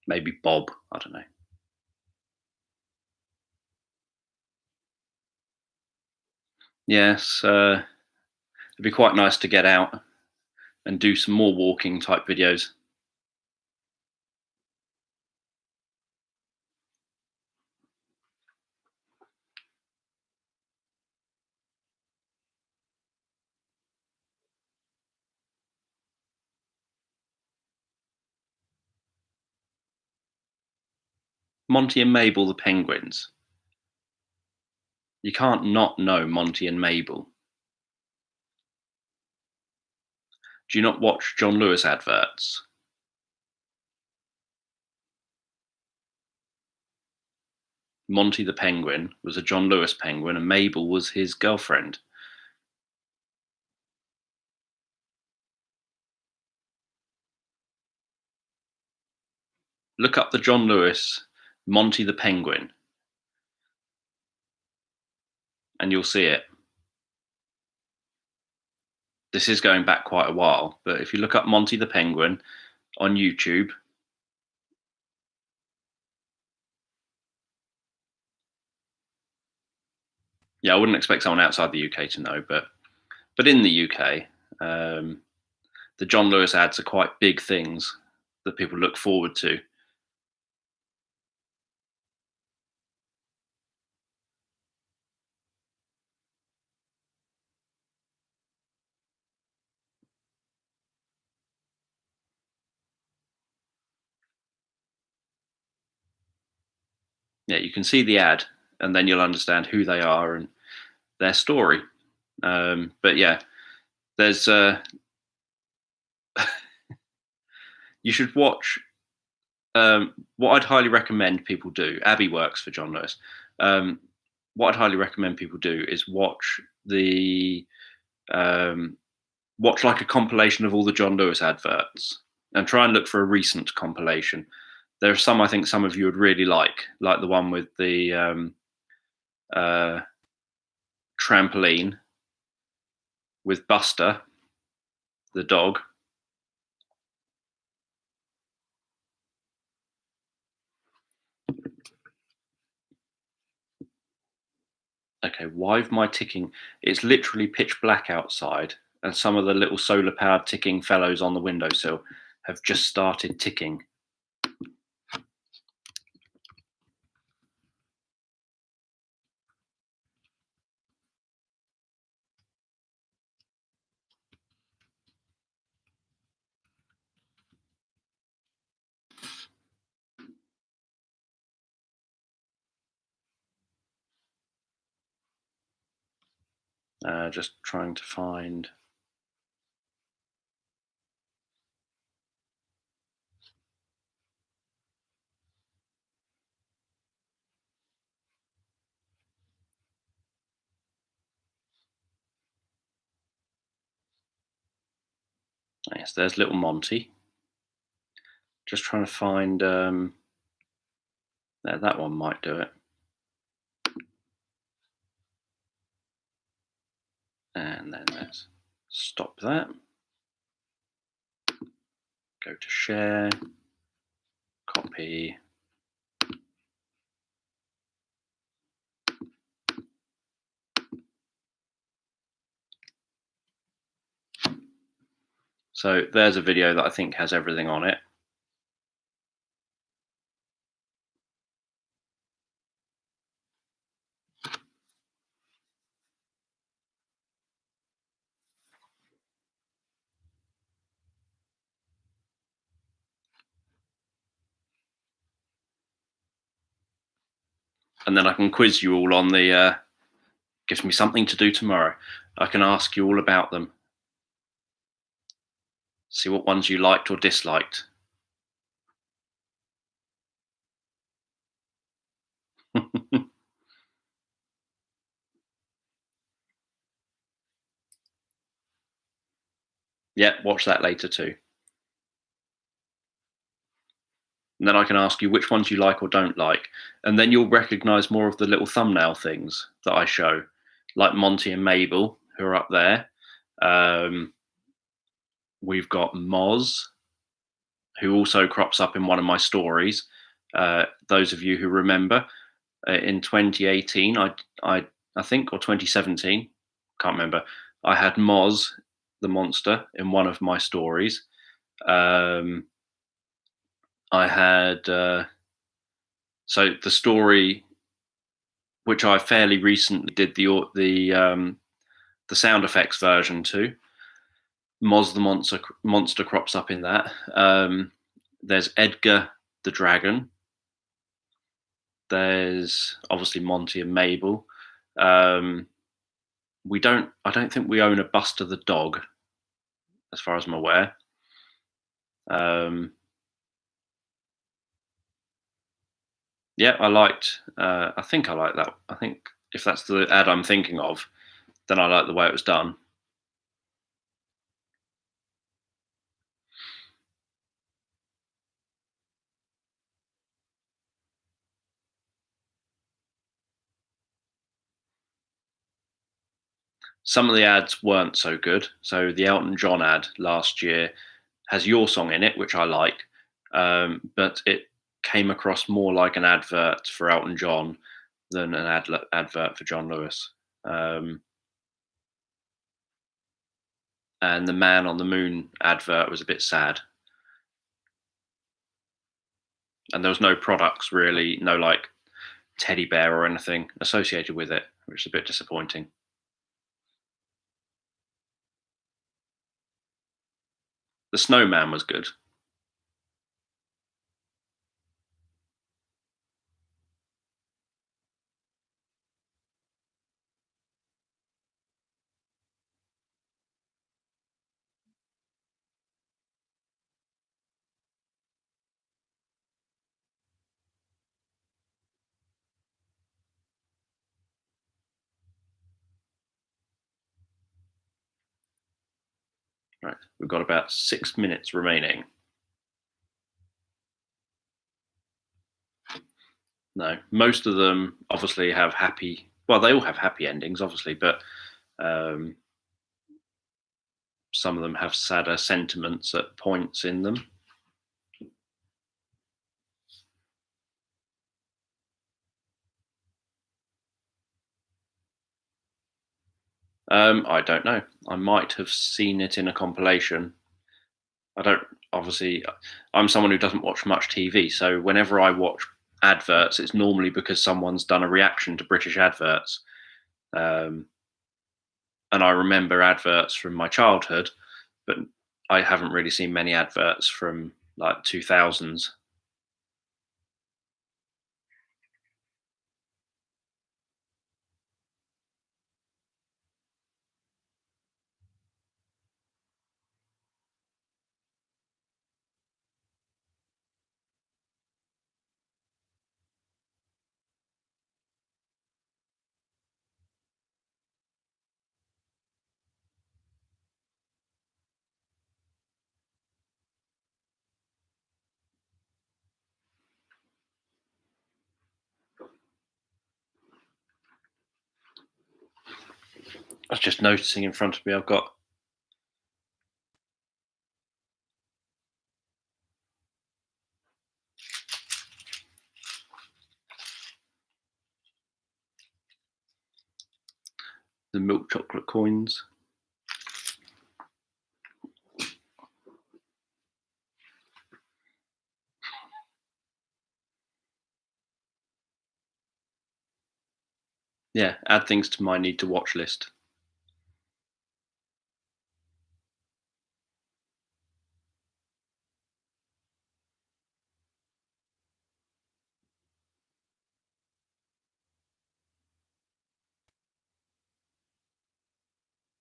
Maybe Bob, I don't know. Yes, it'd be quite nice to get out and do some more walking type videos. Monty and Mabel, the penguins. You can't not know Monty and Mabel. Do you not watch John Lewis adverts? Monty the penguin was a John Lewis penguin and Mabel was his girlfriend. Look up the John Lewis Monty the penguin and you'll see it. This is going back quite a while, but if you look up Monty the penguin on YouTube, yeah, I wouldn't expect someone outside the UK to know, but in the UK, the John Lewis ads are quite big things that people look forward to. Yeah, you can see the ad and then you'll understand who they are and their story. But yeah, there's you should watch what I'd highly recommend people do. Abby works for John Lewis. What I'd highly recommend people do is watch the watch like a compilation of all the John Lewis adverts and try and look for a recent compilation. There are some I think some of you would really like the one with the trampoline with Buster, the dog. Okay, why is my ticking? It's literally pitch black outside, and some of the little solar powered ticking fellows on the windowsill have just started ticking. Just trying to find. Yes, there's little Monty. Just trying to find. That one might do it. And then let's stop that. Go to share, copy, So there's a video that I think has everything on it. And then I can quiz you all on the, gives me something to do tomorrow. I can ask you all about them. See what ones you liked or disliked. Yeah, watch that later too. And then I can ask you which ones you like or don't like. And then you'll recognize more of the little thumbnail things that I show, like Monty and Mabel, who are up there. We've got Moz, who also crops up in one of my stories. Those of you who remember, in 2018, I think, or 2017, can't remember, I had Moz, the monster, in one of my stories. I had so the story, which I fairly recently did the sound effects version to. Moz the monster crops up in that. There's Edgar the dragon. There's obviously Monty and Mabel. I don't think we own a Buster the dog, as far as I'm aware. Yeah, I liked. I think I like that. I think if that's the ad I'm thinking of, then I like the way it was done. Some of the ads weren't so good. So the Elton John ad last year has your song in it, which I like, but it came across more like an advert for Elton John than an advert for John Lewis. And the Man on the Moon advert was a bit sad. And there was no products really, no like teddy bear or anything associated with it, which is a bit disappointing. The snowman was good. Right, we've got about 6 minutes remaining. No, most of them obviously have happy. Well, they all have happy endings, obviously, but some of them have sadder sentiments at points in them. I don't know. I might have seen it in a compilation. I don't. Obviously, I'm someone who doesn't watch much TV, so whenever I watch adverts, it's normally because someone's done a reaction to British adverts. And I remember adverts from my childhood, but I haven't really seen many adverts from like 2000s. I was just noticing in front of me, I've got the milk chocolate coins. Yeah, add things to my need to watch list.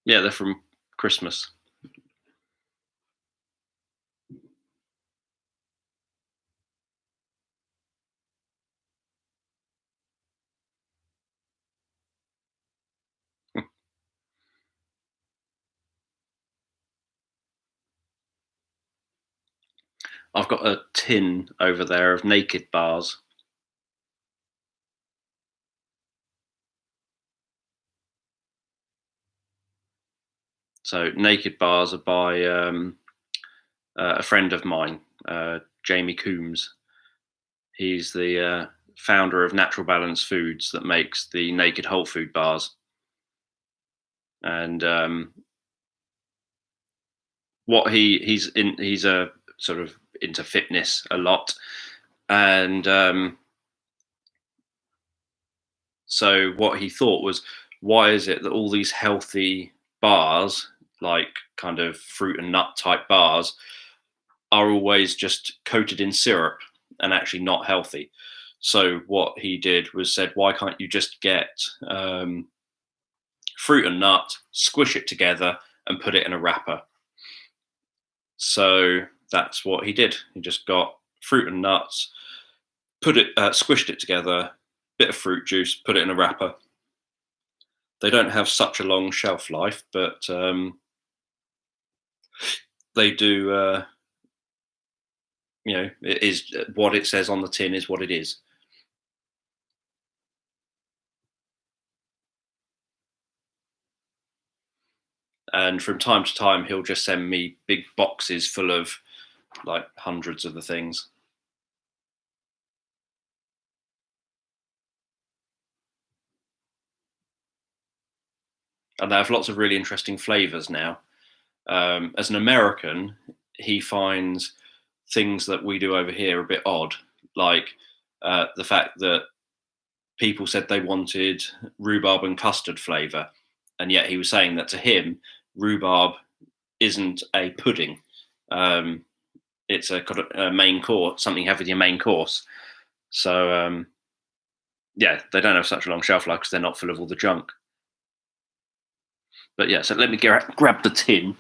Yeah, they're from Christmas. I've got a tin over there of naked bars. So naked bars are by a friend of mine, Jamie Coombs. He's the founder of Natural Balance Foods that makes the naked whole food bars. And what he's a sort of into fitness a lot, and so what he thought was, why is it that all these healthy bars, like kind of fruit and nut type bars, are always just coated in syrup and actually not healthy? So what he did was said, why can't you just get fruit and nut, squish it together, and put it in a wrapper? So that's what he did. He just got fruit and nuts, squished it together, bit of fruit juice, put it in a wrapper. They don't have such a long shelf life, but they do. It is what it says on the tin is what it is. And from time to time, he'll just send me big boxes full of like hundreds of the things. And they have lots of really interesting flavors now. As an American, he finds things that we do over here a bit odd, like the fact that people said they wanted rhubarb and custard flavor, and yet he was saying that to him, rhubarb isn't a pudding. It's a main course, something you have with your main course. So yeah, they don't have such a long shelf life because they're not full of all the junk. But yeah, so let me grab the tin.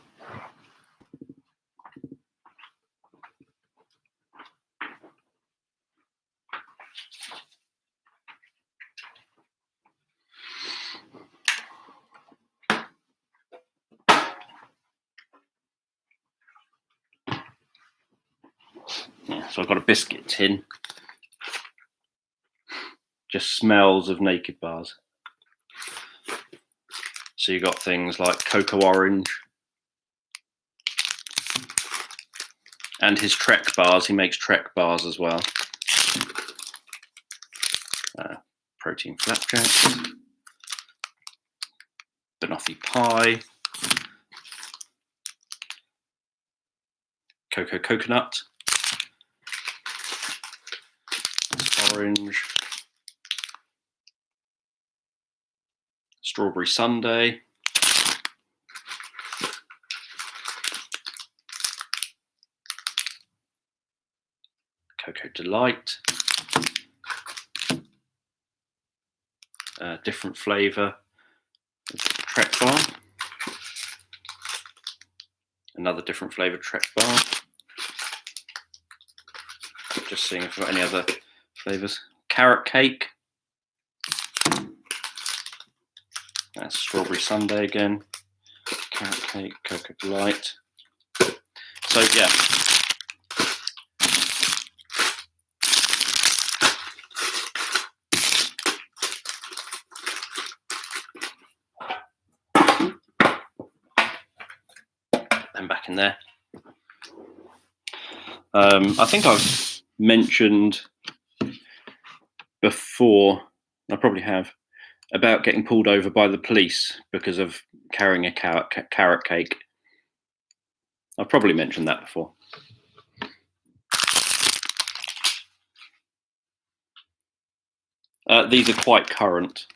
Yeah, so I've got a biscuit tin. Just smells of naked bars. So you got things like cocoa orange, and his Trek bars. He makes Trek bars as well. Protein flapjacks, banoffee pie, coconut, orange, strawberry sundae, cocoa delight, different flavour, Trek bar, another different flavour Trek bar. Just seeing if I've got any other flavours. Carrot cake. That's strawberry sundae again. Carrot cake, cocoa delight. So yeah. Them back in there. I think I've mentioned before, I probably have, about getting pulled over by the police because of carrying a carrot cake. I've probably mentioned that before. These are quite current.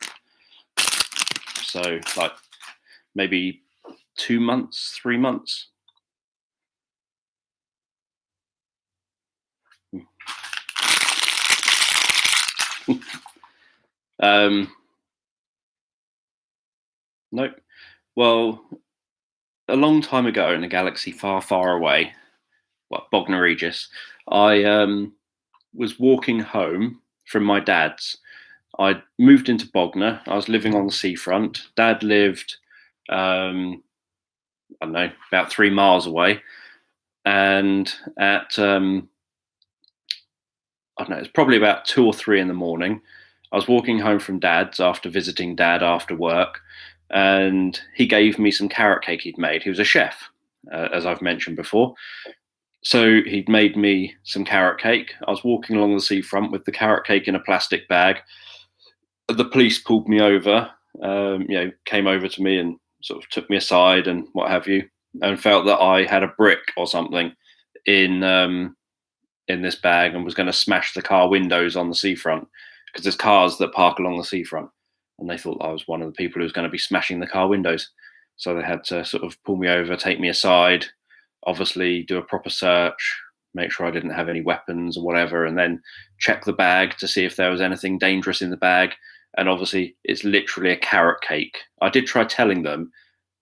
So like maybe 2 months, 3 months. um, nope. Well, a long time ago in a galaxy far, far away, Bognor Regis, I was walking home from my dad's. I moved into Bognor. I was living on the seafront. Dad lived, I don't know, about 3 miles away. And at, I don't know, it's probably about 2 or 3 in the morning. I was walking home from Dad's after visiting Dad after work, and he gave me some carrot cake he'd made. He was a chef, as I've mentioned before. So he'd made me some carrot cake. I was walking along the seafront with the carrot cake in a plastic bag. The police pulled me over, came over to me and sort of took me aside and what have you, and felt that I had a brick or something in this bag and was going to smash the car windows on the seafront, because there's cars that park along the seafront, and they thought I was one of the people who was going to be smashing the car windows. So they had to sort of pull me over, take me aside, obviously do a proper search, make sure I didn't have any weapons or whatever, and then check the bag to see if there was anything dangerous in the bag. And obviously, it's literally a carrot cake. I did try telling them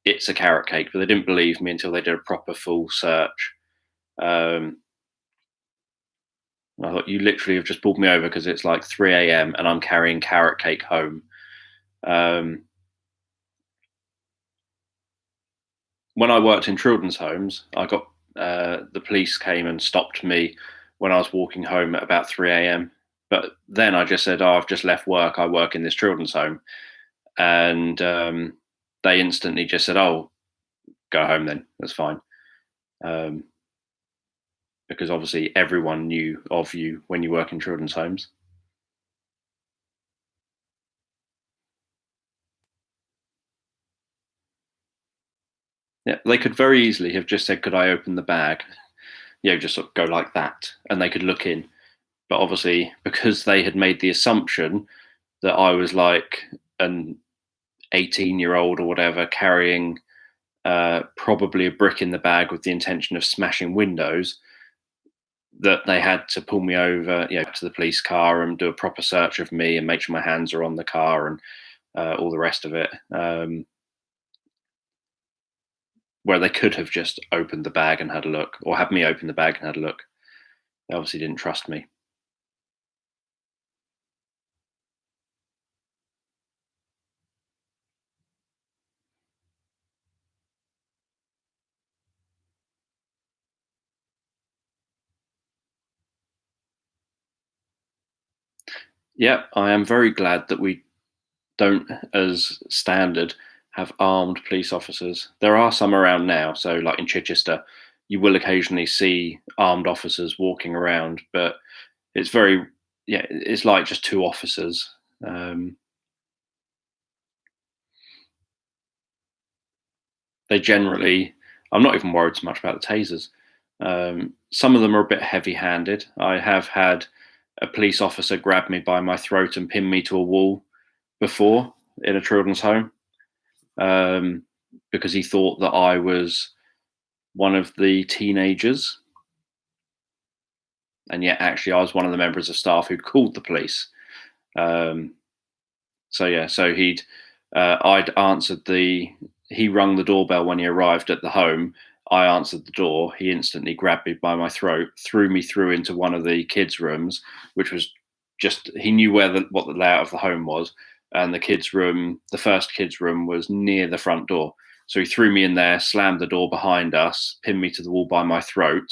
it's a carrot cake, but they didn't believe me until they did a proper full search. I thought, you literally have just pulled me over because it's like 3 a.m. and I'm carrying carrot cake home. When I worked in children's homes, I got the police came and stopped me when I was walking home at about 3 a.m. But then I just said, I've just left work. I work in this children's home. And they instantly just said, oh, go home then. That's fine. Because obviously everyone knew of you when you work in children's homes. Yeah, they could very easily have just said, could I open the bag? Just sort of go like that, and they could look in. But obviously, because they had made the assumption that I was like an 18-year-old or whatever, carrying probably a brick in the bag with the intention of smashing windows, that they had to pull me over, to the police car and do a proper search of me and make sure my hands are on the car and all the rest of it. Where they could have just opened the bag and had a look, or had me open the bag and had a look. They obviously didn't trust me. Yeah, I am very glad that we don't, as standard, have armed police officers. There are some around now. So, like in Chichester, you will occasionally see armed officers walking around, but it's it's like just 2 officers. They generally, I'm not even worried so much about the tasers. Some of them are a bit heavy-handed. I have had a police officer grab me by my throat and pin me to a wall before in a children's home, because he thought that I was one of the teenagers, and yet actually I was one of the members of staff who'd called the police. So I'd answered he rung the doorbell when he arrived at the home. I answered the door. He instantly grabbed me by my throat, threw me through into one of the kids' rooms, which was he knew what the layout of the home was. And the first kids' room was near the front door. So he threw me in there, slammed the door behind us, pinned me to the wall by my throat.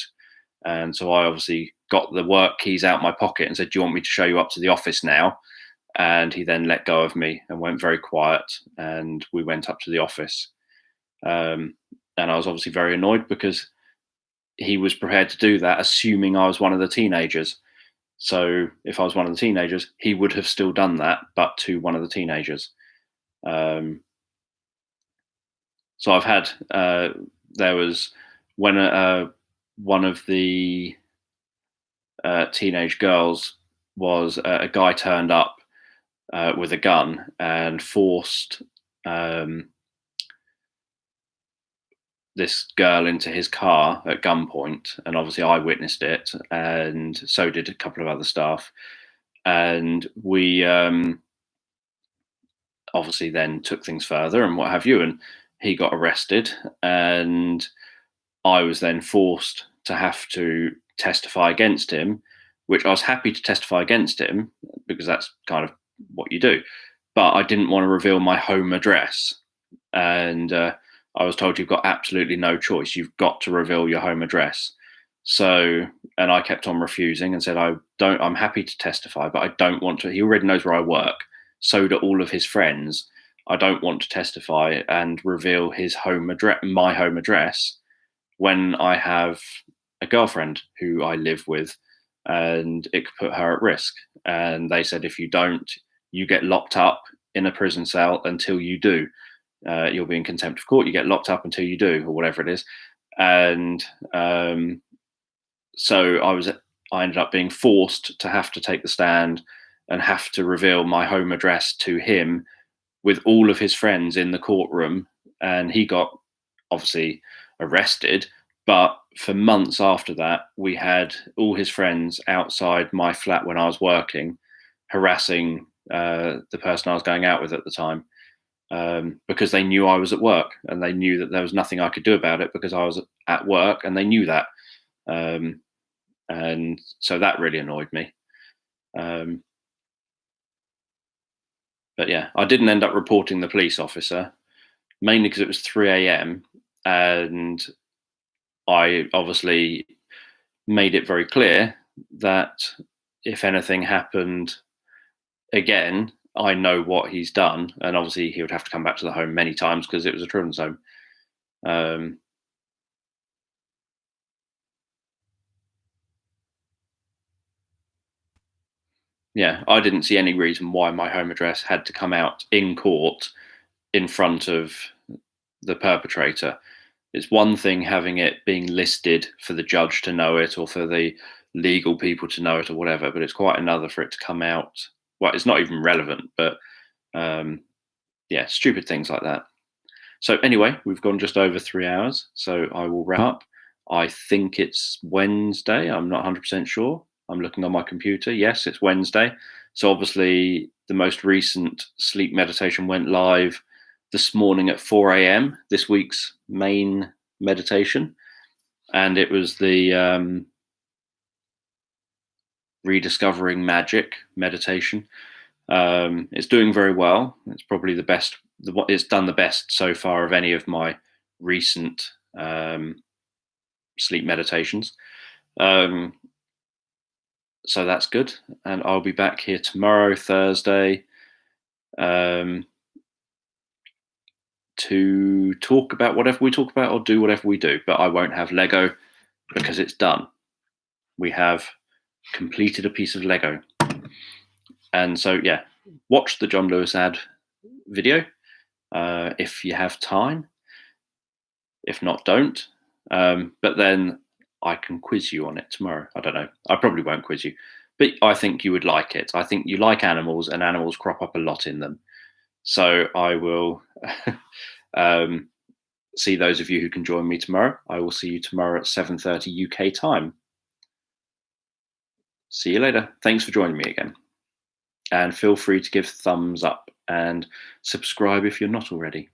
And so I obviously got the work keys out my pocket and said, do you want me to show you up to the office now? And he then let go of me and went very quiet, and we went up to the office. And I was obviously very annoyed because he was prepared to do that, assuming I was one of the teenagers. So if I was one of the teenagers, he would have still done that, but to one of the teenagers. So I've had, there was when one of the teenage girls was, a guy turned up with a gun and forced this girl into his car at gunpoint, and obviously I witnessed it, and so did a couple of other staff, and we obviously then took things further and what have you, and he got arrested, and I was then forced to have to testify against him, which I was happy to testify against him because that's kind of what you do, but I didn't want to reveal my home address, and I was told you've got absolutely no choice. You've got to reveal your home address. So, and I kept on refusing and said, I'm happy to testify, but I don't want to. He already knows where I work. So do all of his friends. I don't want to testify and reveal his home address, my home address, when I have a girlfriend who I live with, and it could put her at risk. And they said, if you don't, you get locked up in a prison cell until you do. You'll be in contempt of court. You get locked up until you do, or whatever it is. And so I ended up being forced to have to take the stand and have to reveal my home address to him with all of his friends in the courtroom. And he got obviously arrested, but for months after that, we had all his friends outside my flat when I was working, harassing the person I was going out with at the time. Because they knew I was at work, and they knew that there was nothing I could do about it because I was at work, and they knew that. And so that really annoyed me. But yeah, I didn't end up reporting the police officer, mainly because it was 3 a.m. and I obviously made it very clear that if anything happened again, I know what he's done, and obviously he would have to come back to the home many times because it was a children's home. Yeah, I didn't see any reason why my home address had to come out in court in front of the perpetrator. It's one thing having it being listed for the judge to know it or for the legal people to know it or whatever, but it's quite another for it to come out. Well, it's not even relevant, but yeah, stupid things like that. So anyway, we've gone just over 3 hours, so I will wrap up. I think it's Wednesday. I'm not 100% sure. I'm looking on my computer. Yes, it's Wednesday. So obviously the most recent sleep meditation went live this morning at 4 a.m., this week's main meditation. And it was the rediscovering magic meditation. It's doing very well. It's probably the best. It's done the best so far of any of my recent sleep meditations. So that's good. And I'll be back here tomorrow, Thursday, to talk about whatever we talk about or do whatever we do. But I won't have Lego because it's done. We have completed a piece of Lego. And so, yeah, watch the John Lewis ad video if you have time. If not, don't. But then I can quiz you on it tomorrow. I don't know. I probably won't quiz you, but I think you would like it. I think you like animals, and animals crop up a lot in them. So I will see those of you who can join me tomorrow. I will see you tomorrow at 7:30 UK time. See you later. Thanks for joining me again. And feel free to give thumbs up and subscribe if you're not already.